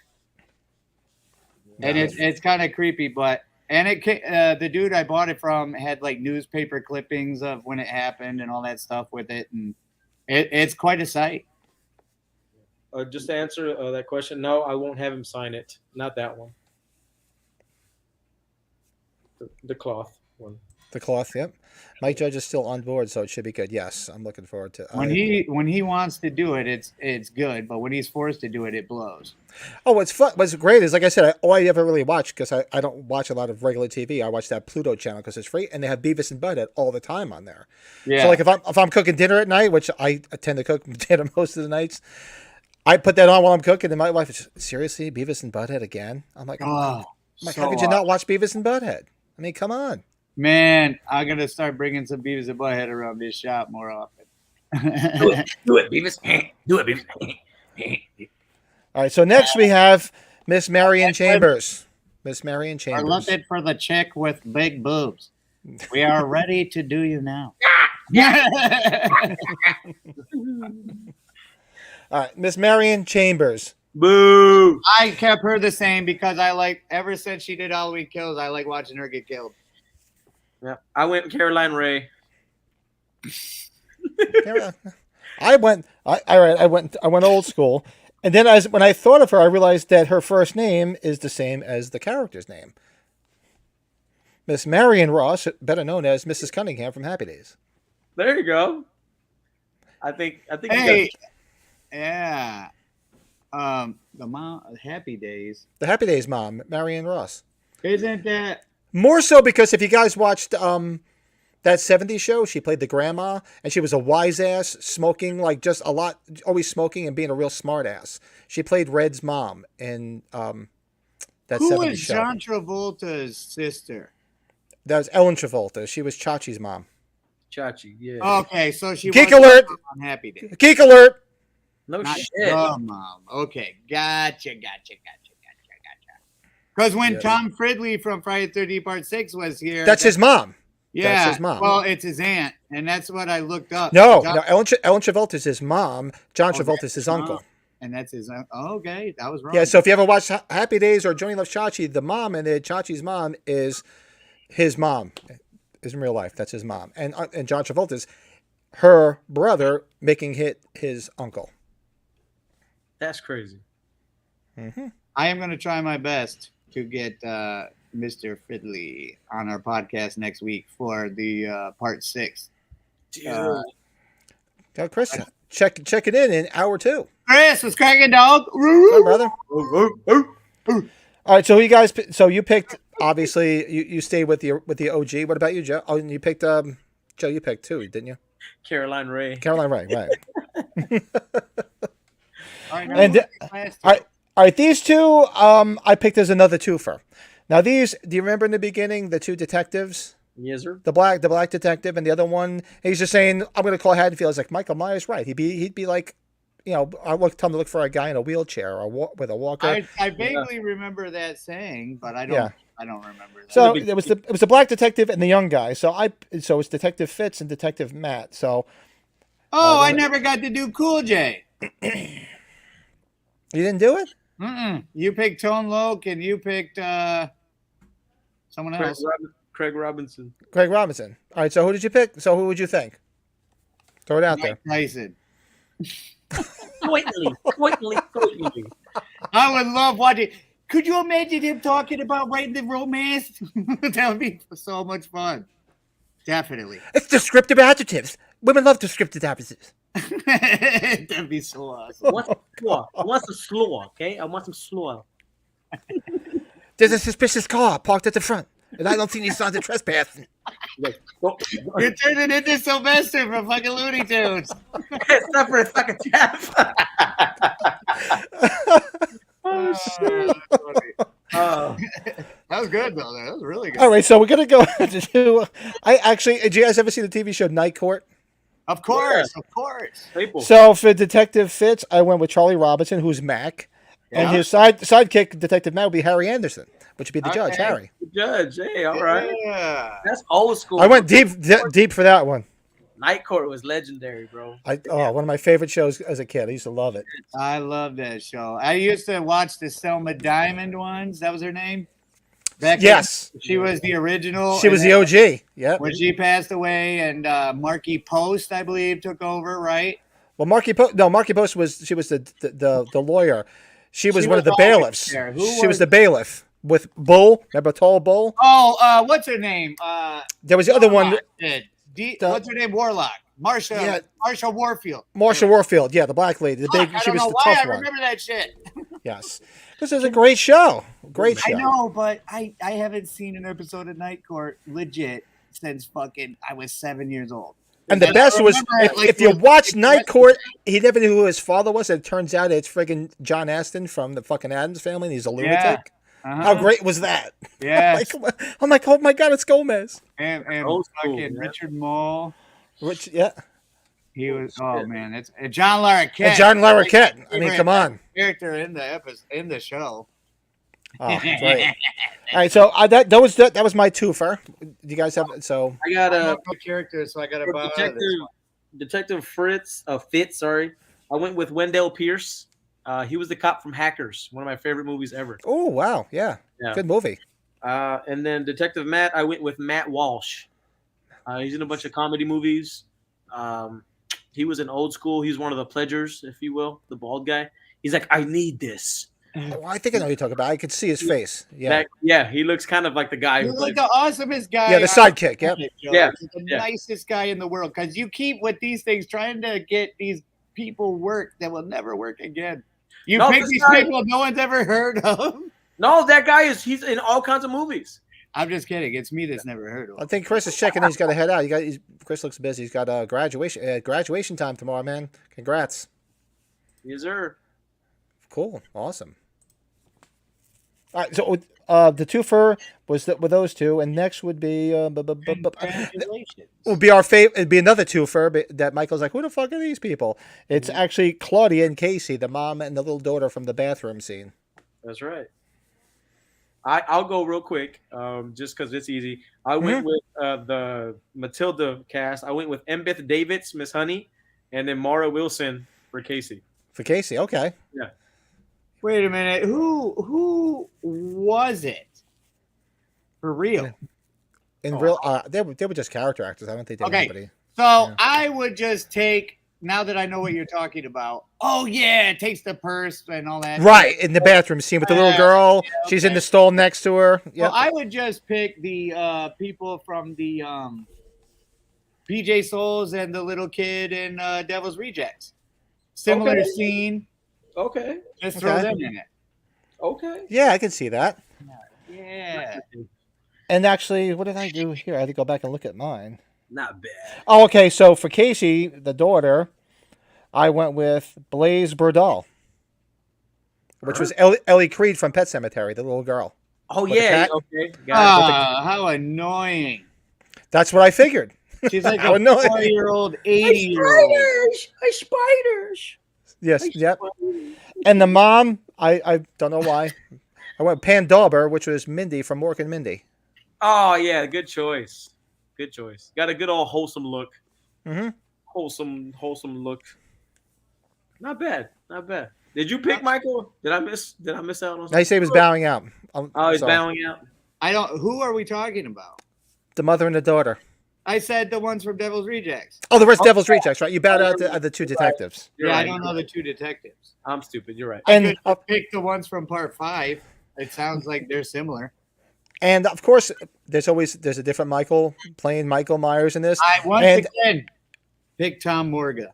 And it's kind of creepy, but the dude I bought it from had like newspaper clippings of when it happened and all that stuff with it, and it's quite a sight. Just to answer that question, no, I won't have him sign it. Not that one. The cloth one. The cloth, yep. Mike Judge is still on board, so it should be good. Yes, I'm looking forward to. When he wants to do it, it's good, but when he's forced to do it, it blows. Oh, what's fun? What's great is, like I said, all I ever really watch, because I don't watch a lot of regular TV. I watch that Pluto channel because it's free, and they have Beavis and Butthead all the time on there. Yeah. So like if I'm cooking dinner at night, which I tend to cook dinner most of the nights, I put that on while I'm cooking, and my wife is seriously Beavis and Butthead again. I'm like, how could you not watch Beavis and Butthead? I mean, come on. Man, I'm gonna start bringing some Beavis and Butthead around this shop more often. Do it, Beavis. Do it, Beavis. All right, so next we have Miss Marion Chambers. Miss Marion I Chambers. love it for the chick with big boobs. We are ready to do you now. All right, Miss Marion Chambers. Boo. I kept her the same because ever since she did Halloween Kills, I like watching her get killed. Yeah, I went Caroline Ray. I went old school, And then when I thought of her, I realized that her first name is the same as the character's name. Miss Marion Ross, better known as Mrs. Cunningham from Happy Days. There you go. I think you Hey, got yeah. The mom, Happy Days. The Happy Days mom, Marion Ross. Isn't that? More so because if you guys watched that 70s show, she played the grandma, and she was a wise ass, smoking like just a lot, always smoking and being a real smart ass. She played Red's mom in that Who 70s is show. John Travolta's sister? That was Ellen Travolta. She was Chachi's mom. Chachi. Yeah. Okay, so she Geek was alert! on Happy Days. Geek alert! No Not shit. the mom. Okay, gotcha. Because when Yeah. Tom Fridley from Friday the 13th Part 6 was here, That's his mom. yeah, that's his mom. Well, it's his aunt, and that's what I looked up. No, John- no. Ellen Travolta's his mom. John Oh, Travolta's that's his his uncle. mom. And that's his. Oh, okay, that was wrong. Yeah, so if you ever watch Happy Days or Johnny Loves Chachi, the mom and Chachi's mom is his mom. Is in real life. That's his mom. And John Travolta's her brother making his uncle. That's crazy. Mm-hmm. I am going to try my best to get Mr. Fridley on our podcast next week for the Part 6. Dude. Now, Chris, check it in hour 2. Chris, what's cracking, dog? Hi, brother. All right, so you guys, so you picked obviously you stayed with the OG. What about you, Joe? Oh, and you picked Joe. You picked 2, didn't you? Caroline Ray. Caroline Ray, right? All right, now And last all right, these 2 I picked as another twofer. Now these, do you remember in the beginning the 2 detectives? Yes, sir. The black detective and the other one, he's just saying, I'm going to call Haddonfield. It's like, Michael Myers, right. He'd be like, I tell him to look for a guy in a wheelchair or with a walker. I vaguely remember that saying, but I don't. Yeah. I don't remember that. So it was the black detective and the young guy. So it's Detective Fitz and Detective Matt. So I never got to do Cool J. you didn't do it? Mm-mm. You picked Tone Loc, and you picked someone else. Craig Robinson. Craig Robinson. All right. So who did you pick? So who would you think? Throw it out there. Mike Tyson. Quickly. I would love watching. Could you imagine him talking about writing the romance? That would be so much fun. Definitely. It's descriptive adjectives. Women love descriptive adjectives. That'd be so awesome. What's slaw? I want some slaw, okay? I want some slaw. There's a suspicious car parked at the front, and I don't see any signs of trespassing. You're turning into Sylvester from fucking Looney Tunes. Except for a fucking tap. Oh, shit. Oh. That was good, though. That was really good. All right, so we're gonna go to. Did you guys ever see the TV show Night Court? Of course, of course. People. So for Detective Fitz, I went with Charlie Robinson, who's Mac, and Yeah. his sidekick, Detective Matt, would be Harry Anderson, which would be the judge, Okay. Harry. Judge. Hey, all right. Yeah. That's old school. I went deep for that one. Night Court was legendary, bro. One of my favorite shows as a kid. I used to love it. I love that show. I used to watch the Selma Diamond ones. That was her name. Yes, She was the original. she was and the then OG. Yep. when she passed away, and Marky Post, I believe, took over. Right? Well, Marky Post was the lawyer. She was She one was of the always bailiffs. there. Who She was was- the bailiff with Bull. Remember Tall Bull? Oh, what's her name? There was the other one, What's her name? Warlock. Marsha. Yeah. Marsha Warfield. Marsha Warfield. Yeah, the black lady. The big. Fuck, I She don't was know the why I tough one. remember that shit. Yes, this is a great show. Great show. I know, but I haven't seen an episode of Night Court legit since fucking I was 7 years old. And the And best I was remember it, like, if you with- watch Night Court, he never knew who his father was. And it turns out it's friggin' John Aston from the fucking Addams Family. And he's a lunatic. Uh-huh. How great was that? Yeah. I'm like, oh my god, it's Gomez. and Old school, fucking yeah. Richard Mole. Which, yeah, He was. Oh man, it's John Larroquette. and John Larroquette. I mean, Favorite come on. Character in the show. Oh, great. All right, so that was my twofer. You guys have so I got I a love the character, so I got to for buy Detective this one. Detective Fitz. Sorry, I went with Wendell Pierce. He was the cop from Hackers, one of my favorite movies ever. oh wow, yeah, Yeah. good movie. And then Detective Matt, I went with Matt Walsh. He's in a bunch of comedy movies. He was in Old School. He's one of the pledgers, if you will, the bald guy. He's like, I need this. Oh, I think I know who you're talking about. I could see his face. Yeah. He looks kind of like the guy who You're played. like the awesomest guy. Yeah, the sidekick. Yep. Yeah, He's the yeah. nicest guy in the world because you keep with these things trying to get these people work that will never work again. You No, pick this these guy- people no one's ever heard of. No, that guy he's in all kinds of movies. I'm just kidding. It's me that's never heard of I him. think Chris is checking in. He's got to head out. Chris looks busy. He's got graduation time tomorrow, man. Congrats. Yes, sir. Cool. Awesome. All right. So the twofer was with those two, and next would be Congratulations. would be our favorite. It'd be another twofer that Michael's like, who the fuck are these people? It's actually Claudia and Casey, the mom and the little daughter from the bathroom scene. That's right. I'll go real quick, just because it's easy. I went with the Matilda cast. I went with Embeth Davids, Miss Honey, and then Mara Wilson for Casey. For Casey, okay. Yeah. Wait a minute. Who was it? For real? In real, they were just character actors. I don't think they were Okay. anybody. So I would just take, now that I know what you're talking about. Oh yeah, it takes the purse and all that. Right, in the bathroom scene with the little girl. She's in the stall next to her. Yeah. Well, I would just pick the people from the PJ Souls and the little kid in Devil's Rejects. Similar Okay. scene. Okay. Just throw Okay. them in it. Okay. Yeah, I can see that. Yeah. And actually, what did I do here? I had to go back and look at mine. Not bad. Oh, okay. So for Casey, the daughter, I went with Blaise Burdell, which was Ellie Creed from Pet Cemetery, the little girl. Oh With the yeah. cat? Okay. Got it. Ah, how annoying. That's what I figured. She's like How a annoying. 4-year-old, 80-year-old. Spiders. Yes. Yep. And the mom, I don't know why. I went Pan Dauber, which was Mindy from Mork and Mindy. Oh yeah, good choice. Good choice. Got a good old wholesome look. Mm-hmm. Wholesome look. Not bad. Not bad. Did you pick Michael? Did I miss out on something? Now you say he was bowing out. Oh, he's Sorry. bowing out. I don't. Who are we talking about? The mother and the daughter. I said the ones from Devil's Rejects. Oh, the rest Devil's Rejects, right? You bowed out to the two detectives. You're Yeah, right. I don't know the two detectives. I'm stupid. You're right. I And could pick the ones from Part 5. It sounds like they're similar. and of course, there's a different Michael playing Michael Myers in this. I once And- again pick Tom Morga.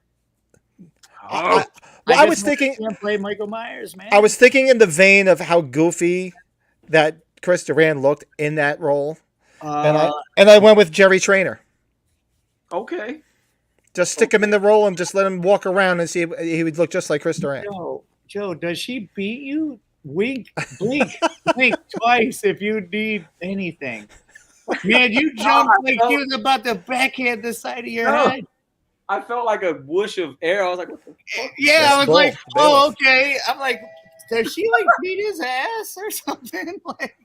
Oh, Well, I was just wanna thinking- see him play Michael Myers, man. I was thinking in the vein of how goofy that Chris Duran looked in that role, and I went with Jerry Trainer. okay. Just stick him in the role and just let him walk around and see if he would look just like Chris Duran. Joe, does she beat you? Wink, blink, blink twice if you need anything. Man, you jumped like you was about to backhand the side of your No. head. I felt like a whoosh of air. I was like, what the fuck? Yeah, That's I was cool. like, They oh, were- okay. I'm like, does she like beat his ass or something? Like,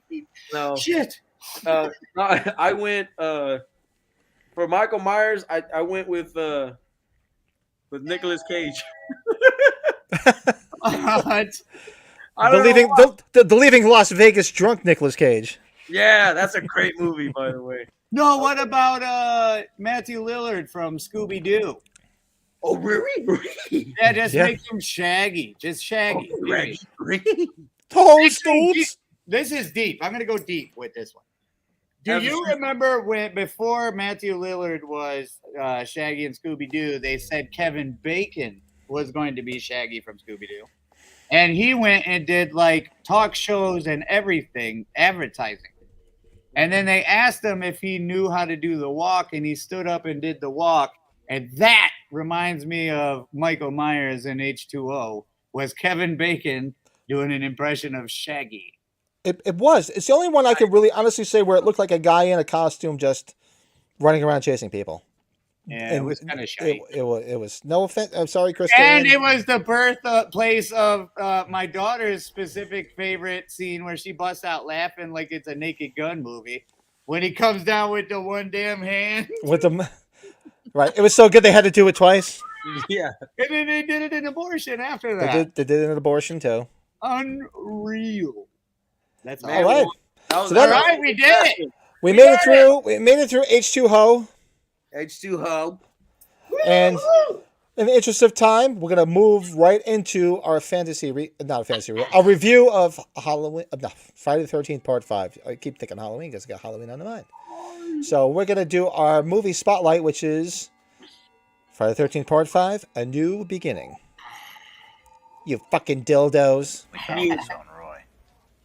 No. shit. No, I went for Michael Myers. I went with Nicolas Cage. I The don't leaving know why. the leaving Las Vegas drunk Nicolas Cage. Yeah, that's a great movie, by the way. No, what about Matthew Lillard from Scooby Doo? Oh, really? Yeah, just Yeah. make him Shaggy. Just Shaggy. Oh, Actually, Stoops. This is deep. I'm gonna go deep with this one. Do Have you you- remember when before Matthew Lillard was Shaggy and Scooby Doo, they said Kevin Bacon was going to be Shaggy from Scooby Doo, and he went and did like talk shows and everything, advertising. And then they asked him if he knew how to do the walk, and he stood up and did the walk. And that reminds me of Michael Myers in H2O. Was Kevin Bacon doing an impression of Shaggy? It was. It's the only one I could really honestly say where it looked like a guy in a costume just running around chasing people. Yeah, it was kind of shy. It was no offense. I'm sorry, Chris. And Duran. it was the birthplace of my daughter's specific favorite scene where she busts out laughing like it's a Naked Gun movie. When he comes down with the one damn hand. with them. Right. It was so good they had to do it twice. Yeah. And then they did it in abortion after They that. did an abortion too. Unreal. That's all. All right. That was So that- All right, we did it. We made it through. We made it through H2 Ho, H2 Hub. and In the interest of time, we're gonna move right into our a review of Halloween. No, Friday the 13th Part 5. I keep thinking Halloween because I got Halloween on the mind. So we're gonna do our movie spotlight, which is Friday the 13th Part 5: A New Beginning. You fucking dildos. The county's on Roy.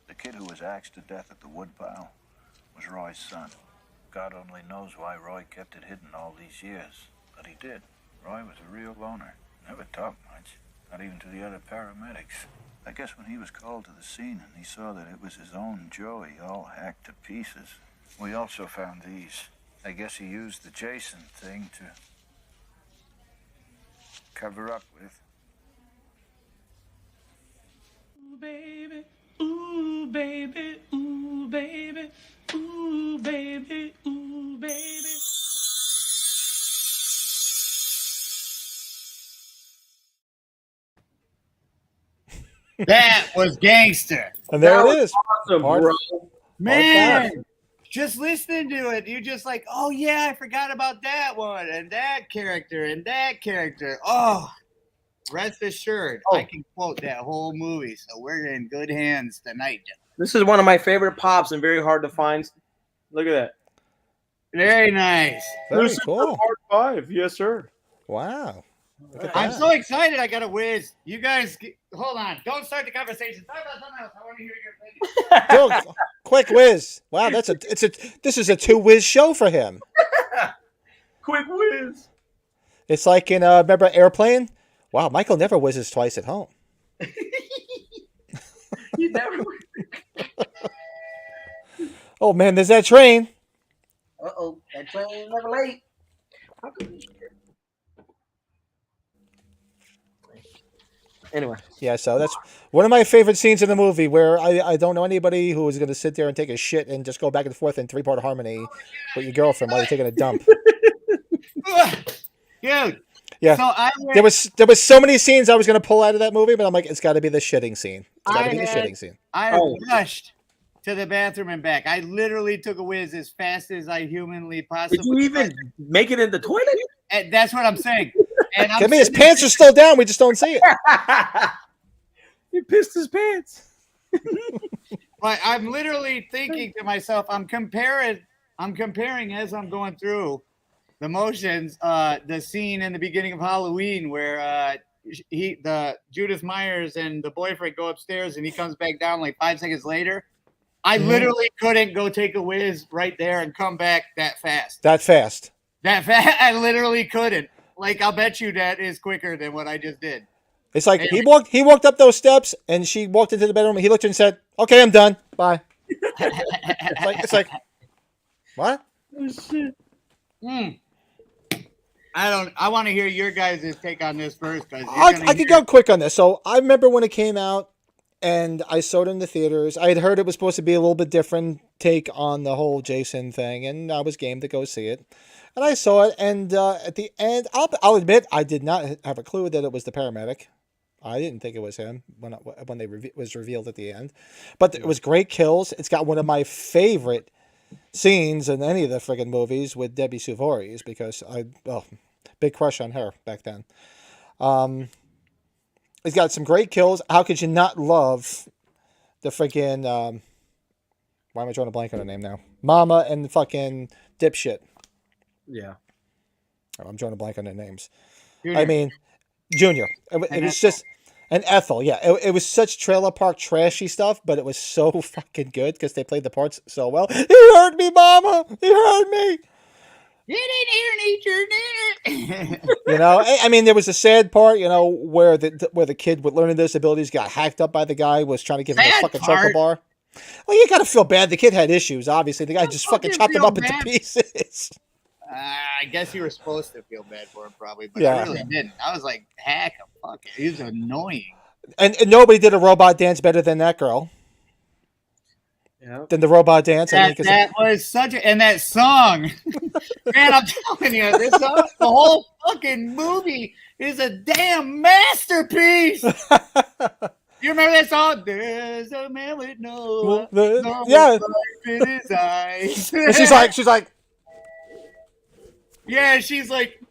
The kid who was axed to death at the woodpile was Roy's son. God only knows why Roy kept it hidden all these years, but he did. Roy was a real loner. Never talked much, not even to the other paramedics. I guess when he was called to the scene and he saw that it was his own Joey all hacked to pieces. We also found these. I guess he used the Jason thing to cover up with. Ooh, baby, ooh, baby, ooh, baby, ooh, baby, ooh, baby. That was gangster. And there That it was is. awesome, Part- bro. Man, just listening to it, you just like, oh yeah, I forgot about that one and that character and that character. Oh, rest assured, I can quote that whole movie, so we're in good hands tonight. This is one of my favorite pops and very hard to find. Look at that. Very nice. Very Lucifer cool. Part 5. Yes, sir. Wow. Look at I'm that. so excited. I got a whiz. You guys, hold on. Don't start the conversation. Talk about something else. I want to hear your opinion. Dude, quick whiz. Wow, this is a two whiz show for him. Quick whiz. It's like in remember Airplane? Wow, Michael never whizzes twice at home. You never. Oh man, there's that train. Uh-oh, that train is never late. How could we? Anyway. Yeah, so that's one of my favorite scenes in the movie where I don't know anybody who is going to sit there and take a shit and just go back and forth in three-part harmony with your girlfriend while you're taking a dump. Dude. Yeah. So there was so many scenes I was going to pull out of that movie, but I'm like, it's got to be the shitting scene. It's got to be the shitting scene. I rushed to the bathroom and back. I literally took a whiz as fast as I humanly possibly Did you even make it in the toilet? And that's what I'm saying. And I mean, his pants are still down. We just don't see it. He pissed his pants. But I'm literally thinking to myself, I'm comparing as I'm going through the motions, the scene in the beginning of Halloween where Judith Myers and the boyfriend go upstairs and he comes back down like 5 seconds later. I literally couldn't go take a whiz right there and come back that fast. That fast. I literally couldn't. Like, I'll bet you that is quicker than what I just did. It's like he walked up those steps and she walked into the bedroom. He looked and said, "Okay, I'm done. Bye." it's like what? Oh, shit. I want to hear your guys' take on this first. I could go quick on this. So I remember when it came out and I saw it in the theaters. I had heard it was supposed to be a little bit different take on the whole Jason thing, and I was game to go see it. And I saw it, and at the end, I'll admit I did not have a clue that it was the paramedic. I didn't think it was him when was revealed at the end. But it was great kills. It's got one of my favorite scenes in any of the friggin' movies with Debbie Suvoris because big crush on her back then. It's got some great kills. How could you not love the friggin' why am I drawing a blank on her name now? Mama and the fucking dipshit. Yeah. I'm drawing a blank on their names. Junior. I mean, Junior. It was just an Ethel. Yeah, it was such trailer park trashy stuff, but it was so fucking good because they played the parts so well. He hurt me, Mama. He hurt me. You didn't hear nature. You know, I mean, there was a sad part, you know, where the kid with learning disabilities got hacked up by the guy who was trying to give him a fucking chocolate bar. Well, you got to feel bad. The kid had issues. Obviously, the guy just fucking chopped him up into pieces. I guess you were supposed to feel bad for him, probably, but Yeah. I really didn't. I was like, heck, fuck it. He was annoying. And nobody did a robot dance better than that girl. Yeah. Than the robot dance. That was such a, and that song, man, I'm telling you, this song, the whole fucking movie is a damn masterpiece. You remember that song? There's a man with no life in his eyes. And she's like, yeah, she's like,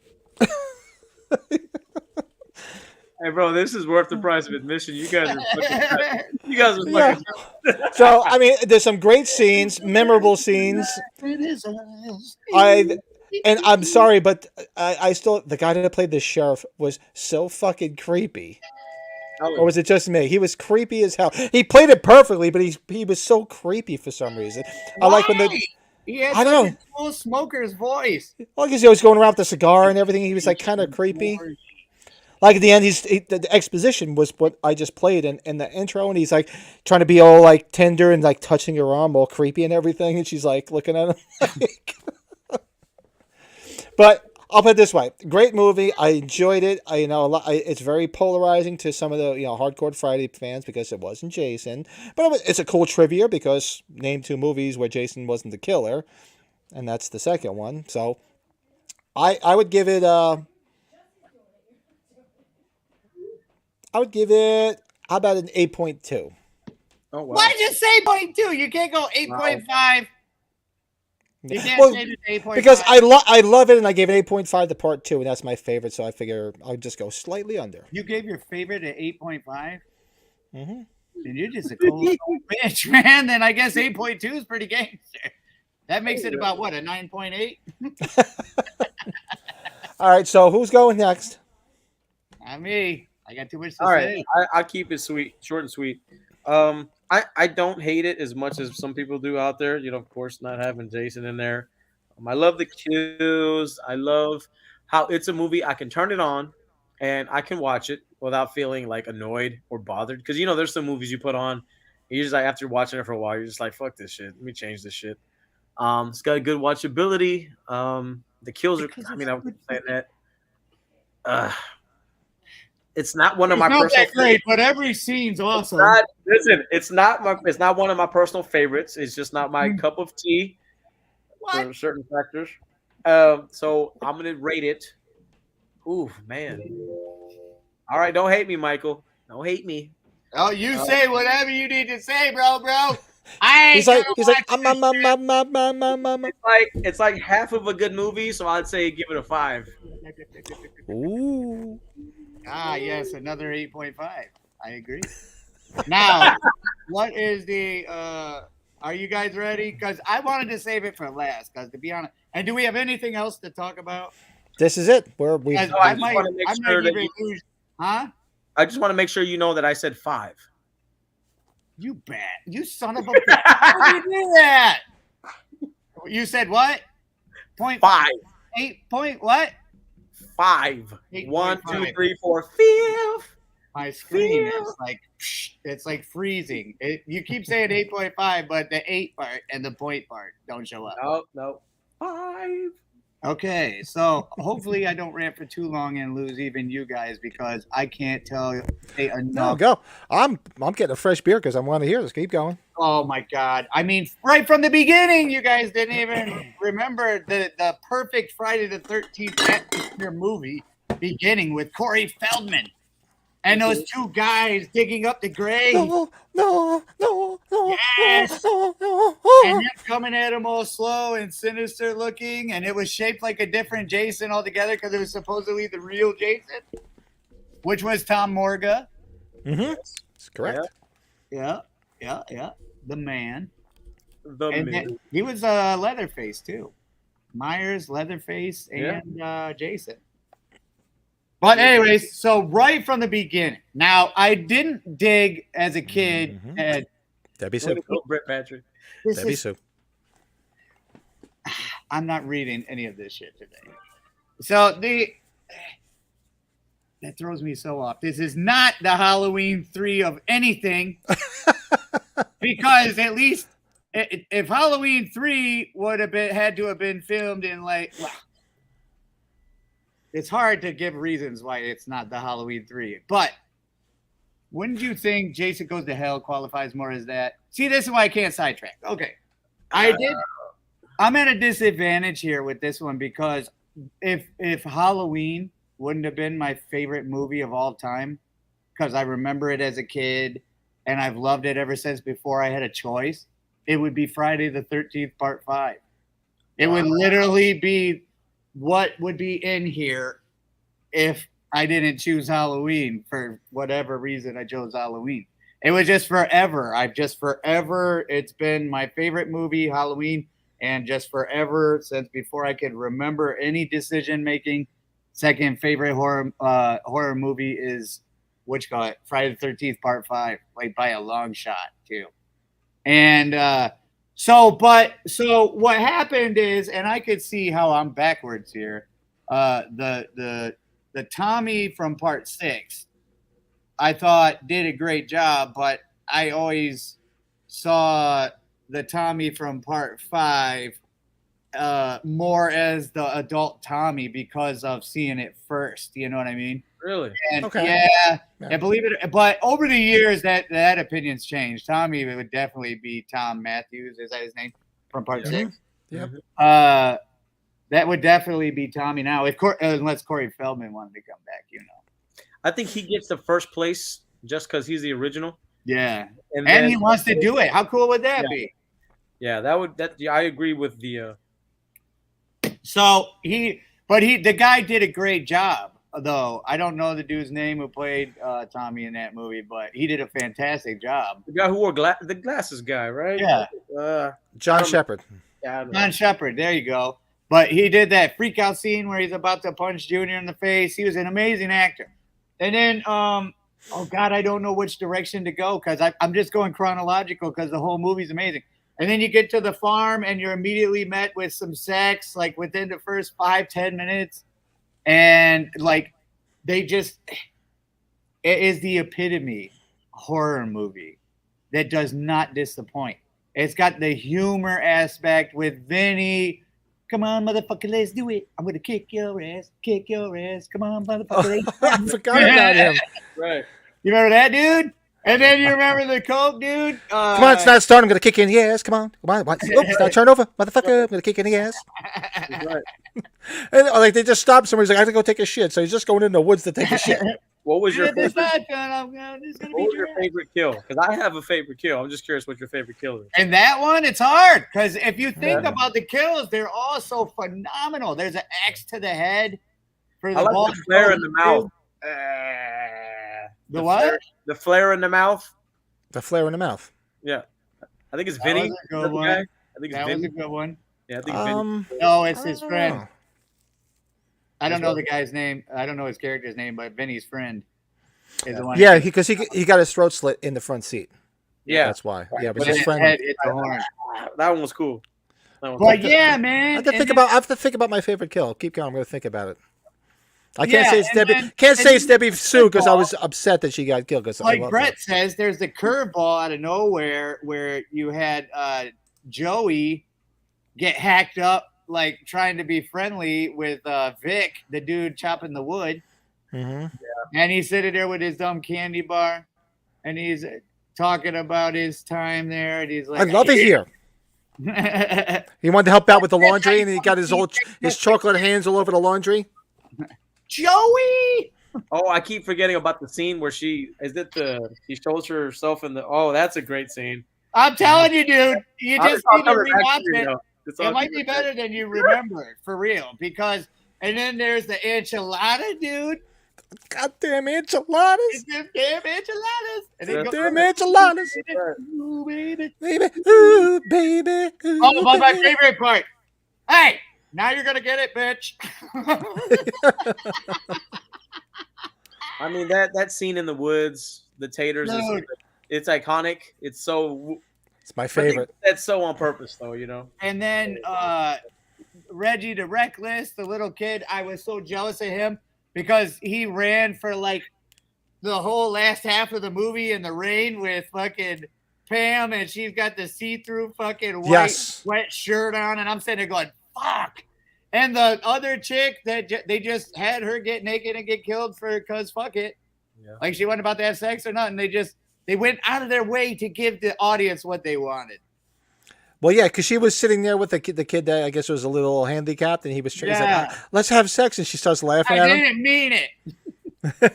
Hey, bro, this is worth the price of admission. You guys are fucking. You guys are Yeah. fucking. So I mean, there's some great scenes, memorable scenes. And I'm sorry, but I still the guy that played the sheriff was so fucking creepy. Or was it just me? He was creepy as hell. He played it perfectly, but he was so creepy for some reason. I like when the He had I such don't a know. cool smoker's voice. Well, because he was going around with the cigar and everything. He was like kind of creepy. Like at the end, the exposition was what I just played in the intro, and he's like trying to be all like tender and like touching her arm, all creepy and everything, and she's like looking at him. Like... But I'll put it this way: great movie. I enjoyed it. It's very polarizing to some of the hardcore Friday fans because it wasn't Jason, but it's a cool trivia because name 2 movies where Jason wasn't the killer, and that's the second one. So I would give it I would give it, how about an 8.2? Oh, wow. Why did you say 0.2? You can't go 8.5. You can't Well, say it 8.5. because I love it, and I gave it 8.5 to part 2, and that's my favorite, so I figure I'll just go slightly under. You gave your favorite an 8.5? Mm-hmm. And you're just a cold bitch, man. Then I guess 8.2 is pretty gangster. That makes it about, what, a 9.8? All right, so who's going next? Not me. I got too much to All say. right, I'll keep it short and sweet. I don't hate it as much as some people do out there. Of course, not having Jason in there. I love the kills. I love how it's a movie I can turn it on and I can watch it without feeling like annoyed or bothered. Because there's some movies you put on, and you're just like after watching it for a while, you're just like, fuck this shit. Let me change this shit. It's got a good watchability. The kills are. I mean, I was saying that. It's not one of my It's not personal that great, but every scene's awesome. Listen, it's not one of my personal favorites. It's just not my cup of tea for certain factors. So I'm gonna rate it. Ooh, man. All right, don't hate me, Michael. Don't hate me. Oh, you say whatever you need to say, bro. He's like, it's like half of a good movie, so I'd say give it a 5. Ooh. Ah, yes, another 8.5. I agree. Now, what is the are you guys ready? Because I wanted to save it for last, because to be honest, and do we have anything else to talk about? This is it. I just want to make sure that I just want to make sure you know that I said 5. You bet. You son of a bitch. How did you do that? You said what? 0.5. 8 point what? 5. 8. 1, 2, 5. 3, 4, 5. My screen is like freezing. You keep saying 8.5, but the 8 part and the point part don't show up. No. 5. Okay, so hopefully I don't rant for too long and lose even you guys, because I can't tell you enough. No, go. I'm getting a fresh beer because I want to hear this. Keep going. Oh my God! I mean, right from the beginning, you guys didn't even remember the perfect Friday the 13th atmosphere movie beginning with Corey Feldman and those 2 guys digging up the grave. No. Yes. No. And you're coming at him all slow and sinister looking, and it was shaped like a different Jason altogether because it was supposedly the real Jason, which was Tom Morga. Mm-hmm. That's correct. Yeah. The man. Man. He was Leatherface too. Myers, Leatherface, and Jason. But anyways, so right from the beginning. Now, I didn't dig as a kid. Debbie Sue. Brett Patrick. Debbie Sue. I'm not reading any of this shit today. So that throws me so off. This is not the Halloween 3 of anything. Because at least if Halloween 3 would have had to have been filmed in it's hard to give reasons why it's not the Halloween 3. But wouldn't you think Jason Goes to Hell qualifies more as that? See, this is why I can't sidetrack. Okay. I'm at a disadvantage here with this one, because if Halloween wouldn't have been my favorite movie of all time, because I remember it as a kid and I've loved it ever since before I had a choice, it would be Friday the 13th Part 5. It would literally be what would be in here if I didn't choose Halloween for whatever reason. I chose Halloween. It was just forever. It's been my favorite movie, Halloween, and just forever since before I could remember any decision making. Second favorite horror movie is Friday the 13th Part 5, like by a long shot too. And so what happened is, and I could see how I'm backwards here. The Tommy from Part 6, I thought did a great job, but I always saw the Tommy from Part 5 more as the adult Tommy because of seeing it first. You know what I mean? Really? And Okay. yeah, and believe it, but over the years that opinion's changed. Tommy would definitely be Tom Matthews. Is that his name from Part Mhm. 6? Yep. That would definitely be Tommy now, unless Corey Feldman wanted to come back. I think he gets the first place just because he's the original. Yeah, And and then, he wants to do it. How cool would that be? Yeah, yeah, I agree with the. So the guy did a great job. Though I don't know the dude's name who played Tommy in that movie, but he did a fantastic job. The guy who wore the glasses guy, right? Yeah. John Shepard. Yeah, John Shepard. There you go. But he did that freak out scene where he's about to punch Junior in the face. He was an amazing actor. And then, oh God, I don't know which direction to go because I'm just going chronological because the whole movie's amazing. And then you get to the farm and you're immediately met with some sex, like within the first 5-10 minutes. And like, it is the epitome horror movie that does not disappoint. It's got the humor aspect with Vinny. Come on, motherfucker, let's do it. I'm gonna kick your ass. Come on, motherfucker. I forgot about him. Right. You remember that, dude? And then you remember the Coke, dude? Come on, it's not starting. I'm gonna kick you in the ass. Come on. It's not turn over, motherfucker. I'm gonna kick you in the ass. Right. And like they just stop somewhere. He's like, I have to go take a shit. So he's just going in the woods to take a shit. What was your It's favorite? not done. What was your favorite kill? Because I have a favorite kill. I'm just curious what your favorite kill is. And that one, it's hard because if you think about the kills, they're all so phenomenal. There's an axe to the head for the I like ball. the flare in the mouth. The what? The flare in the mouth. The flare in the mouth. Yeah, I think it's That Vinny. was a Is good that the one. guy? I think it's That was Vinny. a good one. Yeah, I think Vinny. No, it's his I don't friend. know. I don't know the guy's name. I don't know his character's name, but Vinny's friend is the one. Yeah, because he got his throat slit in the front seat. Yeah, That's why. Yeah, but But his his friend. head hits the horn. that one was cool. That one was But cool. yeah, I man. have to think about. I have to think about my favorite kill. Keep going. I'm going to think about it. I can't Yeah, say it's and Debbie. then- Can't and say it's then Debbie Sue because I football. was upset that she got killed. Because Like Brett says, there's the curveball out of nowhere where you had Joey get hacked up, like trying to be friendly with Vic, the dude chopping the wood. Mm-hmm. And he's sitting there with his dumb candy bar and he's talking about his time there. And he's I like, love it here. here. He wanted to help out with the laundry, and he got his chocolate hands all over the laundry. Joey! Oh, I keep forgetting about the scene where she shows herself in the. Oh, that's a great scene. I'm telling you, dude, you just I'll need to cover it rewatch back to you, it. though. It's all It might be good. better than you remember it, for real. Because, and then there's the enchilada, dude. Goddamn enchiladas! It's just damn enchiladas. And then Damn enchiladas! Ooh, baby. Baby, ooh, baby. Ooh, Oh, but my baby. favorite part. Hey, now you're gonna get it, bitch. I mean that scene in the woods, the taters, Dude. it's iconic. It's so. It's my I think favorite. that's so on purpose, though. You know. And then Reggie the Reckless, the little kid, I was so jealous of him because he ran for like the whole last half of the movie in the rain with fucking Pam, and she's got the see-through fucking white Yes. wet shirt on, and I'm sitting there going, fuck. And the other chick that they just had her get naked and get killed because fuck it. Yeah. Like she wasn't about to have sex or nothing. They went out of their way to give the audience what they wanted. Well, yeah, because she was sitting there with the kid that I guess was a little handicapped, and he's like, Yeah. "Let's have sex," and she starts laughing I at him. didn't mean it.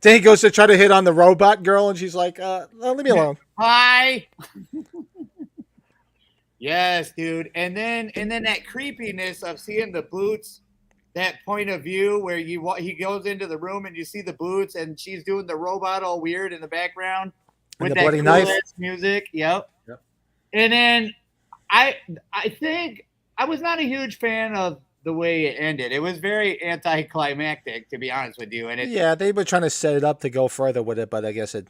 Then he goes to try to hit on the robot girl, and she's like, "Leave me alone." Hi. Yes, dude. And then that creepiness of seeing the boots that point of view where he goes into the room and you see the boots and she's doing the robot all weird in the background And with the that bloody cool knife. ass music. Yep. Yep. And then I think I was not a huge fan of the way it ended. It was very anticlimactic, to be honest with you. And Yeah, they were trying to set it up to go further with it, but I guess it.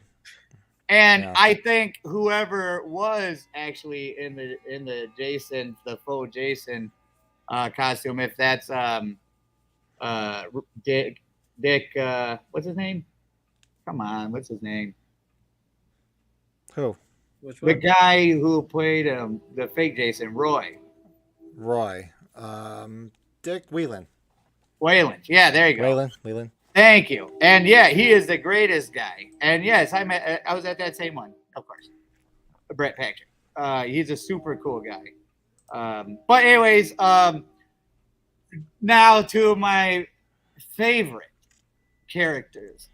and Yeah. I think whoever was actually in the Jason, the faux Jason costume, if that's Dick what's his name? Come on, what's his name? Who? Which The one? guy who played the fake Jason, Roy Roy. Dick Whelan. Wayland. Yeah, there you go. Whelan. Thank you. And yeah, he is the greatest guy. And yes, I was at that same one, of course. Brett Patrick. He's a super cool guy. But anyways, now to my favorite characters,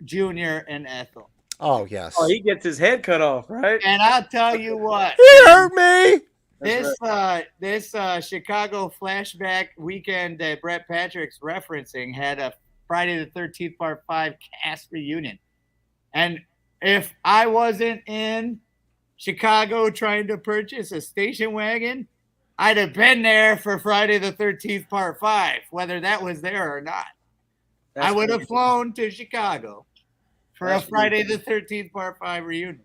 Junior and Ethel. Oh yes. Oh, he gets his head cut off, right? And I'll tell you what, He hurt me. this Chicago flashback weekend that Brett Patrick's referencing had a Friday the 13th Part 5 cast reunion. And if I wasn't in Chicago trying to purchase a station wagon, I'd have been there for Friday the 13th Part 5, whether that was there or not. I would have flown to Chicago for a Friday the 13th Part 5 reunion.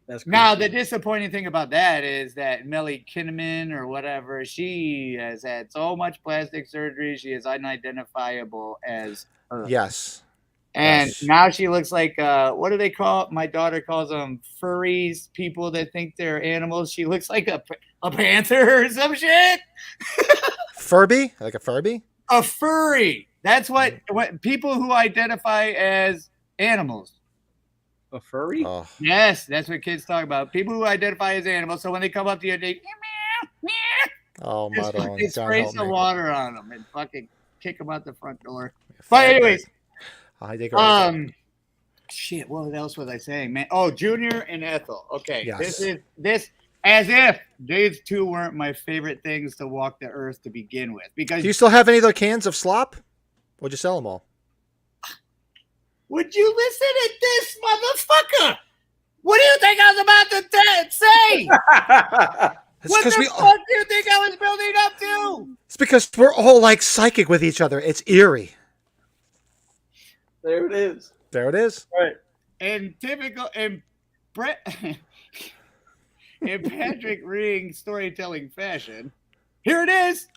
That's Now, the disappointing thing about that is that Melly Kinnaman or whatever, she has had so much plastic surgery, she is unidentifiable as her. Yes. And Yes. now she looks like, what do they call it? My daughter calls them furries, people that think they're animals. She looks like a panther or some shit. Furby? Like a Furby? A furry. That's what people who identify as animals. A furry? Oh. Yes, that's what kids talk about. People who identify as animals. So when they come up to you, they Oh, my just God. fucking spray help some me. water on them and fucking kick them out the front door. But anyways, I digress. shit. What else was I saying, man? Oh, Junior and Ethel. Okay, Yes. this as if these two weren't my favorite things to walk the earth to begin with. Because Do you still have any of the cans of slop? Or did you sell them all? would you listen to this motherfucker? What do you think I was about to say? It's What the 'cause fuck do you think I was building up to? It's because we're all like psychic with each other. It's eerie. There it is. There it is. Right. In typical in Brett in Patrick Ring storytelling fashion, here it is.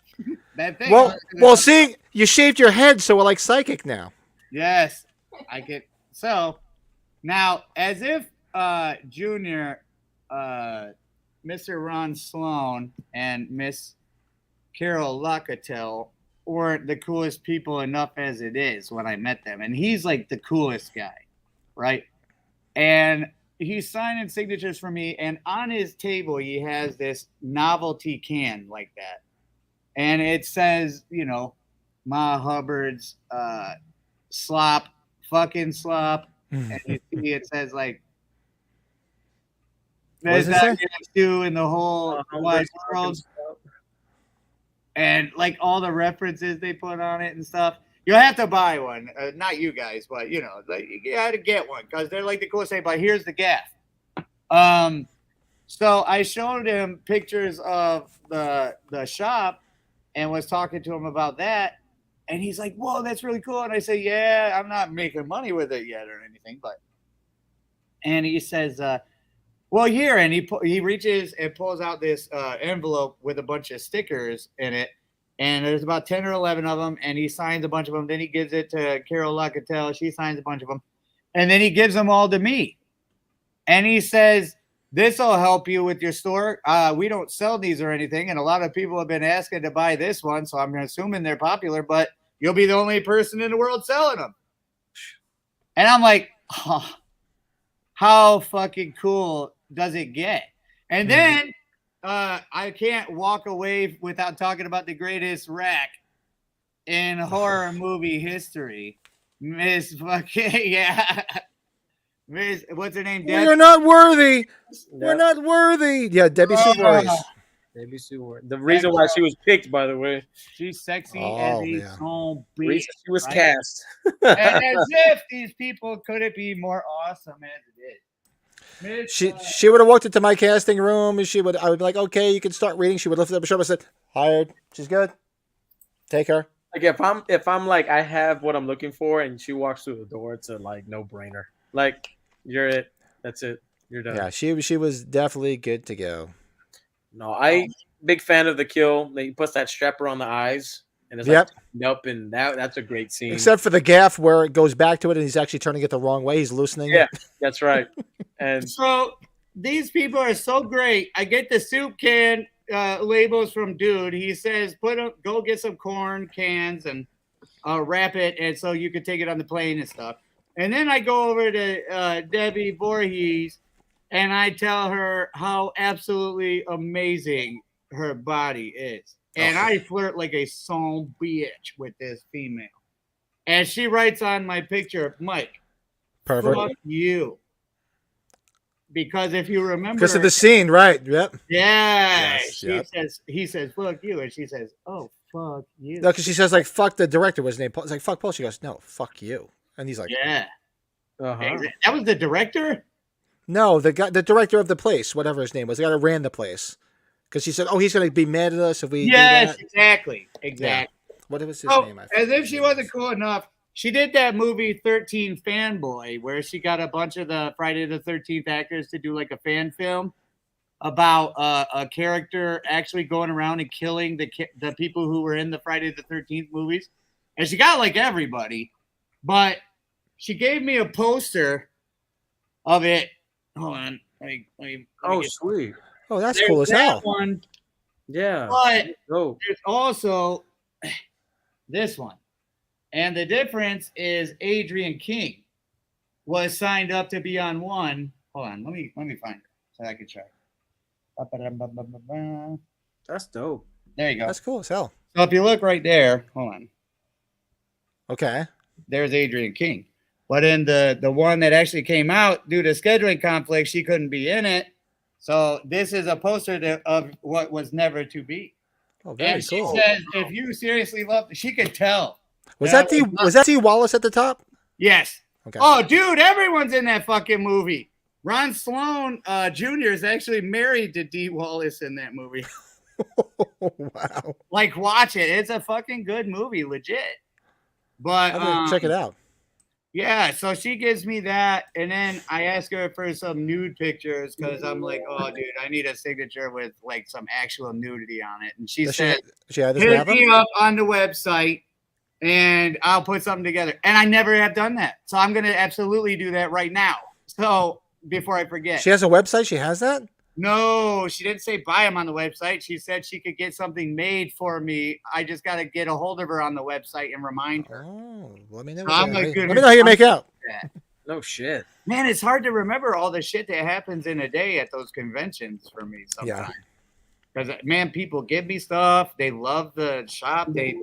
That thing. Well, see, you shaved your head, so we're like psychic now. Yes, I get so now as if Junior, Mr. Ron Sloan and Miss Carol Locatell weren't the coolest people enough as it is when I met them, and he's like the coolest guy, right? And he's signing signatures for me, and on his table he has this novelty can like that, and it says, you know, Ma Hubbard's slop, fucking slop, and you see it says like there's nothing to do in the whole wide world, and like all the references they put on it and stuff. You'll have to buy one, not you guys, but you know, like, you got to get one because they're like the coolest thing. But here's the gaff. So I showed him pictures of the shop and was talking to him about that. And he's like, whoa, that's really cool. And I say, yeah, I'm not making money with it yet or anything. And he says, well, here. And he reaches and pulls out this envelope with a bunch of stickers in it. And there's about 10 or 11 of them. And he signs a bunch of them. Then he gives it to Carol Locatell. She signs a bunch of them. And then he gives them all to me. And he says, this will help you with your store. We don't sell these or anything. And a lot of people have been asking to buy this one. So I'm assuming they're popular, but you'll be the only person in the world selling them. And I'm like, oh, how fucking cool does it get? And then I can't walk away without talking about the greatest rack in horror movie history. Miss fucking, yeah. What's her name? We're not worthy. We're not worthy. Yeah, Debbie Savoy. Baby Sue Warren. The reason why she was picked, by the way. She's sexy as Oh, a yeah. son The bitch. reason she was right? cast. And as if these people couldn't be more awesome as it is. Miss, She would have walked into my casting room and I would be like, okay, you can start reading. She would lift up a shirt and said, hired. She's good. Take her. Like if I'm like I have what I'm looking for and she walks through the door, it's a like no brainer. Like you're it. That's it. You're done. Yeah, she was definitely good to go. No, big fan of the kill. He puts that strapper on the eyes and it's Yep. like nope, and that's a great scene. Except for the gaff where it goes back to it and he's actually turning it the wrong way. He's loosening Yeah, it. that's right. And so these people are so great. I get the soup can labels from dude. He says, go get some corn cans and wrap it, and so you can take it on the plane and stuff. And then I go over to Debbie Voorhees, and I tell her how absolutely amazing her body is. And I flirt like a son bitch with this female. And she writes on my picture, Mike, Perfect. fuck you. Because if you remember, Because of the scene, right? Yep. yeah, Yes, he says, fuck you. And she says, oh, fuck you. No, because she says like, fuck the director was named Paul. It's like, fuck Paul. She goes, no, fuck you. And he's like, Yeah. uh-huh. That was the director? no, the director of the place, whatever his name was, the guy that ran the place. Because she said, oh, he's going to be mad at us if we do that. Exactly. What was his Oh, name? as if she wasn't cool enough, she did that movie 13 Fanboy, where she got a bunch of the Friday the 13th actors to do like a fan film about a character actually going around and killing the people who were in the Friday the 13th movies. And she got like everybody, but she gave me a poster of it. Hold on. Let me Oh, get- sweet. Oh, that's There's cool as that hell. one, Yeah. but Oh, there's also this one. And the difference is Adrian King was signed up to be on one. Hold on, let me find it so I can check. that's dope. There you go. That's cool as hell. So if you look right there, hold on. Okay. There's Adrian King. But in the one that actually came out due to scheduling conflict, she couldn't be in it. So this is a poster of what was never to be. Oh, very And she cool. says, if you seriously love, she could tell. Was that T. Wallace at the top? Yes. Okay. Oh, dude, everyone's in that fucking movie. Ron Sloan Jr. is actually married to Dee Wallace in that movie. Wow. Like, watch it. It's a fucking good movie, legit. But I'm gonna check it out. yeah, so she gives me that, and then I ask her for some nude pictures because I'm like, oh, dude, I need a signature with like some actual nudity on it. And she Does said, she have this hit have me it? up on the website, and I'll put something together. And I never have done that, so I'm gonna absolutely do that right now. So before I forget, She has a website. She has that. no, she didn't say buy them on the website. She said she could get something made for me. I just got to get a hold of her on the website and remind her. Oh, let me know. I'm like, Let me know how you make out. No shit. Man, it's hard to remember all the shit that happens in a day at those conventions for me sometimes. Because man, people give me stuff. They love the shop. They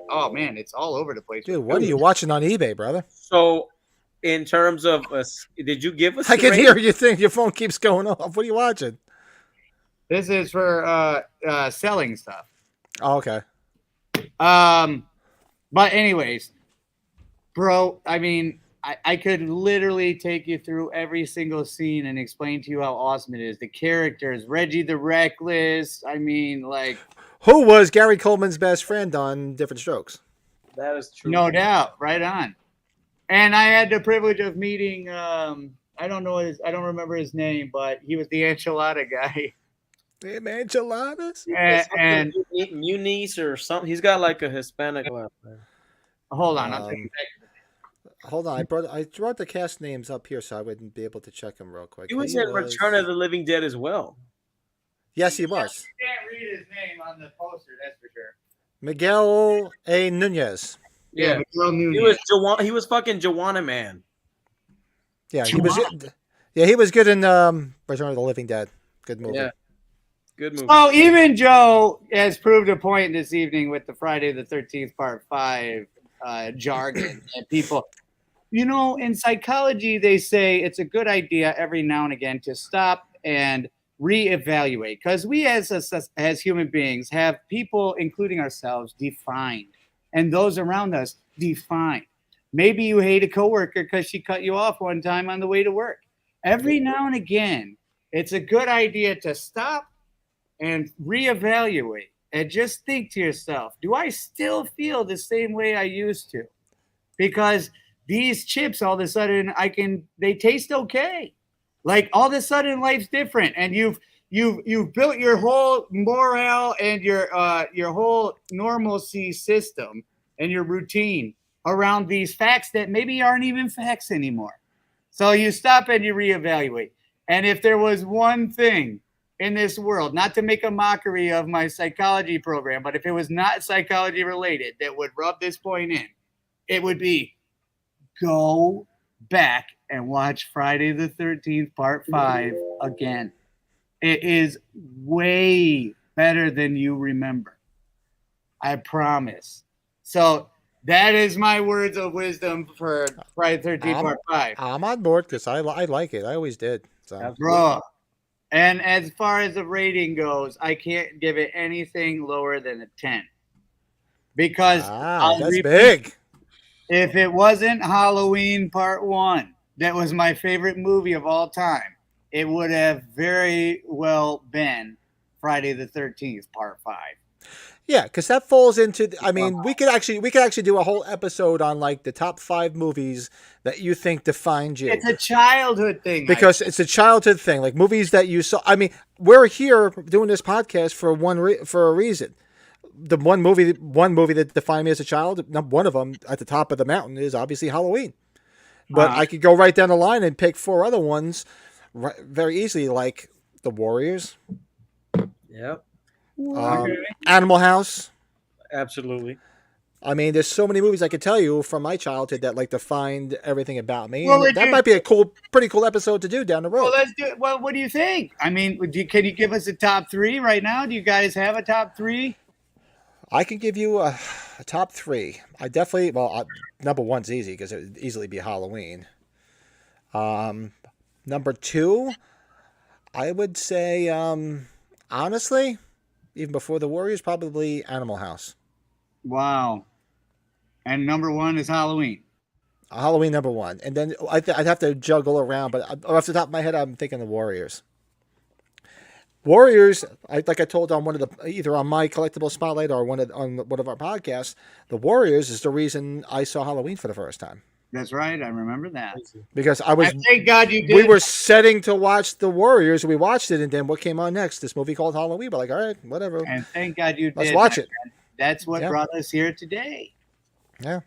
oh man, it's all over the place. Dude, what are you watching on eBay, brother? So, in terms of us, did you give us? I the can rate? hear you think your phone keeps going off. What are you watching? This is for selling stuff. Oh, okay. But anyways, bro, I mean, I could literally take you through every single scene and explain to you how awesome it is. The characters, Reggie the Reckless. I mean, like, Who was Gary Coleman's best friend on Different Strokes? That is true. no doubt, right on. And I had the privilege of meeting. I don't remember his name, but he was the enchilada guy. Damn enchiladas. And Muniz or something. He's got like a Hispanic last name. hold on, I'll take you back. Hold on, I brought the cast names up here so I wouldn't be able to check them real quick. He was in Return of the Living Dead as well. Yes, he was. You can't read his name on the poster, that's for sure. Miguel A. Nunez. Yeah, Miguel Nunez. He was fucking Joanna Man. Yeah, he was. Yeah, he was good in Return of the Living Dead. Good movie. Yeah, good movie. Oh, even Joe has proved a point this evening with the Friday the 13th Part 5 jargon and people. You know, in psychology, they say it's a good idea every now and again to stop and reevaluate, because we as human beings have people, including ourselves, defined, and those around us defined. Maybe you hate a coworker because she cut you off one time on the way to work. Every now and again, it's a good idea to stop and reevaluate and just think to yourself, do I still feel the same way I used to? Because these chips, all of a sudden, they taste okay. Like all of a sudden, life's different, and you've built your whole morale and your whole normalcy system and your routine around these facts that maybe aren't even facts anymore. So you stop and you reevaluate. And if there was one thing in this world, not to make a mockery of my psychology program, but if it was not psychology related that would rub this point in, it would be go back and watch Friday the 13th, part 5 again. It is way better than you remember. I promise. So that is my words of wisdom for Friday the 13th, part 5. I'm on board because I like it. I always did. So. Bro. And as far as the rating goes, I can't give it anything lower than a 10. Because that's big. If it wasn't Halloween Part 1, that was my favorite movie of all time, it would have very well been Friday the 13th, Part 5. Yeah, because that falls into. I mean, we could actually do a whole episode on like the top 5 movies that you think defined you. It's a childhood thing. Because it's a childhood thing, like movies that you saw. I mean, we're here doing this podcast for a reason. The one movie that defined me as a child, one of them at the top of the mountain is obviously Halloween. But I could go right down the line and pick 4 other ones very easily, like The Warriors. Yep. Animal House. Absolutely. I mean, there's so many movies I could tell you from my childhood that like defined everything about me. Well, And that might be a pretty cool episode to do down the road. Well, let's do it. Well, what do you think? I mean, can you give us a top 3 right now? Do you guys have a top 3? I can give you a top 3. I definitely, number 1's easy because it would easily be Halloween. Number 2, I would say, honestly, even before the Warriors, probably Animal House. Wow. And number 1 is Halloween. Halloween number 1. And then I'd have to juggle around, but off the top of my head, I'm thinking the Warriors. Warriors, like I told on either on my collectible spotlight or on one of our podcasts, the Warriors is the reason I saw Halloween for the first time. That's right. I remember that. Because thank God you did. We were setting to watch the Warriors. We watched it, and then what came on next? This movie called Halloween. We're like, all right, whatever. And thank God you did. Let's watch it. That's what brought us here today. Yeah.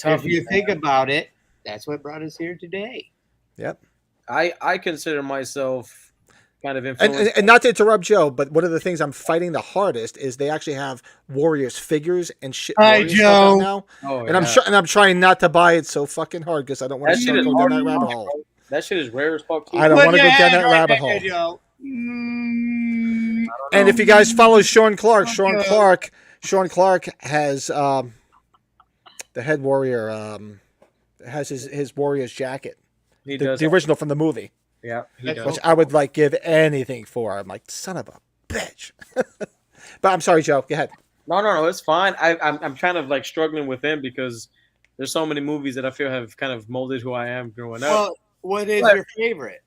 If you think about it, that's what brought us here today. Yep. I consider myself kind of influenced. And not to interrupt Joe, but one of the things I'm fighting the hardest is they actually have Warriors figures and shit. Hi, Warriors Joe. stuff out now. Oh, and I'm trying not to buy it so fucking hard because I don't want to start going down that rabbit hole. That shit is rare as fuck. I don't want to go down that rabbit hole. Joe. And if you guys follow Sean Clark has the head warrior has his warrior's jacket. He does. The original from the movie. Yeah, he does. Which I would like give anything for. I'm like, son of a bitch. But I'm sorry, Joe. Go ahead. No, it's fine. I'm kind of like struggling with him because there's so many movies that I feel have kind of molded who I am growing up. Well, what is your favorite?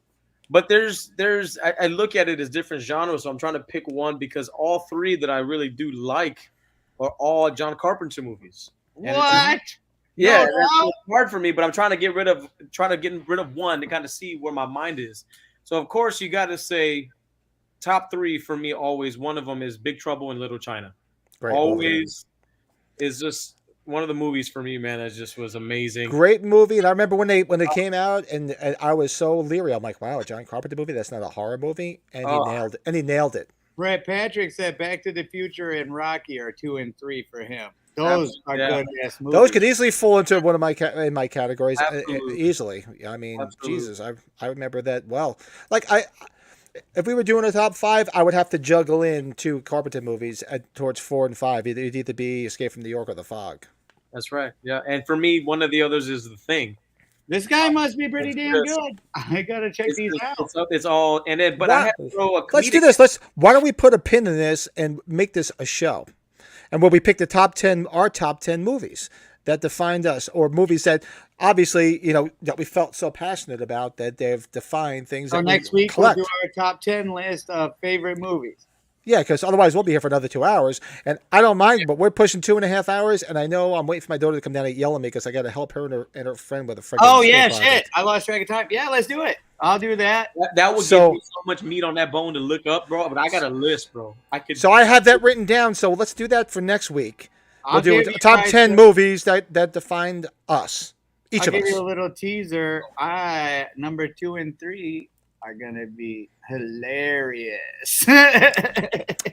But I look at it as different genres, so I'm trying to pick one because all 3 that I really do like are all John Carpenter movies. What? Yeah, it's hard for me, but I'm trying to get rid of one to kind of see where my mind is. So of course you got to say top 3 for me always. One of them is Big Trouble in Little China. Great always movie. Is just one of the movies for me, man. That just was amazing. Great movie, and I remember when they came out, and I was so leery. I'm like, wow, a John Carpenter movie? That's not a horror movie, and he nailed it. Brett Patrick said Back to the Future and Rocky are 2 and 3 for him. Those are good ass movies. Those could easily fall into one of my categories easily. I mean, Absolutely. Jesus, I remember that well. Like if we were doing a top 5, I would have to juggle in 2 Carpenter movies towards 4 and 5. It'd either be Escape from New York or The Fog. That's right. Yeah, and for me, one of the others is The Thing. This guy must be pretty damn good. I gotta check these out. It's all, and then, but I had to throw a comedic. Let's do this. Why don't we put a pin in this and make this a show? And where we pick our top 10 movies that defined us, or movies that obviously, that we felt so passionate about that they've defined things. So that next we week collect. we'll do our top 10 list of favorite movies. Yeah, because otherwise we'll be here for another 2 hours. And I don't mind, but we're pushing 2.5 hours. And I know I'm waiting for my daughter to come down and yell at me because I got to help her and her friend with a freaking. Oh, yeah, shit. I lost track of time. Yeah, let's do it. I'll do that. That would give me so much meat on that bone to look up, bro. But I got a list, bro. So I have that written down. So let's do that for next week. We'll do give you top guys 10 movies that defined us. Each I'll of us. give you a little teaser. Number 2 and 3 are gonna be hilarious.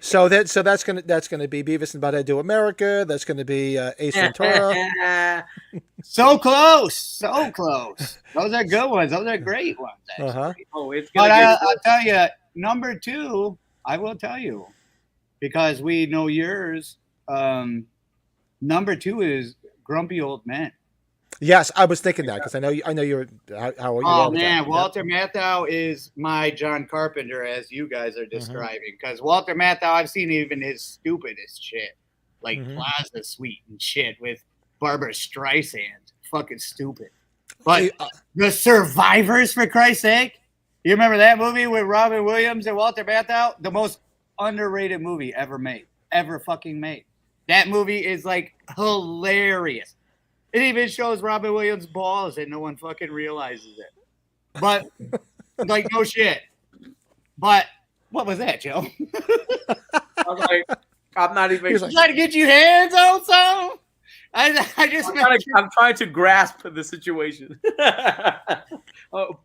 So that's gonna be Beavis and Butthead Do America. That's gonna be Ace Ventura. So close, so close. Those are good ones. Those are great ones. Actually. Oh, it's But gonna I'll tell you, number 2. I will tell you because we know yours. Number 2 is Grumpy Old Men. Yes, I was thinking that because I know you're how you are with man, that. Walter Matthau is my John Carpenter, as you guys are describing. Because Walter Matthau, I've seen even his stupidest shit, like Plaza Suite and shit with Barbara Streisand. Fucking stupid. But The Survivors, for Christ's sake, you remember that movie with Robin Williams and Walter Matthau? The most underrated movie ever fucking made. That movie is like hilarious. It even shows Robin Williams' balls and no one fucking realizes it. But, like, no shit. But, what was that, Joe? I was like, I'm not even trying to get you hands on something? I'm trying to grasp the situation. Oh,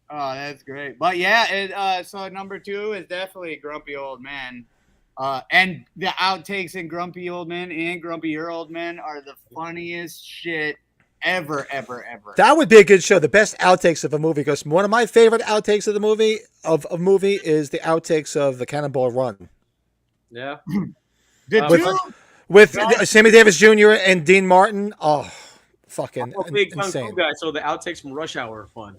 that's great. But yeah, so number 2 is definitely Grumpy Old Man. And the outtakes in Grumpy Old Men and Grumpy Old Men are the funniest shit ever. That would be a good show. The best outtakes of a movie. Because one of my favorite outtakes of the movie is the outtakes of the Cannonball Run. Yeah. With Sammy Davis Jr. and Dean Martin. Oh, fucking I'm a big insane. Kung Fu guy, so the outtakes from Rush Hour are fun.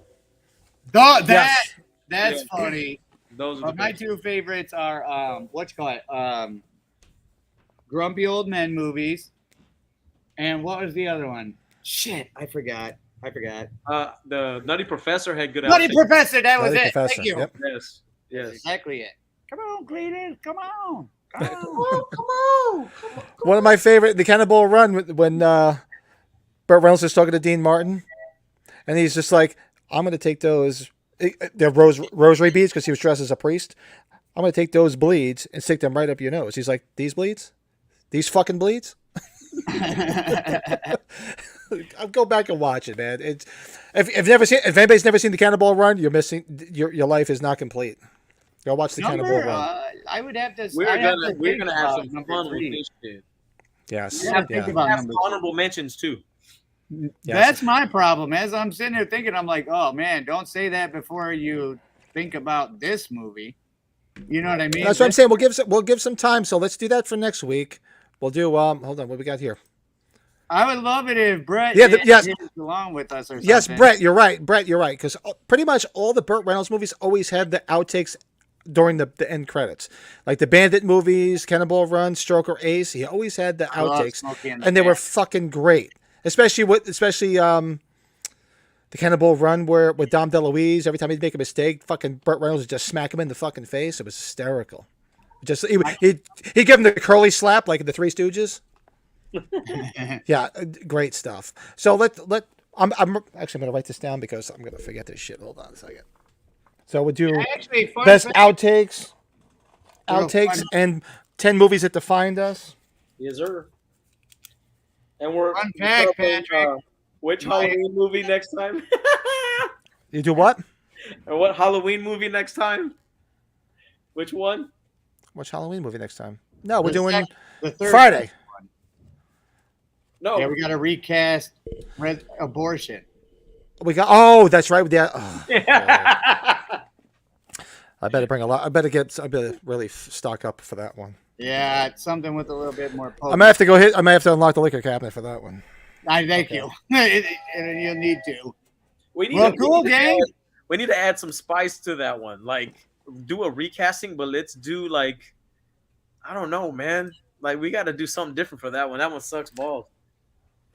That's funny. Those are my 2 favorites are Grumpy Old Men movies, and what was the other one? Shit, I forgot. The Nutty Professor had good. Nutty Professor, that was Nutty it. Professor, Thank you. yep. Yes. That's exactly it. Come on, Cletus. Come on. One of my favorite, the Cannonball Run, when Burt Reynolds is talking to Dean Martin, and he's just like, "I'm going to take those." They're rosary beads because he was dressed as a priest. I'm going to take those bleeds and stick them right up your nose. He's like, these bleeds? These fucking bleeds? I'll go back and watch it, man. It's if anybody's never seen the Cannonball Run, you're missing your life is not complete. Go watch the Cannonball Run. I would have to. We're gonna have some fun with this shit. Yes. Think about have honorable mentions too. Yes. That's my problem. As I'm sitting there thinking, I'm like, oh man, don't say that before you think about this movie. You know what I mean? That's what I'm saying. We'll give some time. So let's do that for next week. We'll do hold on, what we got here? I would love it if Brett along with us or something. Yes, Brett, you're right. Because pretty much all the Burt Reynolds movies always had the outtakes during the end credits. Like the Bandit movies, Cannonball Run, Stroker, Ace, he always had the outtakes. And they were fucking great. Especially the Cannonball Run with Dom DeLuise, every time he'd make a mistake, fucking Burt Reynolds would just smack him in the fucking face. It was hysterical. Just he'd give him the curly slap like in the Three Stooges. Yeah, great stuff. So I'm actually gonna write this down because I'm gonna forget this shit. Hold on a second. So we'll do best outtakes, and 10 movies that defined us. Yes, sir. And we're unpack, Patrick. Which Halloween movie next time? You do what? And what Halloween movie next time? Which one? Which Halloween movie next time? No, we're doing the third Friday. One. No. Yeah, we got to recast abortion. We got. Oh, that's right. Yeah. Oh, I better bring a lot. I better really stock up for that one. Yeah, it's something with a little bit more. I might have to go hit. I might have to unlock the liquor cabinet for that one. I thank you. And you need to. We need Well, to, cool, gang. we need to add some spice to that one. Like, do a recasting, but let's do like, I don't know, man. Like, we got to do something different for that one. That one sucks balls.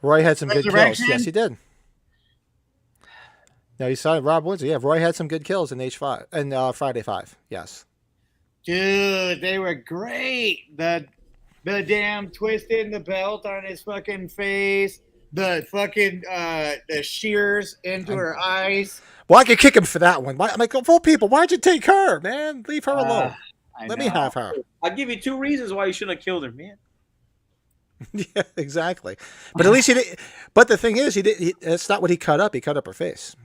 Roy had some good kills. Resurrection? Yes, he did. Now you saw Rob Woods. Yeah, Roy had some good kills in H5 and Friday 5. Yes. Dude, they were great. The damn twisting the belt on his fucking face. The fucking the shears into her eyes. Well, I could kick him for that one. I'm like, of all people, why'd you take her, man? Leave her alone. Let me have her. I'll give you 2 reasons why you shouldn't have killed her, man. Yeah, exactly. But at least he did. But the thing is, that's not what he cut up. He cut up her face.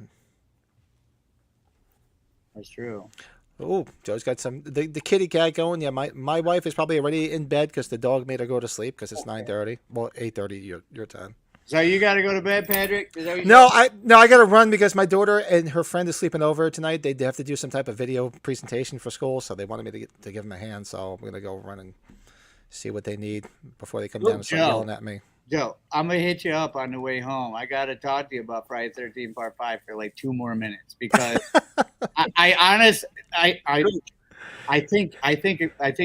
That's true. Oh, Joe's got the kitty cat going. Yeah, my wife is probably already in bed because the dog made her go to sleep because it's 9:30. Well, 8:30 your time. So you got to go to bed, Patrick? Is that what you No, said? I got to run because my daughter and her friend is sleeping over tonight. They have to do some type of video presentation for school, so they wanted me to give them a hand. So I'm gonna go run and see what they need before they come down and start yelling at me. Joe, I'm gonna hit you up on the way home. I gotta talk to you about Friday 13 Part 5 for like 2 more minutes because I think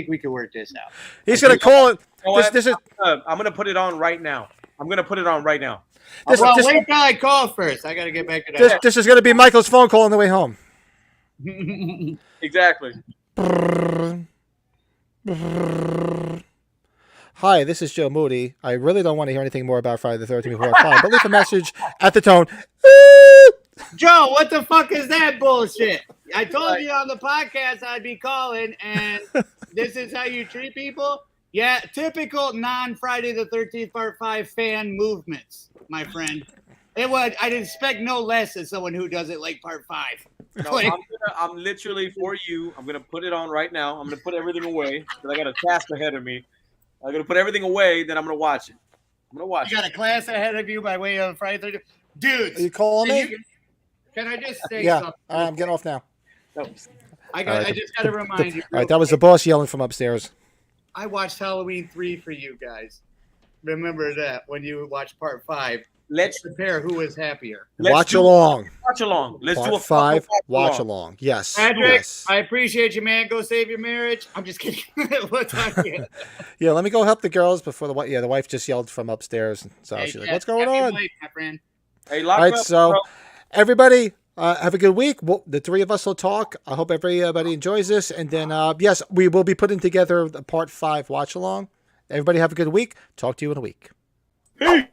we could work this out. He's gonna call it. I'm gonna put it on right now. Wait till I call first. I gotta get back to that. This is gonna be Michael's phone call on the way home. Exactly. Hi, this is Joe Moody. I really don't want to hear anything more about Friday the 13th Part 5, but leave a message at the tone. Joe, what the fuck is that bullshit? I told you on the podcast I'd be calling, and this is how you treat people? Yeah, typical non-Friday the 13th Part 5 fan movements, my friend. I'd expect no less as someone who doesn't like Part 5. No, I'm literally for you. I'm going to put it on right now. I'm going to put everything away because I got a task ahead of me. I'm going to put everything away, then I'm going to watch it. You got a class ahead of you by way of Friday 13th. Dudes. Are you calling me? Can I just say Yeah, something? I'm getting off now. No. I just got to remind you. All right, that was the boss yelling from upstairs. I watched Halloween 3 for you guys. Remember that when you watch Part 5. Let's compare who is happier. Watch along. Let's Part do a 5. Watch along. Yes. Patrick, yes. I appreciate you, man. Go save your marriage. I'm just kidding. We'll talk to you. Yeah, let me go help the girls before the wife just yelled from upstairs. So she's like, "What's going on?" Late, my friend. Hey, all right, so everybody. Have a good week. The 3 of us will talk. I hope everybody enjoys this. And then, yes, we will be putting together the Part 5 watch along. Everybody have a good week. Talk to you in a week. Hey.